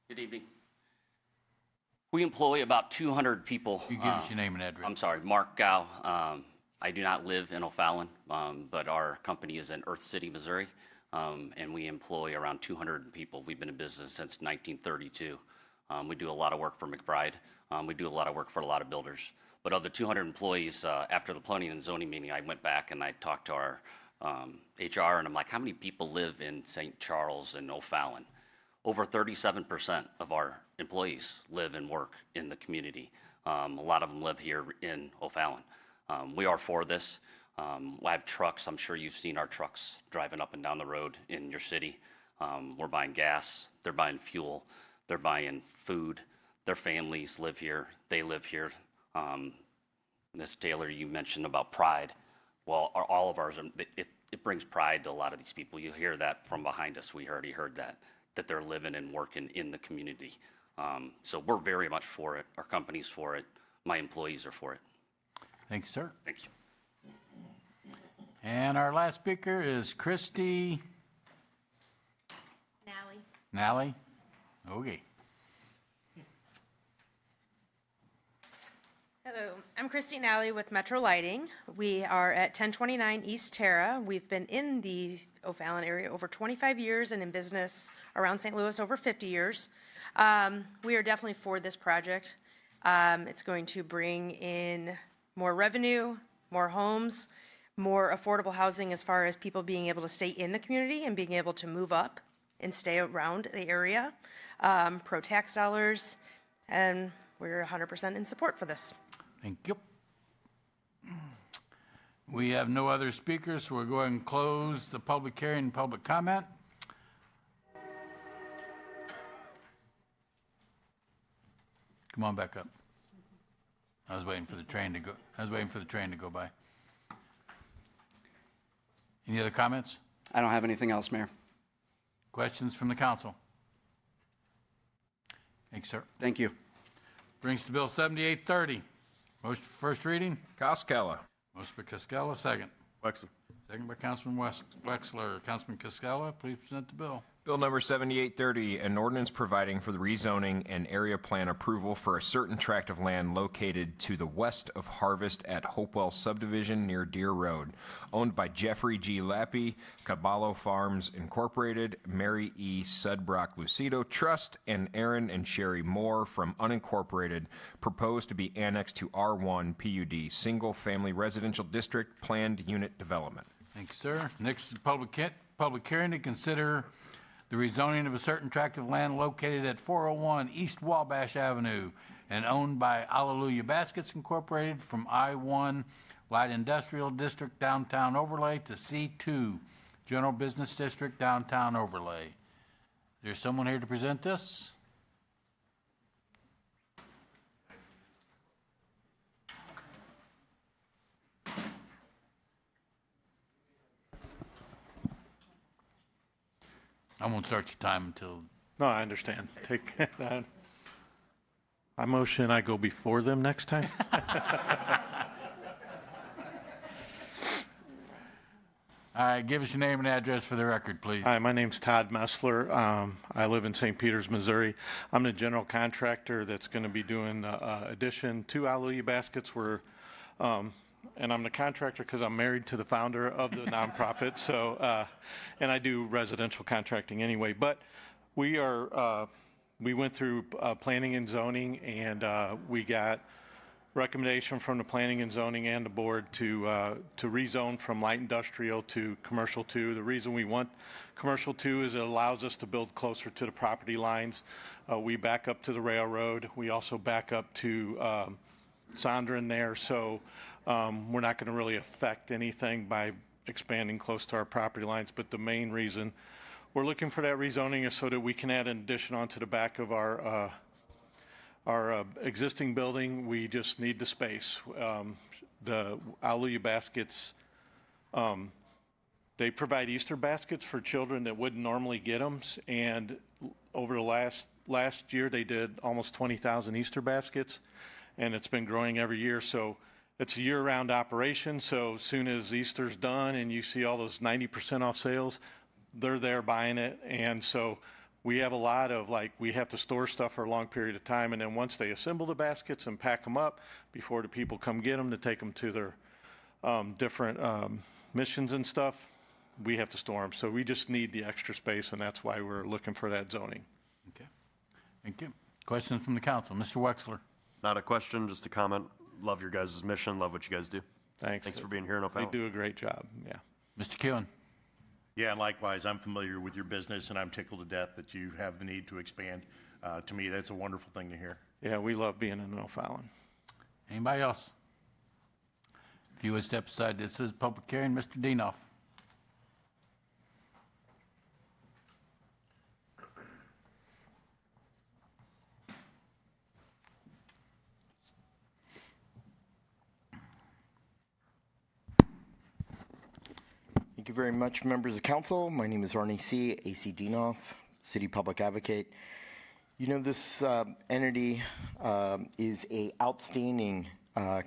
Good evening. We employ about 200 people. You give us your name and address. I'm sorry, Mark Gow. I do not live in O'Fallon, but our company is in Earth City, Missouri, and we employ around 200 people. We've been in business since 1932. We do a lot of work for McBride. We do a lot of work for a lot of builders. But of the 200 employees, after the planning and zoning meeting, I went back and I talked to our HR, and I'm like, how many people live in St. Charles and O'Fallon? Over 37% of our employees live and work in the community. A lot of them live here in O'Fallon. We are for this. I have trucks. I'm sure you've seen our trucks driving up and down the road in your city. We're buying gas. They're buying fuel. They're buying food. Their families live here. They live here. Ms. Taylor, you mentioned about pride. Well, all of ours, it brings pride to a lot of these people. You hear that from behind us. We already heard that they're living and working in the community. So we're very much for it. Our company's for it. My employees are for it. Thank you, sir. Thank you. And our last speaker is Christy Nally. Okay. Hello, I'm Christy Nally with Metro Lighting. We are at 1029 East Terra. We've been in the O'Fallon area over 25 years and in business around St. Louis over 50 years. We are definitely for this project. It's going to bring in more revenue, more homes, more affordable housing as far as people being able to stay in the community and being able to move up and stay around the area. Pro-tax dollars, and we're 100% in support for this. Thank you. We have no other speakers, so we'll go ahead and close the public hearing and public comment. Come on back up. I was waiting for the train to go by. Any other comments? I don't have anything else, Mayor. Questions from the council? Thanks, sir. Thank you. Brings to Bill 7830. Motion for first reading? Costello. Motion by Costello, second. Wexler. Second by Councilman Wexler. Councilman Costello, please present the bill. Bill number 7830, an ordinance providing for the rezoning and area plan approval for a certain tract of land located to the west of Harvest at Hopewell Subdivision near Deer Road, owned by Jeffrey G. Lappy, Caballo Farms Incorporated, Mary E. Sudbrock Lucido Trust, and Aaron and Sherry Moore from Unincorporated, proposed to be annexed to R1 PUD, Single Family Residential District Planned Unit Development. Thank you, sir. Next is public hearing to consider the rezoning of a certain tract of land located at 401 East Wabash Avenue and owned by Alleluia Baskets Incorporated from I-1 Light Industrial District Downtown Overlay to C2 General Business District Downtown Overlay. Is there someone here to present this? I won't start your time until, No, I understand. Take that. I motion I go before them next time. all right, give us your name and address for the record, please. Hi, my name's Todd Messler. I live in St. Peters, Missouri. I'm the general contractor that's going to be doing the addition to Hallelujah Baskets. And I'm the contractor because I'm married to the founder of the nonprofit. So, and I do residential contracting anyway. But we went through planning and zoning, and we got recommendation from the planning and zoning and the board to rezone from light industrial to commercial 2. The reason we want commercial 2 is it allows us to build closer to the property lines. We back up to the railroad. We also back up to Sondra there. So we're not going to really affect anything by expanding close to our property lines. But the main reason we're looking for that rezoning is so that we can add an addition onto the back of our existing building. We just need the space. The Hallelujah Baskets, they provide Easter baskets for children that wouldn't normally get them. And over the last year, they did almost 20,000 Easter baskets, and it's been growing every year. So it's a year-round operation. So as soon as Easter's done and you see all those 90% off sales, they're there buying it. And so we have a lot of, like, we have to store stuff for a long period of time, and then once they assemble the baskets and pack them up before the people come get them to take them to their different missions and stuff, we have to store them. So we just need the extra space, and that's why we're looking for that zoning. Okay, thank you. Questions from the council? Mr. Wexler. Not a question, just a comment. Love your guys' mission. Love what you guys do. Thanks. Thanks for being here in O'Fallon. They do a great job, yeah. Mr. Kewen. Yeah, and likewise, I'm familiar with your business, and I'm tickled to death that you have the need to expand. To me, that's a wonderful thing to hear. Yeah, we love being in O'Fallon. Anybody else? If you would step aside, this is public hearing. Mr. Dienoff. Thank you very much, members of council. My name is Arnie C., AC Dienoff, City Public Advocate. You know, this entity is a outstanding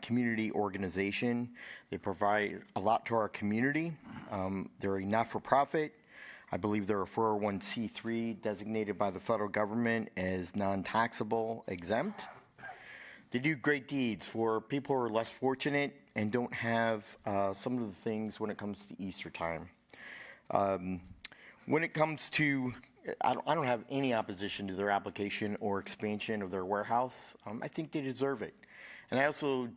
community organization. They provide a lot to our community. They're a not-for-profit. I believe they're a 401c3 designated by the federal government as non-taxable exempt. They do great deeds for people who are less fortunate and don't have some of the things when it comes to Easter time. When it comes to, I don't have any opposition to their application or expansion of their warehouse. I think they deserve it. And I also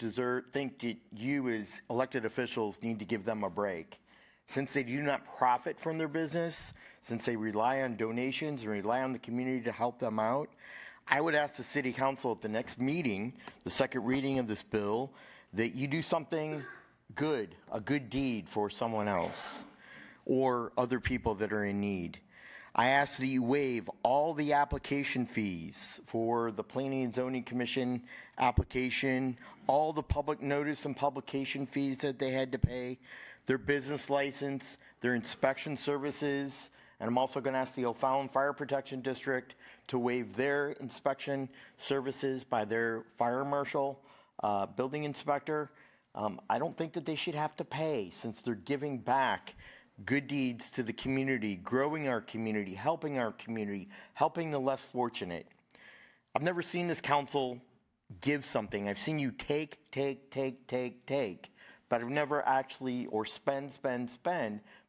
think that you as elected officials need to give them a break. Since they do not profit from their business, since they rely on donations and rely on the community to help them out, I would ask the city council at the next meeting, the second reading of this bill, that you do something good, a good deed for someone else or other people that are in need. I ask that you waive all the application fees for the Planning and Zoning Commission application, all the public notice and publication fees that they had to pay, their business license, their inspection services, and I'm also going to ask the O'Fallon Fire Protection District to waive their inspection services by their fire marshal, building inspector. I don't think that they should have to pay since they're giving back good deeds to the community, growing our community, helping the less fortunate. I've never seen this council give something. I've seen you take, but I've never actually, or spend,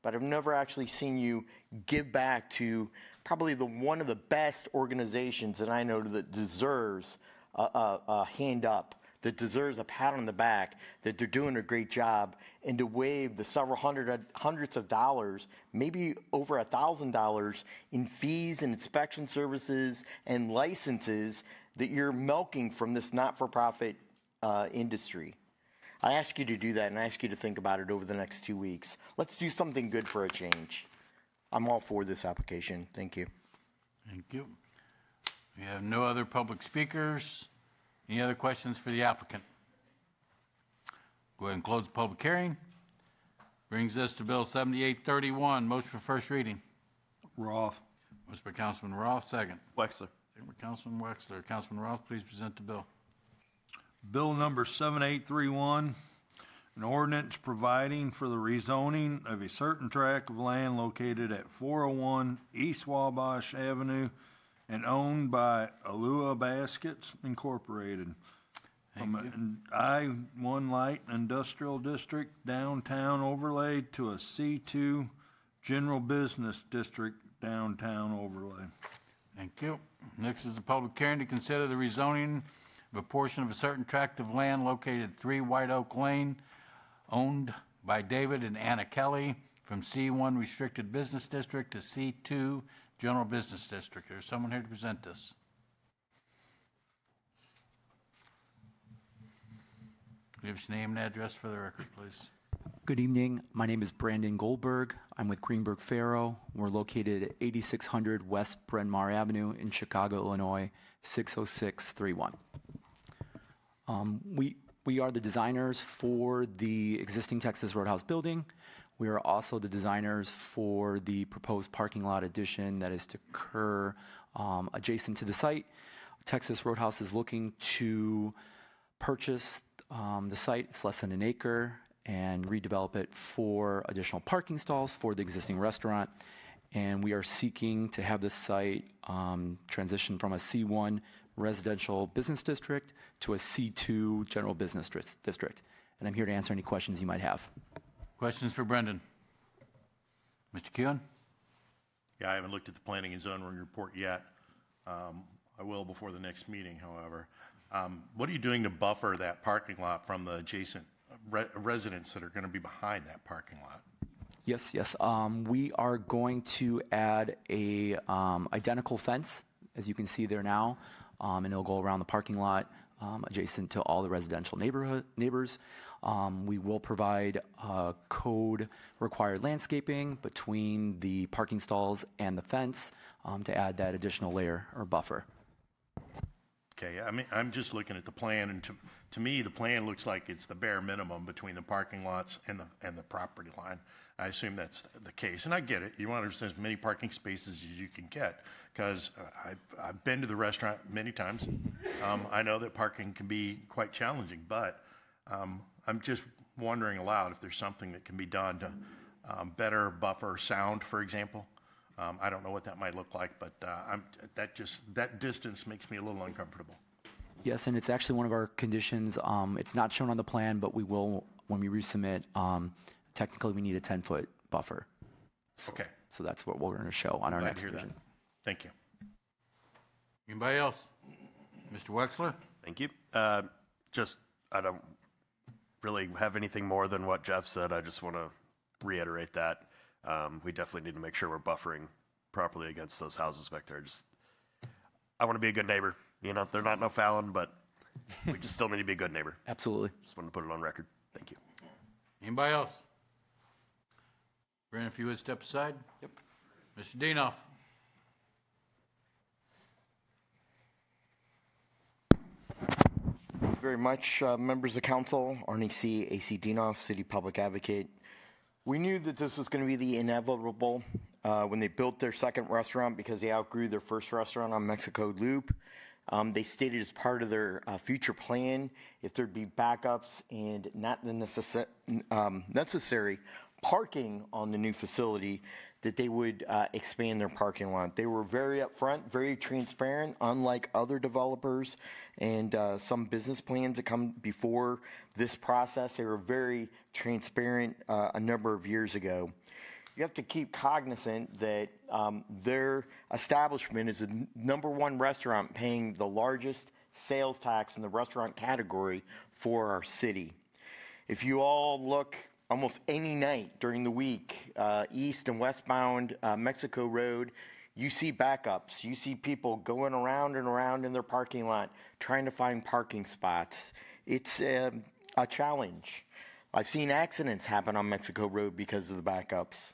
but I've never actually seen you give back to probably one of the best organizations that I know that deserves a hand up, that deserves a pat on the back, that they're doing a great job, and to waive the several hundreds of dollars, maybe over $1,000 in fees and inspection services and licenses that you're milking from this not-for-profit industry. I ask you to do that, and I ask you to think about it over the next 2 weeks. Let's do something good for a change. I'm all for this application. Thank you. Thank you. We have no other public speakers. Any other questions for the applicant? Go ahead and close the public hearing. Brings us to Bill 7831, motion for first reading. Roth. Motion by Councilman Roth, second. Wexler. Second by Councilman Wexler. Councilman Roth, please present the bill. Bill number 7831, an ordinance providing for the rezoning of a certain tract of land located at 401 East Wabash Avenue and owned by Alua Baskets Incorporated. An I-1 Light Industrial District downtown overlaid to a C2 General Business District downtown overlay. Thank you. Next is a public hearing to consider the rezoning of a portion of a certain tract of land located at 3 White Oak Lane, owned by David and Anna Kelly, from C1 Restricted Business District to C2 General Business District. There's someone here to present this. Give us your name and address for the record, please. Good evening. My name is Brandon Goldberg. I'm with Greenberg Farrow. We're located at 8600 West Bryn Mawr Avenue in Chicago, Illinois, 60631. We are the designers for the existing Texas Roadhouse building. We are also the designers for the proposed parking lot addition that is to occur adjacent to the site. Texas Roadhouse is looking to purchase the site. It's less than an acre, and redevelop it for additional parking stalls for the existing restaurant. And we are seeking to have this site transition from a C1 residential business district to a C2 general business district. And I'm here to answer any questions you might have. Questions for Brendan? Mr. Keown? Yeah, I haven't looked at the planning and zoning report yet. I will before the next meeting, however. What are you doing to buffer that parking lot from the adjacent residents that are going to be behind that parking lot? Yes. We are going to add a identical fence, as you can see there now, and it'll go around the parking lot adjacent to all the residential neighbors. We will provide code-required landscaping between the parking stalls and the fence to add that additional layer or buffer. Okay, I mean, I'm just looking at the plan, and to me, the plan looks like it's the bare minimum between the parking lots and the property line. I assume that's the case, and I get it. You want as many parking spaces as you can get, because I've been to the restaurant many times. I know that parking can be quite challenging, but I'm just wondering aloud if there's something that can be done to better buffer sound, for example. I don't know what that might look like, but that distance makes me a little uncomfortable. Yes, and it's actually one of our conditions. It's not shown on the plan, but we will, when we resubmit, technically we need a 10-foot buffer. Okay. So that's what we're going to show on our Glad next to hear that. revision. Thank you. Anybody else? Mr. Wexler? Thank you. I don't really have anything more than what Jeff said. I just want to reiterate that. We definitely need to make sure we're buffering properly against those houses back there. I want to be a good neighbor. You know, they're not in O'Fallon, but we just still need to be a good neighbor. Absolutely. Just want to put it on record. Thank you. Anybody else? Brandon, if you would step aside. Yep. Mr. Dienoff? Thank you very much, members of council. Arnie C., AC Dienoff, City Public Advocate. We knew that this was going to be the inevitable when they built their second restaurant because they outgrew their first restaurant on Mexico Loop. They stated as part of their future plan, if there'd be backups and not the necessary parking on the new facility, that they would expand their parking lot. They were very upfront, very transparent, unlike other developers and some business plans that come before this process. They were very transparent a number of years ago. You have to keep cognizant that their establishment is the #1 restaurant paying the largest sales tax in the restaurant category for our city. If you all look almost any night during the week, east and westbound Mexico Road, you see backups. You see people going around and around in their parking lot trying to find parking spots. It's a challenge. I've seen accidents happen on Mexico Road because of the backups.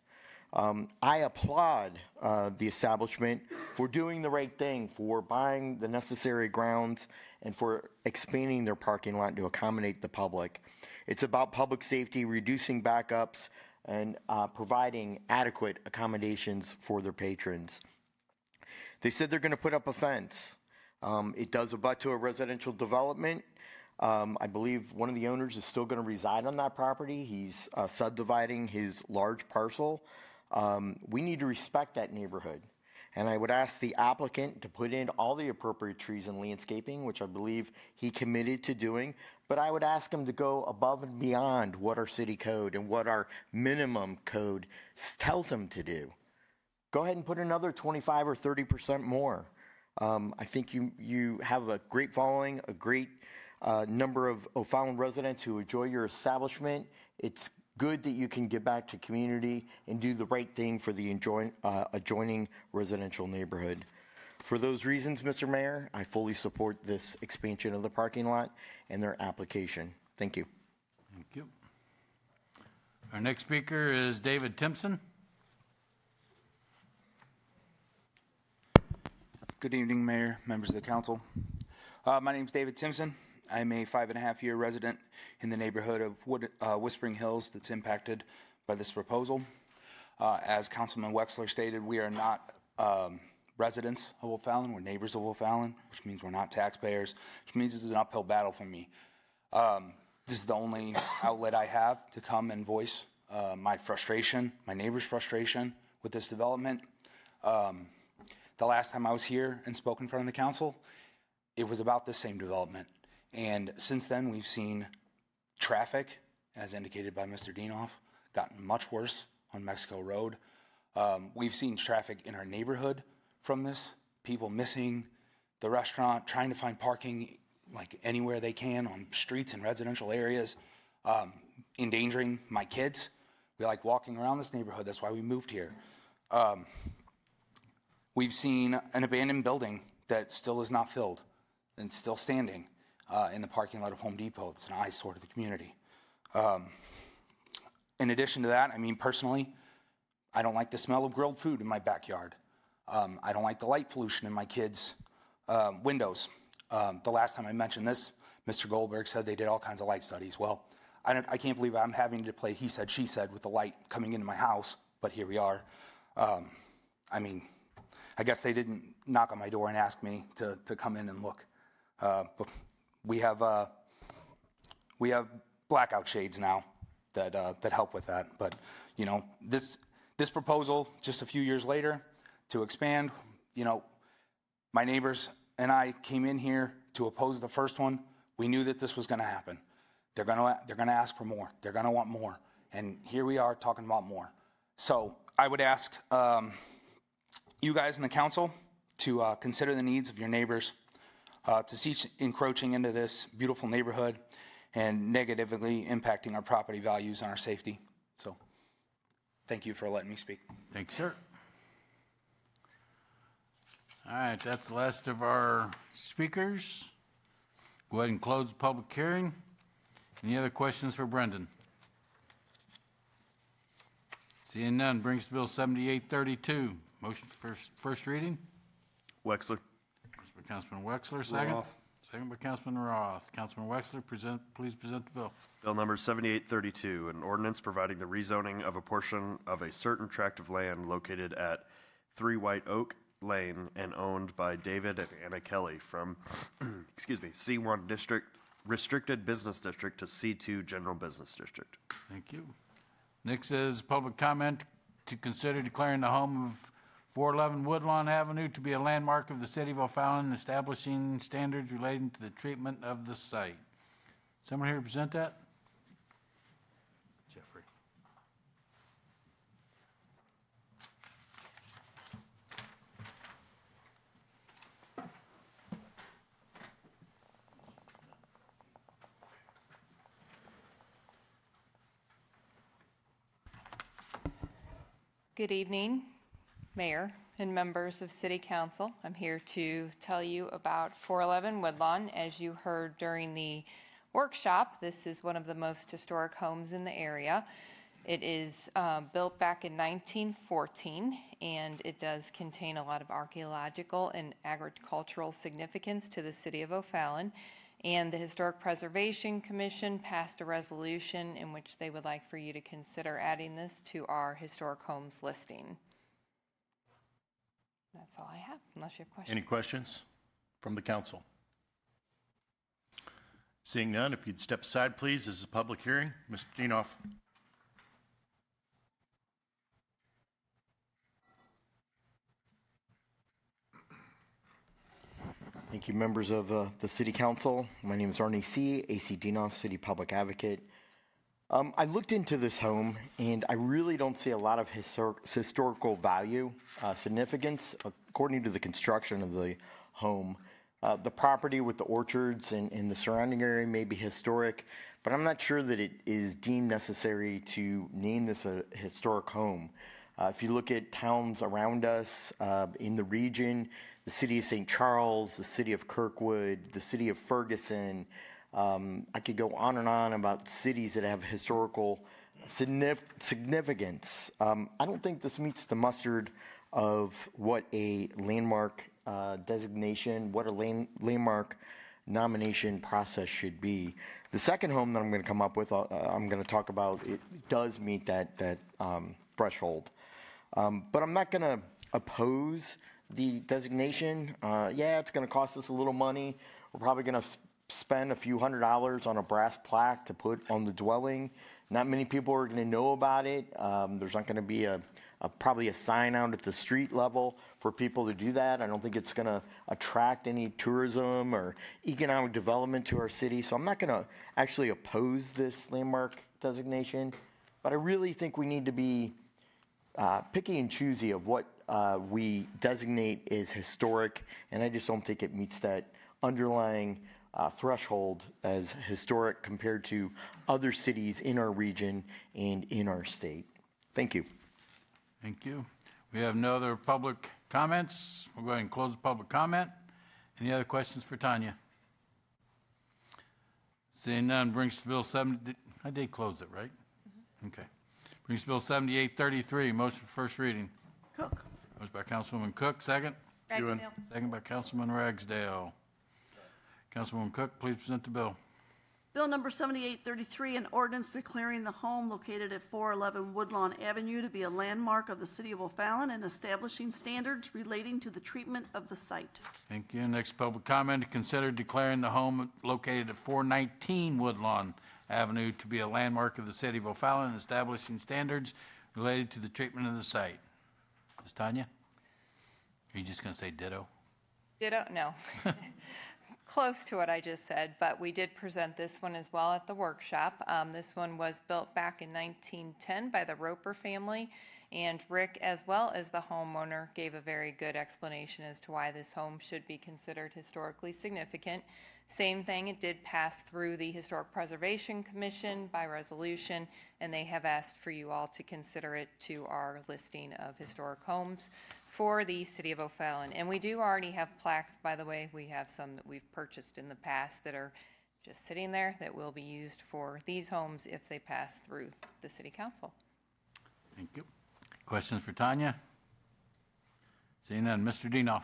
I applaud the establishment for doing the right thing, for buying the necessary grounds, and for expanding their parking lot to accommodate the public. It's about public safety, reducing backups, and providing adequate accommodations for their patrons. They said they're going to put up a fence. It does abut to a residential development. I believe one of the owners is still going to reside on that property. He's subdividing his large parcel. We need to respect that neighborhood. And I would ask the applicant to put in all the appropriate trees and landscaping, which I believe he committed to doing. But I would ask him to go above and beyond what our city code and what our minimum code tells him to do. Go ahead and put another 25 or 30% more. I think you have a great following, a great number of O'Fallon residents who enjoy your establishment. It's good that you can give back to community and do the right thing for the adjoining residential neighborhood. For those reasons, Mr. Mayor, I fully support this expansion of the parking lot and their application. Thank you. Thank you. Our next speaker is David Timpson. Good evening, Mayor, members of the council. My name is David Timpson. I'm a 5.5-year resident in the neighborhood of Whispering Hills that's impacted by this proposal. As Councilman Wexler stated, we are not residents of O'Fallon. We're neighbors of O'Fallon, which means we're not taxpayers, which means this is an uphill battle for me. This is the only outlet I have to come and voice my frustration, my neighbor's frustration with this development. The last time I was here and spoke in front of the council, it was about the same development. And since then, we've seen traffic, as indicated by Mr. Dienoff, gotten much worse on Mexico Road. We've seen traffic in our neighborhood from this, people missing the restaurant, trying to find parking like anywhere they can on streets and residential areas, endangering my kids. We like walking around this neighborhood. That's why we moved here. We've seen an abandoned building that still is not filled and still standing in the parking lot of Home Depot. It's an eyesore to the community. In addition to that, I mean, personally, I don't like the smell of grilled food in my backyard. I don't like the light pollution in my kids' windows. The last time I mentioned this, Mr. Goldberg said they did all kinds of light studies. Well, I can't believe I'm having to play he said, she said with the light coming into my house, but here we are. I mean, I guess they didn't knock on my door and ask me to come in and look. But we have blackout shades now that help with that. But you know, this proposal just a few years later to expand, you know, my neighbors and I came in here to oppose the first one. We knew that this was going to happen. They're going to ask for more. They're going to want more. And here we are talking about more. So I would ask you guys in the council to consider the needs of your neighbors, to cease encroaching into this beautiful neighborhood and negatively impacting our property values and our safety. So thank you for letting me speak. Thank you, sir. All right, that's the last of our speakers. Go ahead and close the public hearing. Any other questions for Brendan? Seeing none, brings to Bill 7832. Motion for first reading. Wexler. First by Councilman Wexler, second. Roth. Second by Councilman Roth. Councilman Wexler, please present the bill. Bill number 7832, an ordinance providing the rezoning of a portion of a certain tract of land located at 3 White Oak Lane and owned by David and Anna Kelly from, C1 District, Restricted Business District to C2 General Business District. Thank you. Next is public comment to consider declaring the home of 411 Woodlawn Avenue to be a landmark of the city of O'Fallon and establishing standards relating to the treatment of the site. Someone here to present that? Jeffrey. Good evening, Mayor and members of City Council. I'm here to tell you about 411 Woodlawn. As you heard during the workshop, this is one of the most historic homes in the area. It is built back in 1914, and it does contain a lot of archaeological and agricultural significance to the city of O'Fallon. And the Historic Preservation Commission passed a resolution in which they would like for you to consider adding this to our historic homes listing. That's all I have, unless you have questions. Any questions from the council? Seeing none, if you'd step aside, please. This is a public hearing. Mr. Dinoff. Thank you, members of the City Council. My name is Arnie C., AC Dinoff, City Public Advocate. I looked into this home, and I really don't see a lot of historical value, significance, according to the construction of the home. The property with the orchards and the surrounding area may be historic, but I'm not sure that it is deemed necessary to name this a historic home. If you look at towns around us in the region, the city of St. Charles, the city of Kirkwood, the city of Ferguson, I could go on and on about cities that have historical significance. I don't think this meets the mustard of what a landmark designation, what a landmark nomination process should be. The second home that I'm going to come up with, I'm going to talk about, it does meet that threshold. But I'm not going to oppose the designation. Yeah, it's going to cost us a little money. We're probably going to spend a few $100s on a brass plaque to put on the dwelling. Not many people are going to know about it. There's not going to be probably a sign out at the street level for people to do that. I don't think it's going to attract any tourism or economic development to our city. So I'm not going to actually oppose this landmark designation, but I really think we need to be picky and choosy of what we designate as historic, and I just don't think it meets that underlying threshold as historic compared to other cities in our region and in our state. Thank you. Thank you. We have no other public comments. We'll go ahead and close the public comment. Any other questions for Tanya? Seeing none, brings to Bill 70. I did close it, right? Mm-hmm. Okay. Brings to Bill 7833. Motion for first reading. Cook. Motion by Councilwoman Cook, second. Ragsdale. Second by Councilman Ragsdale. Councilwoman Cook, please present the bill. Bill number 7833, an ordinance declaring the home located at 411 Woodlawn Avenue to be a landmark of the city of O'Fallon and establishing standards relating to the treatment of the site. Thank you. Next public comment, to consider declaring the home located at 419 Woodlawn Avenue to be a landmark of the city of O'Fallon and establishing standards related to the treatment of the site. Ms. Tanya? Are you just going to say ditto? Ditto? No. Close to what I just said, but we did present this one as well at the workshop. This one was built back in 1910 by the Roper family, and Rick, as well as the homeowner, gave a very good explanation as to why this home should be considered historically significant. Same thing, it did pass through the Historic Preservation Commission by resolution, and they have asked for you all to consider it to our listing of historic homes for the city of O'Fallon. And we do already have plaques, by the way. We have some that we've purchased in the past that are just sitting there that will be used for these homes if they pass through the city council. Thank you. Questions for Tanya? Seeing none, Mr. Dinoff.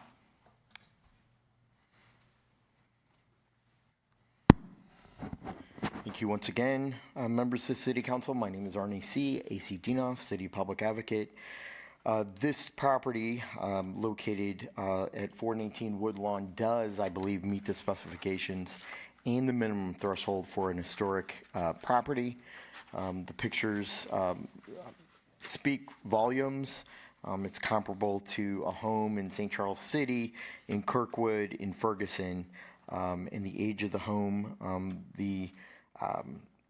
Thank you once again, members of the City Council. My name is Arnie C., AC Dinoff, City Public Advocate. This property located at 419 Woodlawn does, I believe, meet the specifications and the minimum threshold for an historic property. The pictures speak volumes. It's comparable to a home in St. Charles City, in Kirkwood, in Ferguson. In the age of the home, the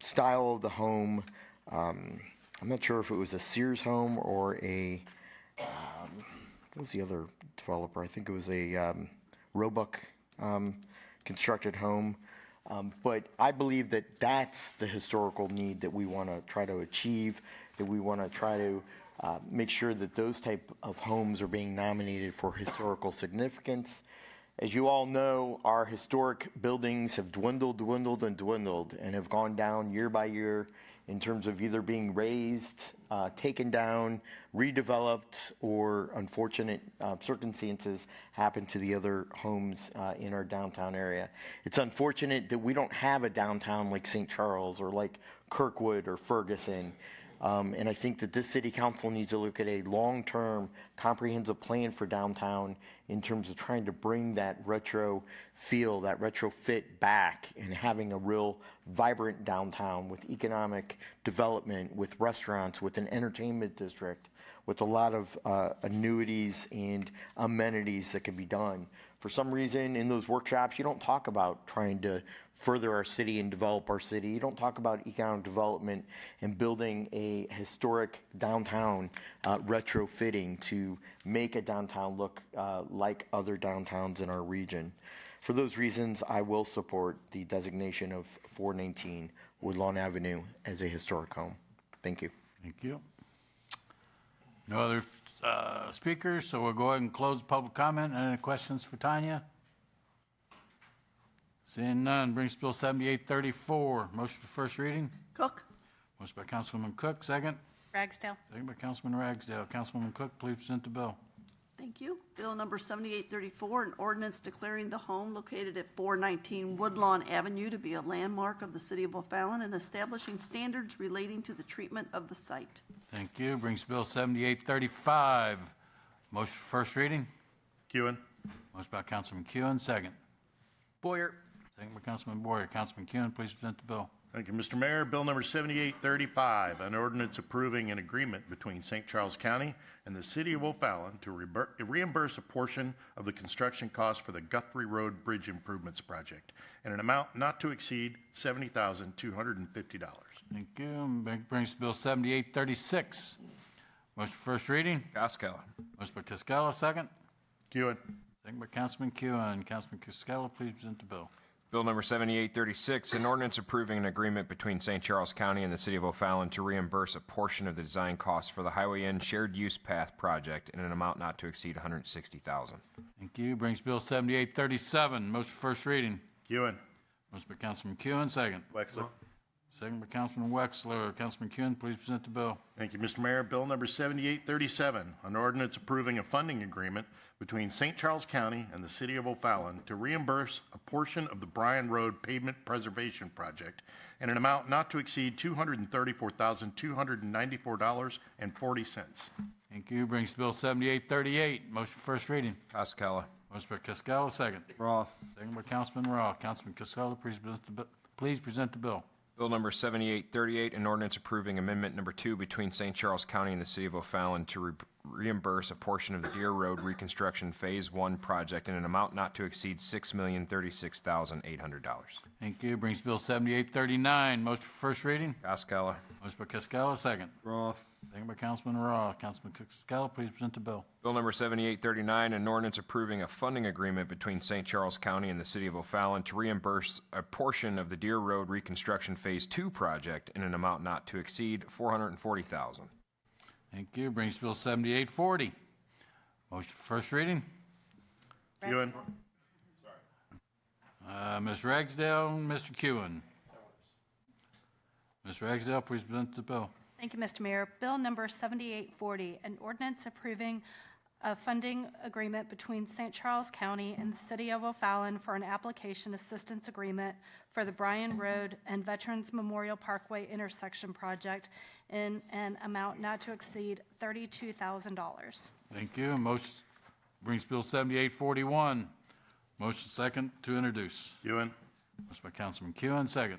style of the home, I'm not sure if it was a Sears home or a what was the other developer? I think it was a Roebuck constructed home. But I believe that that's the historical need that we want to try to achieve, that we want to try to make sure that those type of homes are being nominated for historical significance. As you all know, our historic buildings have dwindled and have gone down year by year in terms of either being razed, taken down, redeveloped, or unfortunate circumstances happen to the other homes in our downtown area. It's unfortunate that we don't have a downtown like St. Charles or like Kirkwood or Ferguson. And I think that this city council needs to look at a long-term comprehensive plan for downtown in terms of trying to bring that retro feel, that retro fit back, and having a real vibrant downtown with economic development, with restaurants, with an entertainment district, with a lot of annuities and amenities that can be done. For some reason, in those workshops, you don't talk about trying to further our city and develop our city. You don't talk about economic development and building a historic downtown, retrofitting to make a downtown look like other downtowns in our region. For those reasons, I will support the designation of 419 Woodlawn Avenue as a historic home. Thank you. Thank you. No other speakers, so we'll go ahead and close public comment. Any questions for Tanya? Seeing none, brings Bill 7834. Motion for first reading. Cook. Motion by Councilwoman Cook, second. Ragsdale. Second by Councilman Ragsdale. Councilwoman Cook, please present the bill. Thank you. Bill number 7834, an ordinance declaring the home located at 419 Woodlawn Avenue to be a landmark of the city of O'Fallon and establishing standards relating to the treatment of the site. Thank you. Brings Bill 7835. Motion for first reading. Kewen. Motion by Councilman Kewen, second. Boyer. Second by Councilman Boyer. Councilman Kewen, please present the bill. Thank you, Mr. Mayor. Bill number 7835, an ordinance approving an agreement between St. Charles County and the City of O'Fallon to reimburse a portion of the construction costs for the Guthrie Road Bridge Improvements Project in an amount not to exceed $70,250. Thank you. Brings Bill 7836. Motion for first reading. Cascala. Motion by Cascala, second. Kewen. Second by Councilman Kewen. Councilman Cascala, please present the bill. Bill number 7836, an ordinance approving an agreement between St. Charles County and the City of O'Fallon to reimburse a portion of the design costs for the Highway End Shared Use Path project in an amount not to exceed $160,000. Thank you. Brings Bill 7837. Motion for first reading. Kewen. Motion by Councilman Kewen, second. Wexler. Second by Councilman Wexler. Councilman Kewen, please present the bill. Thank you, Mr. Mayor. Bill number 7837, an ordinance approving a funding agreement between St. Charles County and the City of O'Fallon to reimburse a portion of the Bryan Road Pavement Preservation Project in an amount not to exceed $234,294.40. Thank you. Brings Bill 7838. Motion for first reading. Cascala. Motion by Cascala, second. Roth. Second by Councilman Roth. Councilman Cascala, please present the bill. Bill number 7838, an ordinance approving amendment number 2 between St. Charles County and the City of O'Fallon to reimburse a portion of the Deer Road Reconstruction Phase 1 project in an amount not to exceed $6,036,800. Thank you. Brings Bill 7839. Motion for first reading. Cascala. Motion by Cascala, second. Roth. Second by Councilman Roth. Councilman Cascala, please present the bill. Bill number 7839, an ordinance approving a funding agreement between St. Charles County and the City of O'Fallon to reimburse a portion of the Deer Road Reconstruction Phase 2 project in an amount not to exceed $440,000. Thank you. Brings Bill 7840. Motion for first reading. Kewen. Ms. Ragsdale, Mr. Kewen. Ms. Ragsdale, please present the bill. Thank you, Mr. Mayor. Bill number 7840, an ordinance approving a funding agreement between St. Charles County and the City of O'Fallon for an application assistance agreement for the Bryan Road and Veterans Memorial Parkway intersection project in an amount not to exceed $32,000. Thank you. Motion brings Bill 7841. Motion second to introduce. Kewen. Motion by Councilman Kewen, second.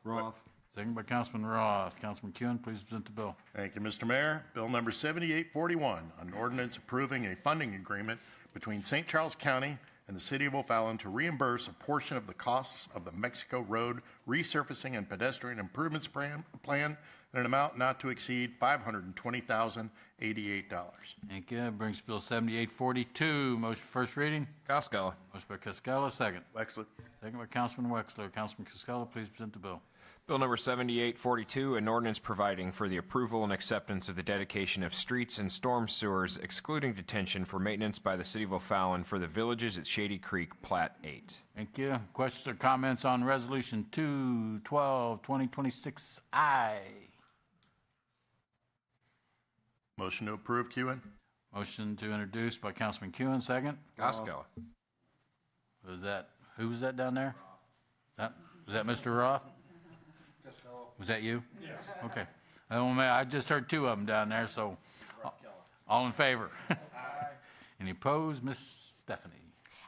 Roth. Second by Councilman Roth. Councilman Kewen, please present the bill. Thank you, Mr. Mayor. Bill number 7841, an ordinance approving a funding agreement between St. Charles County and the City of O'Fallon to reimburse a portion of the costs of the Mexico Road Resurfacing and Pedestrian Improvements Plan in an amount not to exceed $520,088. Thank you. That brings Bill 7842. Motion for first reading. Cascala. Motion by Cascala, second. Wexler. Second by Councilman Wexler. Councilman Cascala, please present the bill. Bill number 7842, an ordinance providing for the approval and acceptance of the dedication of streets and storm sewers, excluding detention for maintenance by the City of O'Fallon for the villages at Shady Creek, Plat 8. Thank you. Questions or comments on Resolution 212, 2026I? Motion to approve, Kewen. Motion to introduce by Councilman Kewen, second. Cascala. Who was that down there? Was that Mr. Roth? Was that you? Yes. Okay. Oh, man, I just heard two of them down there, so all in favor? Any opposed? Ms. Stephanie.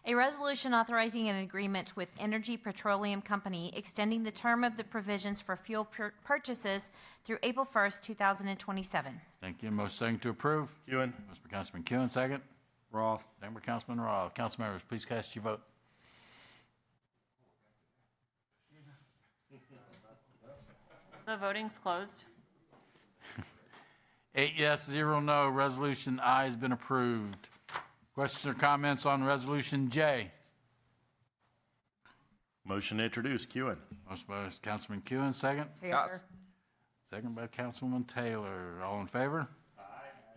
A resolution authorizing an agreement with Energy Petroleum Company extending the term of the provisions for fuel purchases through April 1st, 2027. Thank you. Motion second to approve. Ewan. Motion by Councilman Kuhn, second. Roth. Second by Councilman Roth. Council members, please cast your vote. The voting's closed. 8 yes, 0 no. Resolution I has been approved. Questions or comments on Resolution J? Motion to introduce, Ewan. Motion by Councilman Kuhn, second. Taylor. Second by Councilwoman Taylor. All in favor? Aye.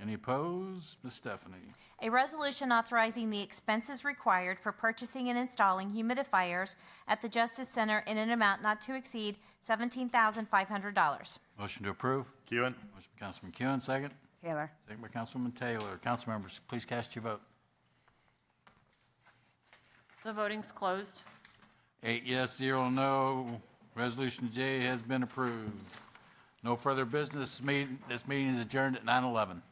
Any opposed? Ms. Stephanie. A resolution authorizing the expenses required for purchasing and installing humidifiers at the Justice Center in an amount not to exceed $17,500. Motion to approve. Ewan. Motion by Councilman Kuhn, second. Taylor. Second by Councilwoman Taylor. Council members, please cast your vote. The voting's closed. 8 yes, 0 no. Resolution J has been approved. No further business. This meeting is adjourned at 9:11.